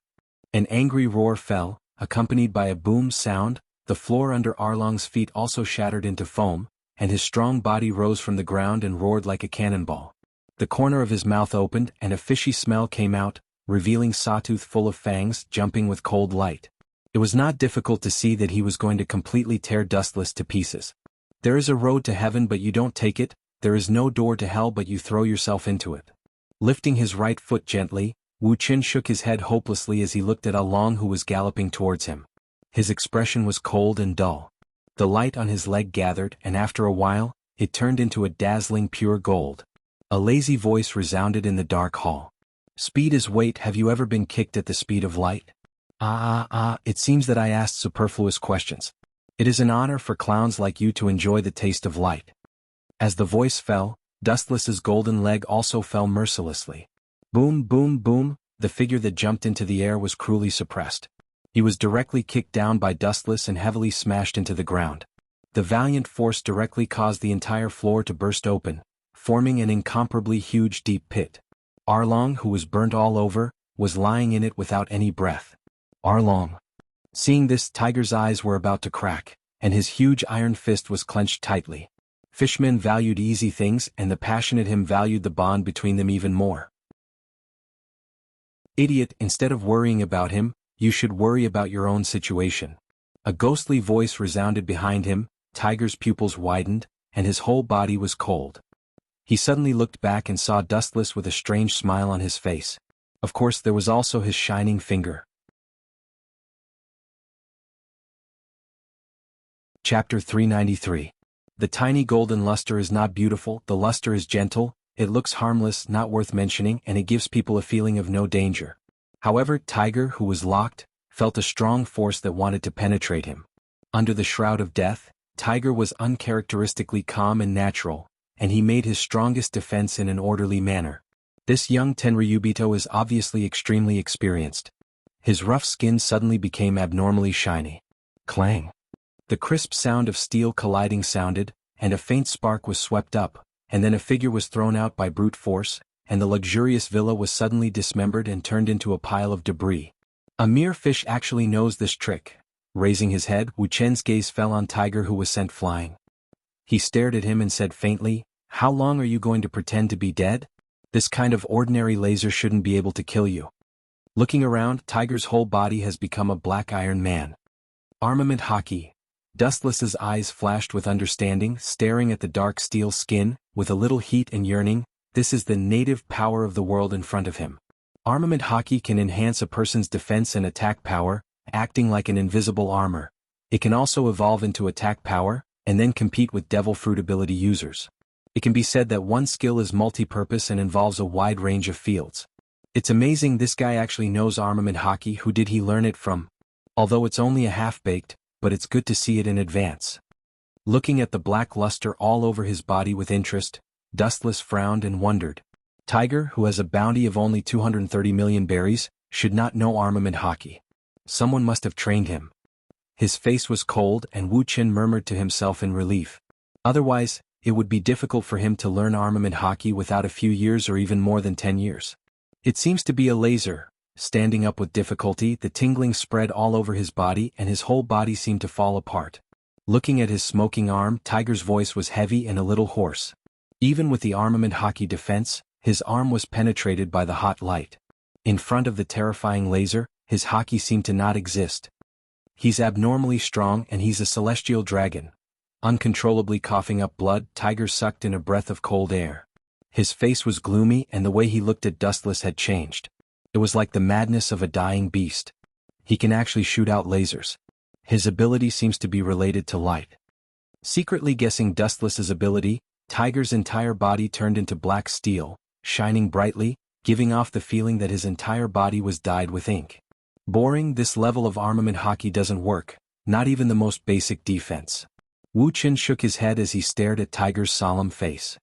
An angry roar fell, accompanied by a boom sound. The floor under Arlong's feet also shattered into foam, and his strong body rose from the ground and roared like a cannonball. The corner of his mouth opened and a fishy smell came out, revealing Sawtooth full of fangs jumping with cold light. It was not difficult to see that he was going to completely tear Dustless to pieces. There is a road to heaven but you don't take it, there is no door to hell but you throw yourself into it. Lifting his right foot gently, Wu Chen shook his head hopelessly as he looked at Along who was galloping towards him. His expression was cold and dull. The light on his leg gathered and after a while, it turned into a dazzling pure gold. A lazy voice resounded in the dark hall. "Speed is weight, have you ever been kicked at the speed of light?" It seems that I asked superfluous questions. It is an honor for clowns like you to enjoy the taste of light. As the voice fell, Dustless's golden leg also fell mercilessly. Boom, boom, boom, the figure that jumped into the air was cruelly suppressed. He was directly kicked down by Dustless and heavily smashed into the ground. The valiant force directly caused the entire floor to burst open, forming an incomparably huge deep pit. Arlong, who was burnt all over, was lying in it without any breath. Arlong. Seeing this, Tiger's eyes were about to crack, and his huge iron fist was clenched tightly. Fishmen valued easy things and the passionate him valued the bond between them even more. "Idiot, instead of worrying about him, you should worry about your own situation." A ghostly voice resounded behind him. Tiger's pupils widened, and his whole body was cold. He suddenly looked back and saw Dustless with a strange smile on his face. Of course there was also his shining finger. Chapter 393. The tiny golden luster is not beautiful, the luster is gentle, it looks harmless, not worth mentioning, and it gives people a feeling of no danger. However, Tiger, who was locked, felt a strong force that wanted to penetrate him. Under the shroud of death, Tiger was uncharacteristically calm and natural, and he made his strongest defense in an orderly manner. This young Tenryubito is obviously extremely experienced. His rough skin suddenly became abnormally shiny. Clang! The crisp sound of steel colliding sounded, and a faint spark was swept up, and then a figure was thrown out by brute force, and the luxurious villa was suddenly dismembered and turned into a pile of debris. A mere fish actually knows this trick. Raising his head, Wu Chen's gaze fell on Tiger who was sent flying. He stared at him and said faintly, "How long are you going to pretend to be dead? This kind of ordinary laser shouldn't be able to kill you." Looking around, Tiger's whole body has become a black iron man. Armament hockey. Dustless's eyes flashed with understanding, staring at the dark steel skin, with a little heat and yearning. This is the native power of the world in front of him. Armament Haki can enhance a person's defense and attack power, acting like an invisible armor. It can also evolve into attack power, and then compete with Devil Fruit ability users. It can be said that one skill is multi-purpose and involves a wide range of fields. It's amazing this guy actually knows Armament Haki. Who did he learn it from? Although it's only a half-baked, but it's good to see it in advance. Looking at the black luster all over his body with interest, Dustless frowned and wondered. Tiger, who has a bounty of only 230 million berries, should not know Armament Haki. Someone must have trained him. His face was cold and Wu Qin murmured to himself in relief. Otherwise, it would be difficult for him to learn Armament Haki without a few years or even more than 10 years. It seems to be a laser. Standing up with difficulty, the tingling spread all over his body and his whole body seemed to fall apart. Looking at his smoking arm, Tiger's voice was heavy and a little hoarse. Even with the Armament Haki defense, his arm was penetrated by the hot light. In front of the terrifying laser, his Haki seemed to not exist. He's abnormally strong and he's a celestial dragon. Uncontrollably coughing up blood, Tiger sucked in a breath of cold air. His face was gloomy and the way he looked at Dustless had changed. It was like the madness of a dying beast. He can actually shoot out lasers. His ability seems to be related to light. Secretly guessing Dustless's ability, Tiger's entire body turned into black steel, shining brightly, giving off the feeling that his entire body was dyed with ink. Boring, this level of Armament Haki doesn't work, not even the most basic defense. Wu Qin shook his head as he stared at Tiger's solemn face.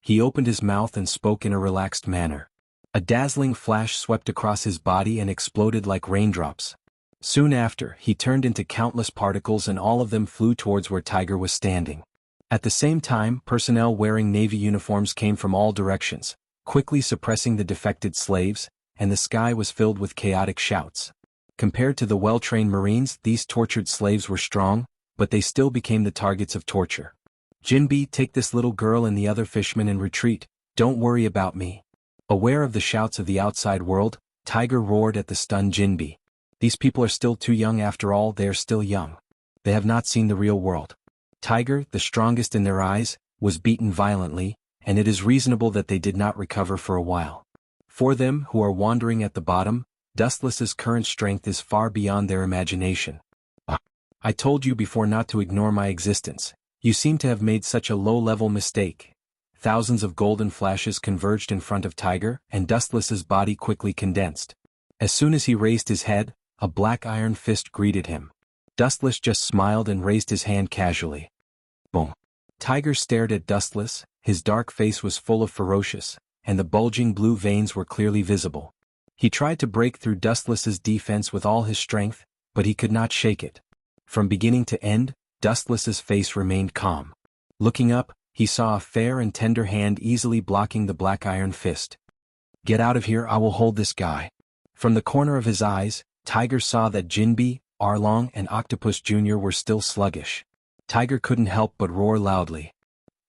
He opened his mouth and spoke in a relaxed manner. A dazzling flash swept across his body and exploded like raindrops. Soon after, he turned into countless particles and all of them flew towards where Tiger was standing. At the same time, personnel wearing Navy uniforms came from all directions, quickly suppressing the defected slaves, and the sky was filled with chaotic shouts. Compared to the well-trained Marines, these tortured slaves were strong, but they still became the targets of torture. Jinbi, take this little girl and the other fishmen and retreat, don't worry about me. Aware of the shouts of the outside world, Tiger roared at the stunned Jinbi. These people are still too young after all, they are still young. They have not seen the real world. Tiger, the strongest in their eyes, was beaten violently, and it is reasonable that they did not recover for a while. For them who are wandering at the bottom, Dustless's current strength is far beyond their imagination. I told you before not to ignore my existence. You seem to have made such a low-level mistake. Thousands of golden flashes converged in front of Tiger, and Dustless's body quickly condensed. As soon as he raised his head, a black iron fist greeted him. Dustless just smiled and raised his hand casually. Boom. Tiger stared at Dustless, his dark face was full of ferocious, and the bulging blue veins were clearly visible. He tried to break through Dustless's defense with all his strength, but he could not shake it. From beginning to end, Dustless's face remained calm. Looking up, he saw a fair and tender hand easily blocking the black iron fist. Get out of here, I will hold this guy. From the corner of his eyes, Tiger saw that Jinbi, Arlong and Octopus Jr. were still sluggish. Tiger couldn't help but roar loudly.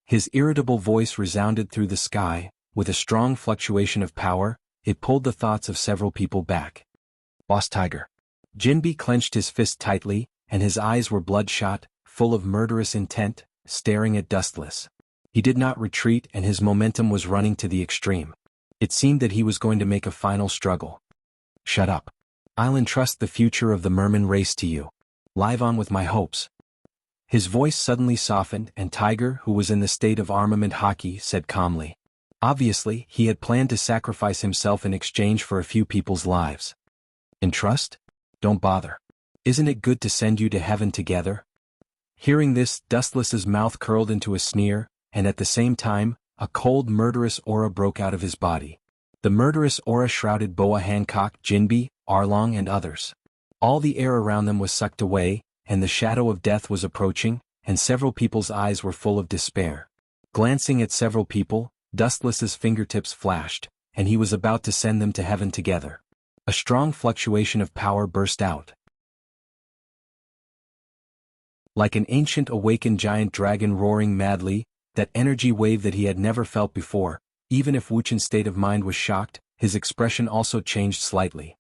His irritable voice resounded through the sky, with a strong fluctuation of power, it pulled the thoughts of several people back. Boss Tiger. Jinbi clenched his fist tightly, and his eyes were bloodshot, full of murderous intent, staring at Dustless. He did not retreat and his momentum was running to the extreme. It seemed that he was going to make a final struggle. Shut up. I'll entrust the future of the merman race to you. Live on with my hopes. His voice suddenly softened and Tiger, who was in the state of Armament Haki, said calmly. Obviously, he had planned to sacrifice himself in exchange for a few people's lives. Entrust? Don't bother. Isn't it good to send you to heaven together? Hearing this, Dustless's mouth curled into a sneer, and at the same time, a cold murderous aura broke out of his body. The murderous aura shrouded Boa Hancock, Jinbi, Arlong and others. All the air around them was sucked away, and the shadow of death was approaching, and several people's eyes were full of despair. Glancing at several people, Dustless's fingertips flashed, and he was about to send them to heaven together. A strong fluctuation of power burst out. Like an ancient awakened giant dragon roaring madly, that energy wave that he had never felt before, even if Wu Qin's state of mind was shocked, his expression also changed slightly.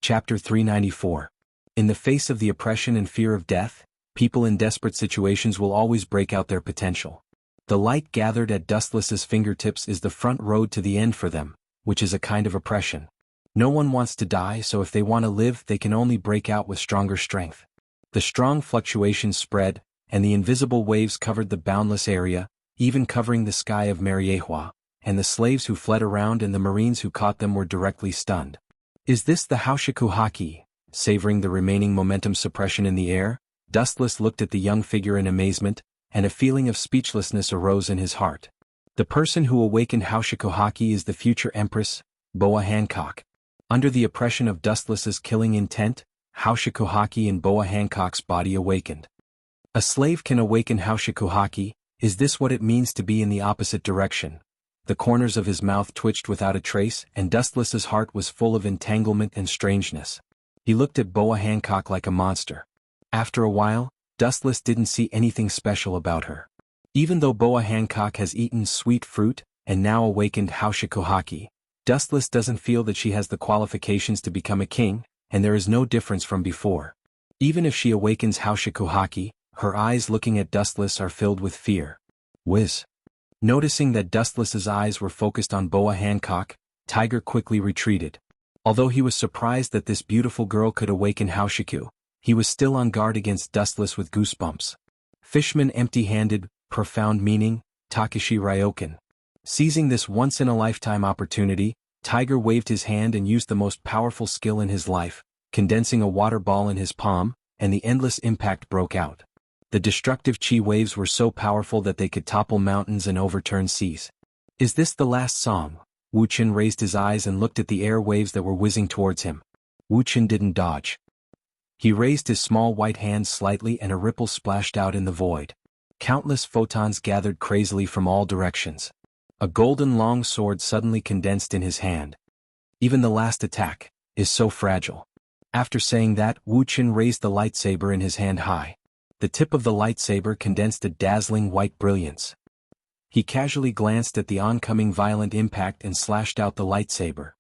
Chapter 394. In the face of the oppression and fear of death, People in desperate situations will always break out their potential. The light gathered at Dustless's fingertips is the front road to the end for them, which is a kind of oppression. No one wants to die, so if they want to live, they can only break out with stronger strength. The strong fluctuations spread, and the invisible waves covered the boundless area, even covering the sky of Mariehua, and the slaves who fled around and the marines who caught them were directly stunned. Is this the Haushiku Haki? Savoring the remaining momentum suppression in the air, Dustless looked at the young figure in amazement, and a feeling of speechlessness arose in his heart. The person who awakened Haushiku Haki is the future Empress, Boa Hancock. Under the oppression of Dustless's killing intent, Haushiku Haki in Boa Hancock's body awakened. A slave can awaken Haushiku Haki. Is this what it means to be in the opposite direction? The corners of his mouth twitched without a trace, and Dustless's heart was full of entanglement and strangeness. He looked at Boa Hancock like a monster. After a while, Dustless didn't see anything special about her. Even though Boa Hancock has eaten sweet fruit, and now awakened Haushiku Haki, Dustless doesn't feel that she has the qualifications to become a king, and there is no difference from before. Even if she awakens Haushiku Haki, her eyes looking at Dustless are filled with fear. Whiz. Noticing that Dustless's eyes were focused on Boa Hancock, Tiger quickly retreated. Although he was surprised that this beautiful girl could awaken Haushiku, he was still on guard against Dustless with goosebumps. Fishman empty-handed, profound meaning, Takeshi Ryokan. Seizing this once-in-a-lifetime opportunity, Tiger waved his hand and used the most powerful skill in his life, condensing a water ball in his palm, and the endless impact broke out. The destructive chi waves were so powerful that they could topple mountains and overturn seas. Is this the last song? Wu Chen raised his eyes and looked at the air waves that were whizzing towards him. Wu Chen didn't dodge. He raised his small white hand slightly and a ripple splashed out in the void. Countless photons gathered crazily from all directions. A golden long sword suddenly condensed in his hand. Even the last attack is so fragile. After saying that, Wu Chen raised the lightsaber in his hand high. The tip of the lightsaber condensed a dazzling white brilliance. He casually glanced at the oncoming violent impact and slashed out the lightsaber.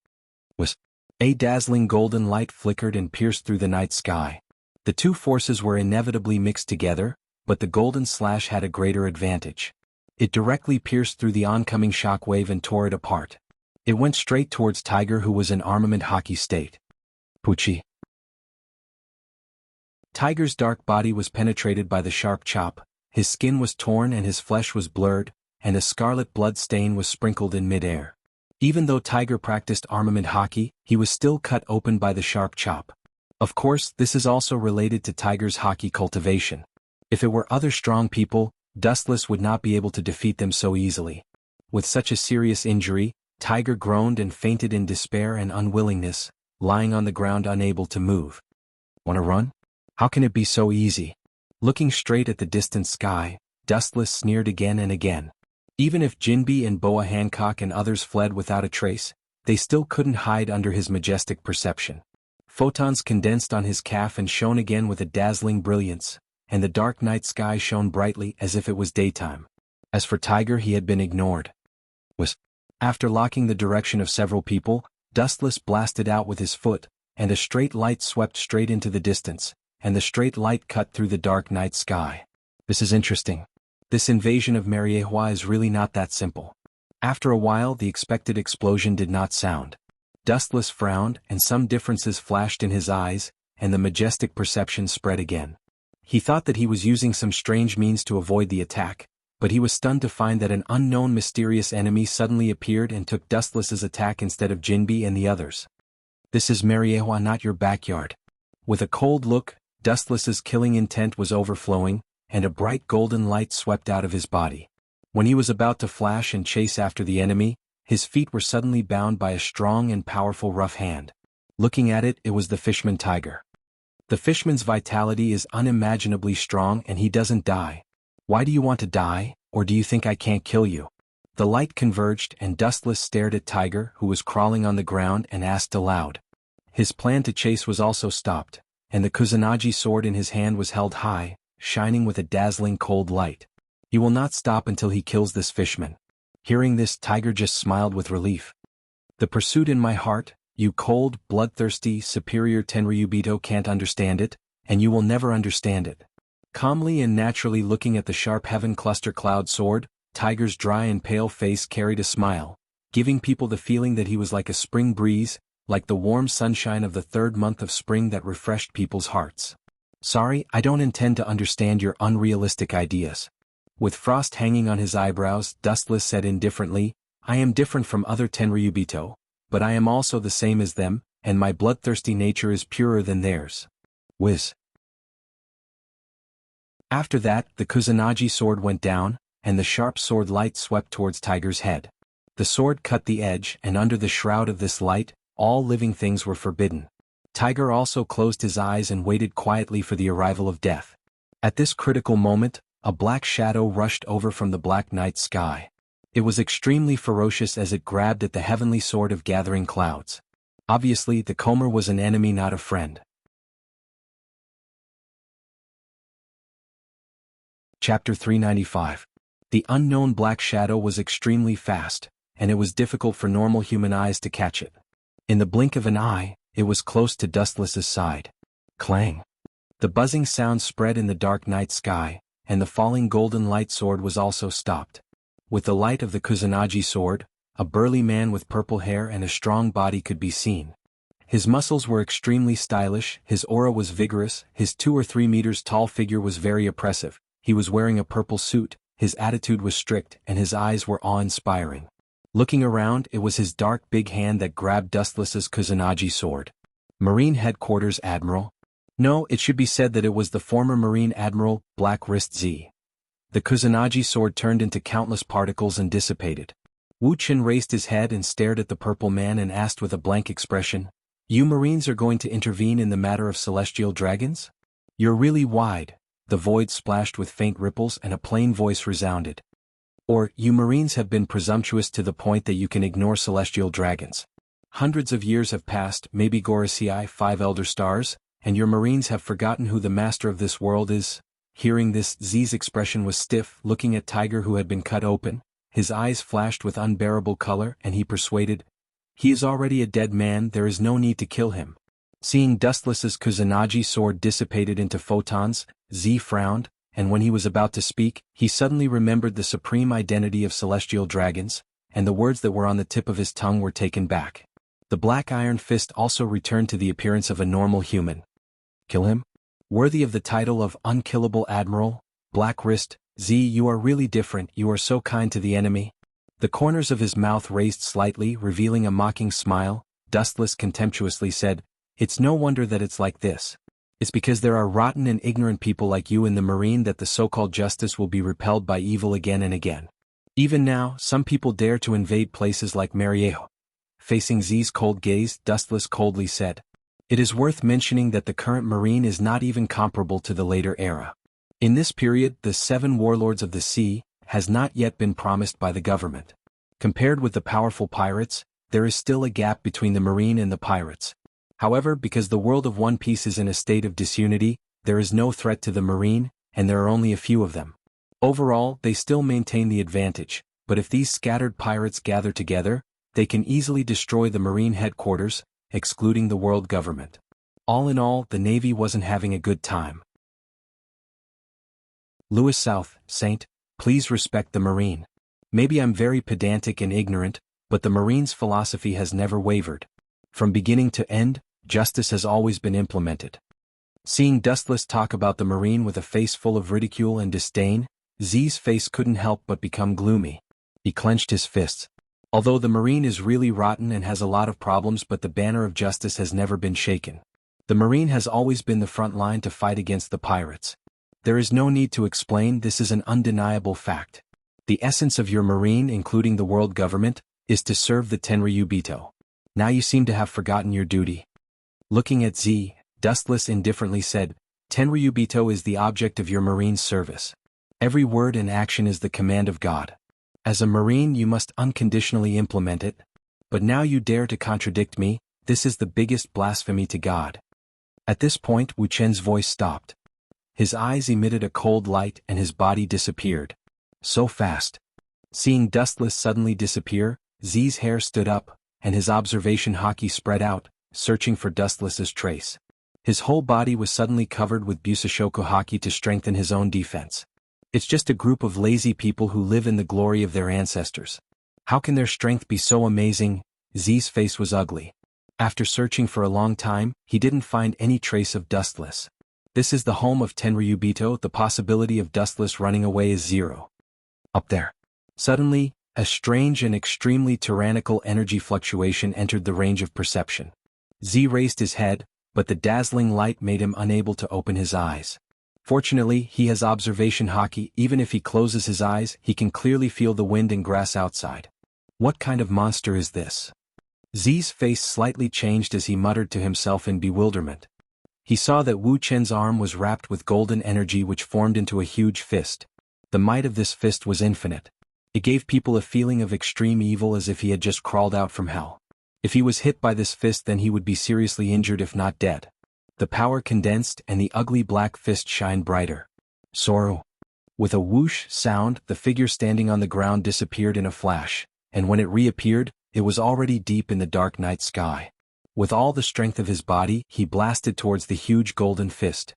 A dazzling golden light flickered and pierced through the night sky. The two forces were inevitably mixed together, but the golden slash had a greater advantage. It directly pierced through the oncoming shockwave and tore it apart. It went straight towards Tiger, who was in armament hockey state. Pucci. Tiger's dark body was penetrated by the sharp chop, his skin was torn and his flesh was blurred, and a scarlet blood stain was sprinkled in mid-air. Even though Tiger practiced armament hockey, he was still cut open by the sharp chop. Of course, this is also related to Tiger's hockey cultivation. If it were other strong people, Dustless would not be able to defeat them so easily. With such a serious injury, Tiger groaned and fainted in despair and unwillingness, lying on the ground unable to move. "Wanna run? How can it be so easy?" Looking straight at the distant sky, Dustless sneered again and again. Even if Jinbi and Boa Hancock and others fled without a trace, they still couldn't hide under his majestic perception. Photons condensed on his calf and shone again with a dazzling brilliance, and the dark night sky shone brightly as if it was daytime. As for Tiger, he had been ignored. After locking the direction of several people, Dustless blasted out with his foot, and a straight light swept straight into the distance, and the straight light cut through the dark night sky. This is interesting. This invasion of Mariehua is really not that simple. After a while, the expected explosion did not sound. Dustless frowned, and some differences flashed in his eyes, and the majestic perception spread again. He thought that he was using some strange means to avoid the attack, but he was stunned to find that an unknown mysterious enemy suddenly appeared and took Dustless's attack instead of Jinbi and the others. "This is Mariehua, not your backyard." With a cold look, Dustless's killing intent was overflowing, and a bright golden light swept out of his body. When he was about to flash and chase after the enemy, his feet were suddenly bound by a strong and powerful rough hand. Looking at it, it was the fishman Tiger. The fishman's vitality is unimaginably strong and he doesn't die. "Why do you want to die, or do you think I can't kill you?" The light converged and Dustless stared at Tiger, who was crawling on the ground, and asked aloud. His plan to chase was also stopped, and the Kusanagi sword in his hand was held high, shining with a dazzling cold light. He will not stop until he kills this fishman. Hearing this, Tiger just smiled with relief. "The pursuit in my heart, you cold, bloodthirsty, superior Tenryubito can't understand it, and you will never understand it." Calmly and naturally looking at the sharp heaven cluster cloud sword, Tiger's dry and pale face carried a smile, giving people the feeling that he was like a spring breeze, like the warm sunshine of the third month of spring that refreshed people's hearts. Sorry, I don't intend to understand your unrealistic ideas. With frost hanging on his eyebrows, Dustless said indifferently, I am different from other Tenryubito, but I am also the same as them, and my bloodthirsty nature is purer than theirs. Whiz. After that, the Kusanagi sword went down, and the sharp sword light swept towards Tiger's head. The sword cut the edge, and under the shroud of this light, all living things were forbidden. Tiger also closed his eyes and waited quietly for the arrival of death. At this critical moment, a black shadow rushed over from the black night sky. It was extremely ferocious as it grabbed at the heavenly sword of gathering clouds. Obviously, the Comer was an enemy, not a friend. Chapter 395. The unknown black shadow was extremely fast, and it was difficult for normal human eyes to catch it. In the blink of an eye, it was close to Dustless's side. Clang! The buzzing sound spread in the dark night sky, and the falling golden light sword was also stopped. With the light of the Kusanagi sword, a burly man with purple hair and a strong body could be seen. His muscles were extremely stylish, his aura was vigorous, his 2 or 3 meters tall figure was very oppressive. He was wearing a purple suit, his attitude was strict, and his eyes were awe-inspiring. Looking around, it was his dark big hand that grabbed Dustless's Kusanagi sword. Marine Headquarters Admiral? No, it should be said that it was the former Marine Admiral, Black Wrist Z. The Kusanagi sword turned into countless particles and dissipated. Wu Chen raised his head and stared at the purple man and asked with a blank expression, You Marines are going to intervene in the matter of celestial dragons? You're really wide. The void splashed with faint ripples and a plain voice resounded. Or, you Marines have been presumptuous to the point that you can ignore celestial dragons. Hundreds of years have passed, maybe Gorosei 5 elder stars, and your Marines have forgotten who the master of this world is? Hearing this, Z's expression was stiff, looking at Tiger who had been cut open. His eyes flashed with unbearable color, and he persuaded, He is already a dead man, there is no need to kill him. Seeing Dustless's Kusanagi sword dissipated into photons, Z frowned, and when he was about to speak, he suddenly remembered the supreme identity of celestial dragons, and the words that were on the tip of his tongue were taken back. The black iron fist also returned to the appearance of a normal human. Kill him? Worthy of the title of Unkillable Admiral, Black Wrist, Z, you are really different, you are so kind to the enemy. The corners of his mouth raised slightly, revealing a mocking smile. Dustless contemptuously said, It's no wonder that it's like this. It's because there are rotten and ignorant people like you in the Marine that the so-called justice will be repelled by evil again and again. Even now, some people dare to invade places like Mariejo. Facing Z's cold gaze, Dustless coldly said, It is worth mentioning that the current Marine is not even comparable to the later era. In this period, the 7 warlords of the sea has not yet been promised by the government. Compared with the powerful pirates, there is still a gap between the Marine and the pirates. However, because the world of One Piece is in a state of disunity, there is no threat to the Marine, and there are only a few of them. Overall, they still maintain the advantage, but if these scattered pirates gather together, they can easily destroy the Marine headquarters, excluding the world government. All in all, the Navy wasn't having a good time. Louis South, Saint, please respect the Marine. Maybe I'm very pedantic and ignorant, but the Marine's philosophy has never wavered. From beginning to end, justice has always been implemented. Seeing Dustless talk about the Marine with a face full of ridicule and disdain, Z's face couldn't help but become gloomy. He clenched his fists. Although the Marine is really rotten and has a lot of problems, but the banner of justice has never been shaken. The Marine has always been the front line to fight against the pirates. There is no need to explain, this is an undeniable fact. The essence of your Marine, including the world government, is to serve the Tenryubito. Now you seem to have forgotten your duty. Looking at Z, Dustless indifferently said, Tenryubito is the object of your Marine's service. Every word and action is the command of God. As a Marine you must unconditionally implement it. But now you dare to contradict me, this is the biggest blasphemy to God. At this point Wu Chen's voice stopped. His eyes emitted a cold light and his body disappeared. So fast. Seeing Dustless suddenly disappear, Z's hair stood up, and his observation hockey spread out, searching for Dustless's trace. His whole body was suddenly covered with Busashoku haki to strengthen his own defense. It's just a group of lazy people who live in the glory of their ancestors. How can their strength be so amazing? Z's face was ugly. After searching for a long time, he didn't find any trace of Dustless. This is the home of Tenryubito. The possibility of Dustless running away is zero. Up there. Suddenly, a strange and extremely tyrannical energy fluctuation entered the range of perception. Z raised his head, but the dazzling light made him unable to open his eyes. Fortunately, he has observation haki. Even if he closes his eyes, he can clearly feel the wind and grass outside. What kind of monster is this? Z's face slightly changed as he muttered to himself in bewilderment. He saw that Wu Chen's arm was wrapped with golden energy which formed into a huge fist. The might of this fist was infinite. It gave people a feeling of extreme evil, as if he had just crawled out from hell. If he was hit by this fist, then he would be seriously injured if not dead. The power condensed and the ugly black fist shined brighter. Sorrow. With a whoosh sound, the figure standing on the ground disappeared in a flash, and when it reappeared, it was already deep in the dark night sky. With all the strength of his body, he blasted towards the huge golden fist.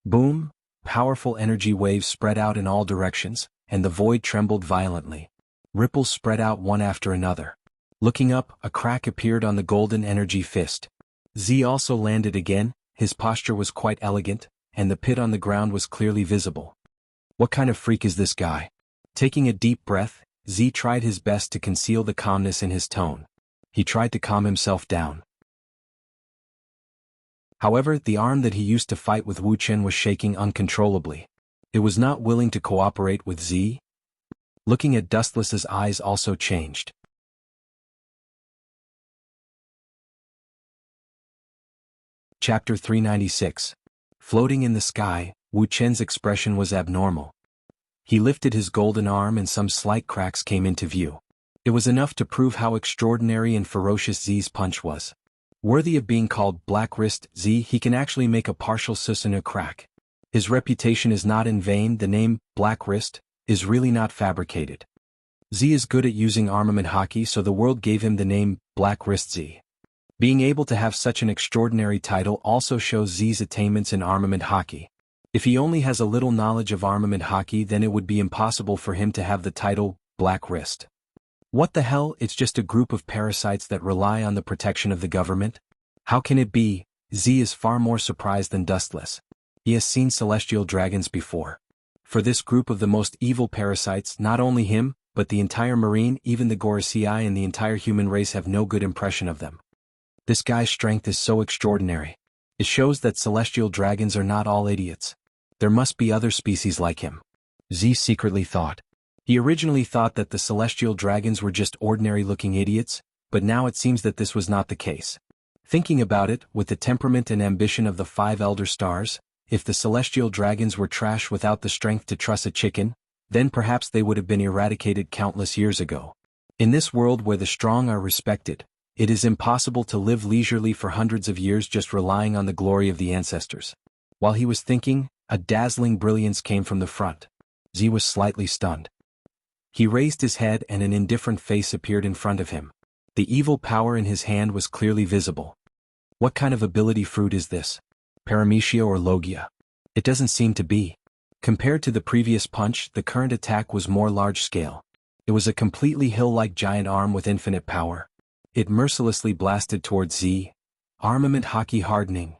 Boom! Powerful energy waves spread out in all directions, and the void trembled violently. Ripples spread out one after another. Looking up, a crack appeared on the golden energy fist. Z also landed again. His posture was quite elegant, and the pit on the ground was clearly visible. What kind of freak is this guy? Taking a deep breath, Z tried his best to conceal the calmness in his tone. He tried to calm himself down. However, the arm that he used to fight with Wu Chen was shaking uncontrollably. It was not willing to cooperate with Z. Looking at Dustless's eyes also changed. Chapter 396. Floating in the sky, Wu Chen's expression was abnormal. He lifted his golden arm and some slight cracks came into view. It was enough to prove how extraordinary and ferocious Z's punch was. Worthy of being called Black Wrist Z, he can actually make a partial Susanoo crack. His reputation is not in vain. The name, Black Wrist, is really not fabricated. Z is good at using armament haki, so the world gave him the name, Black Wrist Z. Being able to have such an extraordinary title also shows Z's attainments in armament haki. If he only has a little knowledge of armament haki, then it would be impossible for him to have the title, Black Wrist. What the hell, it's just a group of parasites that rely on the protection of the government? How can it be? Z is far more surprised than Dustless. He has seen celestial dragons before. For this group of the most evil parasites, not only him, but the entire marine, even the Gorosei and the entire human race have no good impression of them. This guy's strength is so extraordinary. It shows that celestial dragons are not all idiots. There must be other species like him. Z secretly thought. He originally thought that the celestial dragons were just ordinary-looking idiots, but now it seems that this was not the case. Thinking about it, with the temperament and ambition of the 5 elder stars, if the celestial dragons were trash without the strength to truss a chicken, then perhaps they would have been eradicated countless years ago. In this world where the strong are respected, it is impossible to live leisurely for hundreds of years just relying on the glory of the ancestors. While he was thinking, a dazzling brilliance came from the front. Z was slightly stunned. He raised his head and an indifferent face appeared in front of him. The evil power in his hand was clearly visible. What kind of ability fruit is this? Paramecia or Logia? It doesn't seem to be. Compared to the previous punch, the current attack was more large-scale. It was a completely hill-like giant arm with infinite power. It mercilessly blasted towards Z. Armament haki hardening.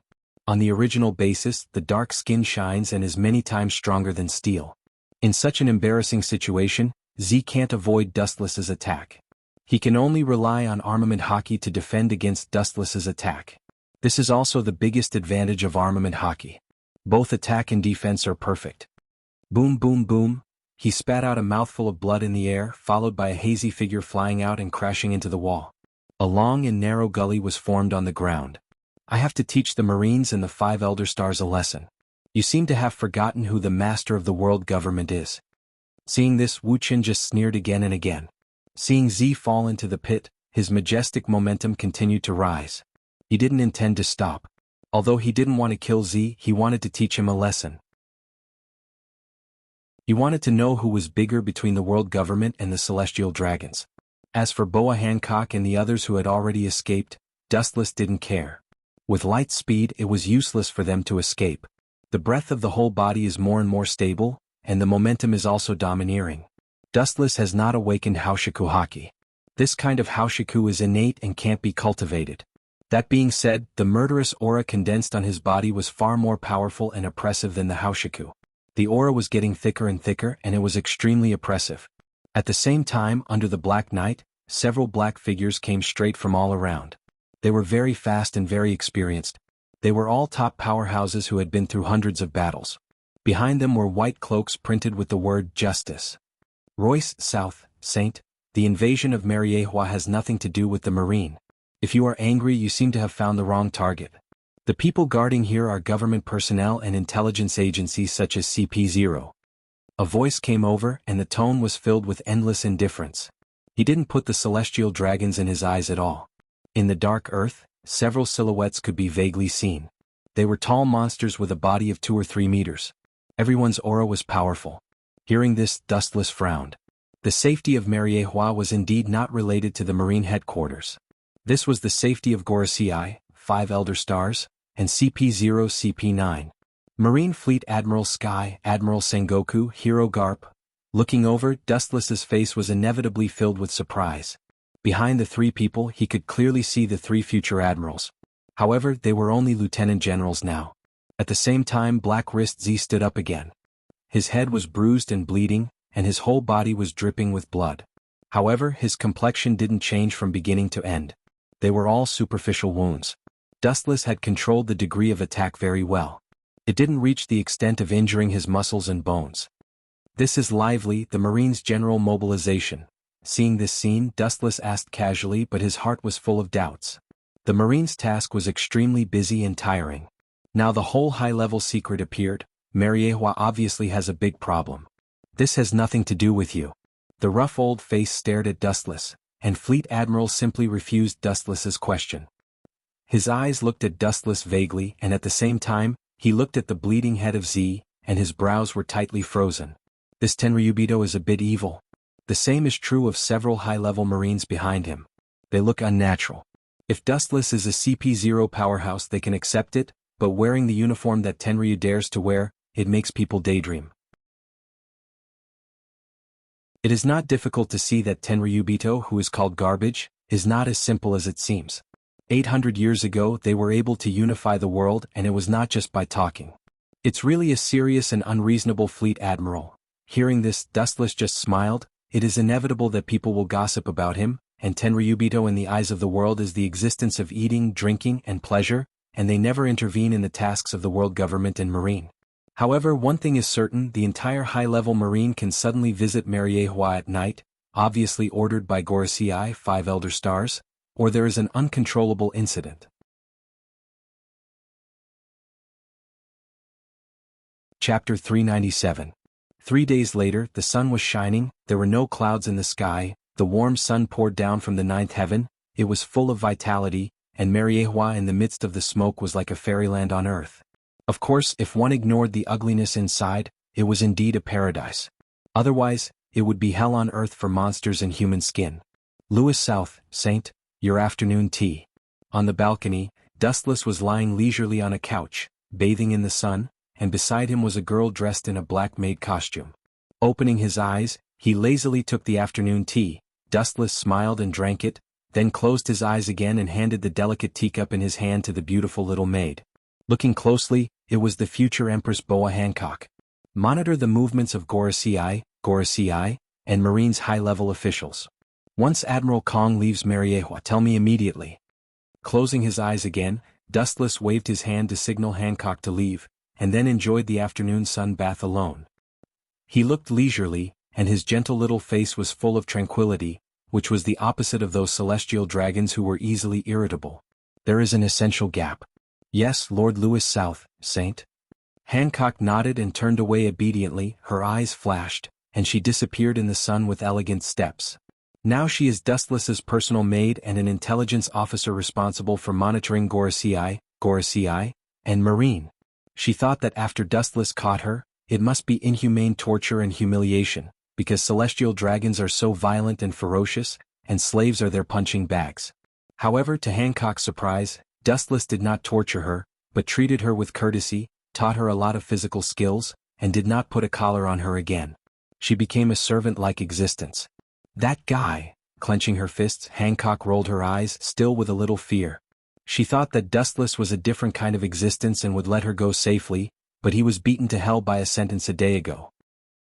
On the original basis, the dark skin shines and is many times stronger than steel. In such an embarrassing situation, Z can't avoid Dustless's attack. He can only rely on armament haki to defend against Dustless's attack. This is also the biggest advantage of armament haki. Both attack and defense are perfect. Boom boom boom. He spat out a mouthful of blood in the air, followed by a hazy figure flying out and crashing into the wall. A long and narrow gully was formed on the ground. I have to teach the Marines and the 5 elder stars a lesson. You seem to have forgotten who the master of the world government is. Seeing this, Wu Chen just sneered again and again. Seeing Z fall into the pit, his majestic momentum continued to rise. He didn't intend to stop. Although he didn't want to kill Z, he wanted to teach him a lesson. He wanted to know who was bigger between the world government and the celestial dragons. As for Boa Hancock and the others who had already escaped, Dustless didn't care. With light speed it was useless for them to escape. The breath of the whole body is more and more stable, and the momentum is also domineering. Dustless has not awakened Haoshiku Haki. This kind of Haoshiku is innate and can't be cultivated. That being said, the murderous aura condensed on his body was far more powerful and oppressive than the Haoshiku. The aura was getting thicker and thicker and it was extremely oppressive. At the same time, under the Black Night, several black figures came straight from all around. They were very fast and very experienced. They were all top powerhouses who had been through hundreds of battles. Behind them were white cloaks printed with the word Justice. Royce, South, Saint, the invasion of Mariehua has nothing to do with the Marine. If you are angry, you seem to have found the wrong target. The people guarding here are government personnel and intelligence agencies such as CP0. A voice came over and the tone was filled with endless indifference. He didn't put the celestial dragons in his eyes at all. In the dark earth, several silhouettes could be vaguely seen. They were tall monsters with a body of 2 or 3 meters. Everyone's aura was powerful. Hearing this, Dustless frowned. The safety of Mariehua was indeed not related to the Marine headquarters. This was the safety of Gorosei, 5 Elder Stars, and CP0 CP9. Marine Fleet Admiral Sky, Admiral Sengoku, Hero Garp. Looking over, Dustless's face was inevitably filled with surprise. Behind the 3 people he could clearly see the 3 future admirals. However, they were only lieutenant generals now. At the same time, Black Wrist Z stood up again. His head was bruised and bleeding, and his whole body was dripping with blood. However, his complexion didn't change from beginning to end. They were all superficial wounds. Dustless had controlled the degree of attack very well. It didn't reach the extent of injuring his muscles and bones. This is lively, the Marine's general mobilization. Seeing this scene, Dustless asked casually, but his heart was full of doubts. The Marine's task was extremely busy and tiring. Now the whole high-level secret appeared. Mariehua obviously has a big problem. This has nothing to do with you. The rough old face stared at Dustless, and Fleet Admiral simply refused Dustless's question. His eyes looked at Dustless vaguely, and at the same time, he looked at the bleeding head of Z, and his brows were tightly frozen. This Tenryubito is a bit evil. The same is true of several high-level Marines behind him. They look unnatural. If Dustless is a CP0 powerhouse they can accept it, but wearing the uniform that Tenryu dares to wear, it makes people daydream. It is not difficult to see that Tenryubito, who is called garbage, is not as simple as it seems. 800 years ago they were able to unify the world and it was not just by talking. It's really a serious and unreasonable Fleet Admiral. Hearing this, Dustless just smiled. It is inevitable that people will gossip about him, and Tenryubito in the eyes of the world is the existence of eating, drinking, and pleasure, and they never intervene in the tasks of the world government and Marine. However, one thing is certain, the entire high-level Marine can suddenly visit Mariehua at night, obviously ordered by Gorosei, 5 Elder Stars, or there is an uncontrollable incident. Chapter 397. 3 days later, the sun was shining, there were no clouds in the sky, the warm sun poured down from the 9th heaven, it was full of vitality, and Mariehua in the midst of the smoke was like a fairyland on earth. Of course, if one ignored the ugliness inside, it was indeed a paradise. Otherwise, it would be hell on earth for monsters in human skin. Louis South, Saint, your afternoon tea. On the balcony, Dustless was lying leisurely on a couch, bathing in the sun, and beside him was a girl dressed in a black maid costume. Opening his eyes, he lazily took the afternoon tea. Dustless smiled and drank it, then closed his eyes again and handed the delicate teacup in his hand to the beautiful little maid. Looking closely, it was the future Empress Boa Hancock. Monitor the movements of Gorosei, and Marine's high-level officials. Once Admiral Kong leaves Mariehua, tell me immediately. Closing his eyes again, Dustless waved his hand to signal Hancock to leave, and then enjoyed the afternoon sun bath alone. He looked leisurely, and his gentle little face was full of tranquility, which was the opposite of those celestial dragons who were easily irritable. There is an essential gap. Yes, Lord Louis South, Saint. Hancock nodded and turned away obediently, her eyes flashed, and she disappeared in the sun with elegant steps. Now she is Dustless's personal maid and an intelligence officer responsible for monitoring Gorosei, and Marine. She thought that after Dustless caught her, it must be inhumane torture and humiliation, because celestial dragons are so violent and ferocious, and slaves are their punching bags. However, to Hancock's surprise, Dustless did not torture her, but treated her with courtesy, taught her a lot of physical skills, and did not put a collar on her again. She became a servant-like existence. That guy, clenching her fists, Hancock rolled her eyes, still with a little fear. She thought that Dustless was a different kind of existence and would let her go safely, but he was beaten to hell by a sentence a day ago.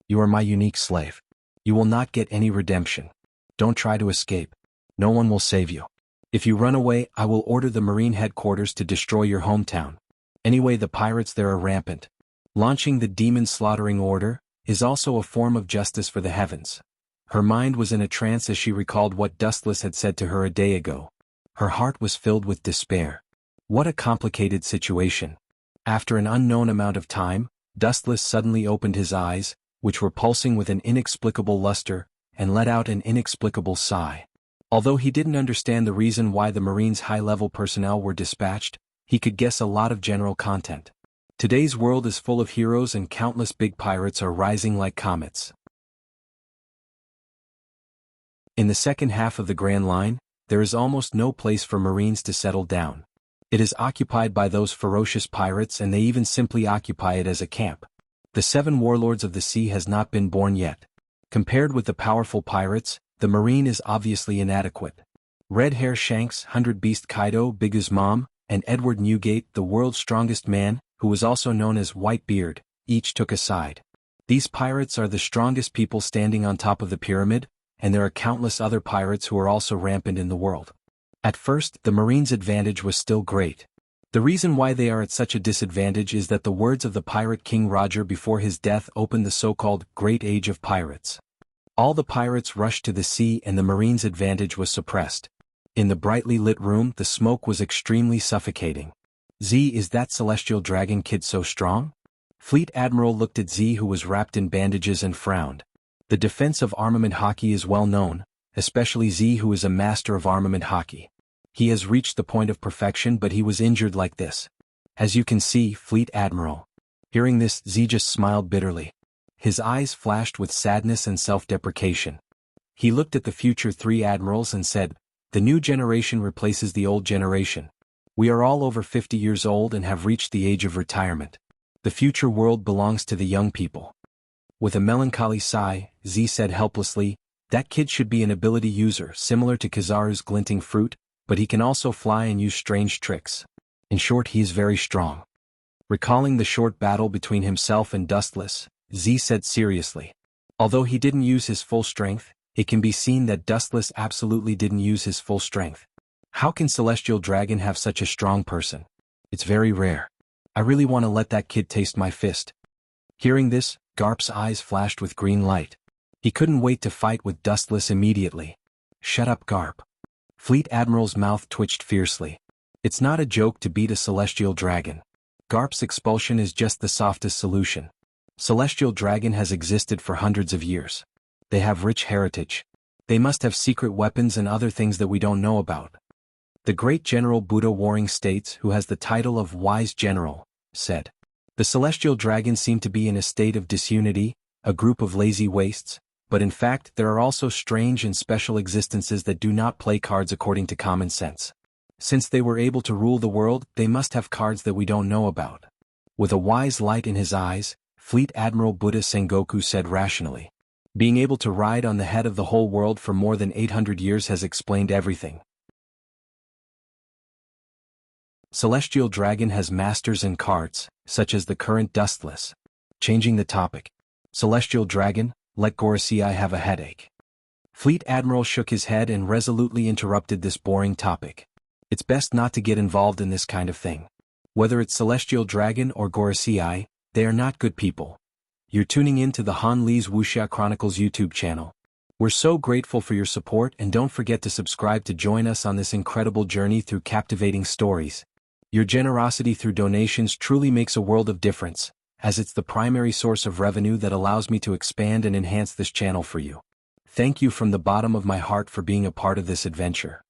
You are my unique slave. You will not get any redemption. Don't try to escape. No one will save you. If you run away, I will order the Marine headquarters to destroy your hometown. Anyway, the pirates there are rampant. Launching the demon slaughtering order is also a form of justice for the heavens. Her mind was in a trance as she recalled what Dustless had said to her a day ago. Her heart was filled with despair. What a complicated situation. After an unknown amount of time, Dustless suddenly opened his eyes, which were pulsing with an inexplicable luster, and let out an inexplicable sigh. Although he didn't understand the reason why the Marines' high-level personnel were dispatched, he could guess a lot of general content. Today's world is full of heroes and countless big pirates are rising like comets. In the second half of the Grand Line, there is almost no place for Marines to settle down. It is occupied by those ferocious pirates and they even simply occupy it as a camp. The 7 warlords of the sea has not been born yet. Compared with the powerful pirates, the Marine is obviously inadequate. Red Hair Shanks, 100 Beast Kaido, Big as Mom, and Edward Newgate, the world's strongest man, who was also known as Whitebeard, each took a side. These pirates are the strongest people standing on top of the pyramid, and there are countless other pirates who are also rampant in the world. At first, the Marines' advantage was still great. The reason why they are at such a disadvantage is that the words of the pirate King Roger before his death opened the so-called Great Age of Pirates. All the pirates rushed to the sea and the Marines' advantage was suppressed. In the brightly lit room, the smoke was extremely suffocating. Z, is that celestial dragon kid so strong? Fleet Admiral looked at Z, who was wrapped in bandages, and frowned. The defense of armament hockey is well known, especially Z, who is a master of armament hockey. He has reached the point of perfection, but he was injured like this. As you can see, Fleet Admiral. Hearing this, Z just smiled bitterly. His eyes flashed with sadness and self-deprecation. He looked at the future 3 admirals and said, "The new generation replaces the old generation. We are all over 50 years old and have reached the age of retirement. The future world belongs to the young people." With a melancholy sigh, Z said helplessly, "That kid should be an ability user similar to Kizaru's glinting fruit, but he can also fly and use strange tricks. In short, he is very strong." Recalling the short battle between himself and Dustless, Z said seriously. Although he didn't use his full strength, it can be seen that Dustless absolutely didn't use his full strength. How can Celestial Dragon have such a strong person? It's very rare. I really want to let that kid taste my fist. Hearing this, Garp's eyes flashed with green light. He couldn't wait to fight with Dustless immediately. "Shut up, Garp." Fleet Admiral's mouth twitched fiercely. It's not a joke to beat a Celestial Dragon. Garp's expulsion is just the softest solution. Celestial Dragon has existed for hundreds of years. They have rich heritage. They must have secret weapons and other things that we don't know about. The great General Buddha Warring States, who has the title of Wise General, said. The Celestial Dragons seem to be in a state of disunity, a group of lazy wastes, but in fact there are also strange and special existences that do not play cards according to common sense. Since they were able to rule the world, they must have cards that we don't know about. With a wise light in his eyes, Fleet Admiral Buddha Sengoku said rationally. Being able to ride on the head of the whole world for more than 800 years has explained everything. Celestial Dragon has masters and cards, such as the current Dustless. Changing the topic. Celestial Dragon, let Gorosei have a headache. Fleet Admiral shook his head and resolutely interrupted this boring topic. It's best not to get involved in this kind of thing. Whether it's Celestial Dragon or Gorosei, they are not good people. You're tuning in to the Han Lee's Wuxia Chronicles YouTube channel. We're so grateful for your support, and don't forget to subscribe to join us on this incredible journey through captivating stories. Your generosity through donations truly makes a world of difference, as it's the primary source of revenue that allows me to expand and enhance this channel for you. Thank you from the bottom of my heart for being a part of this adventure.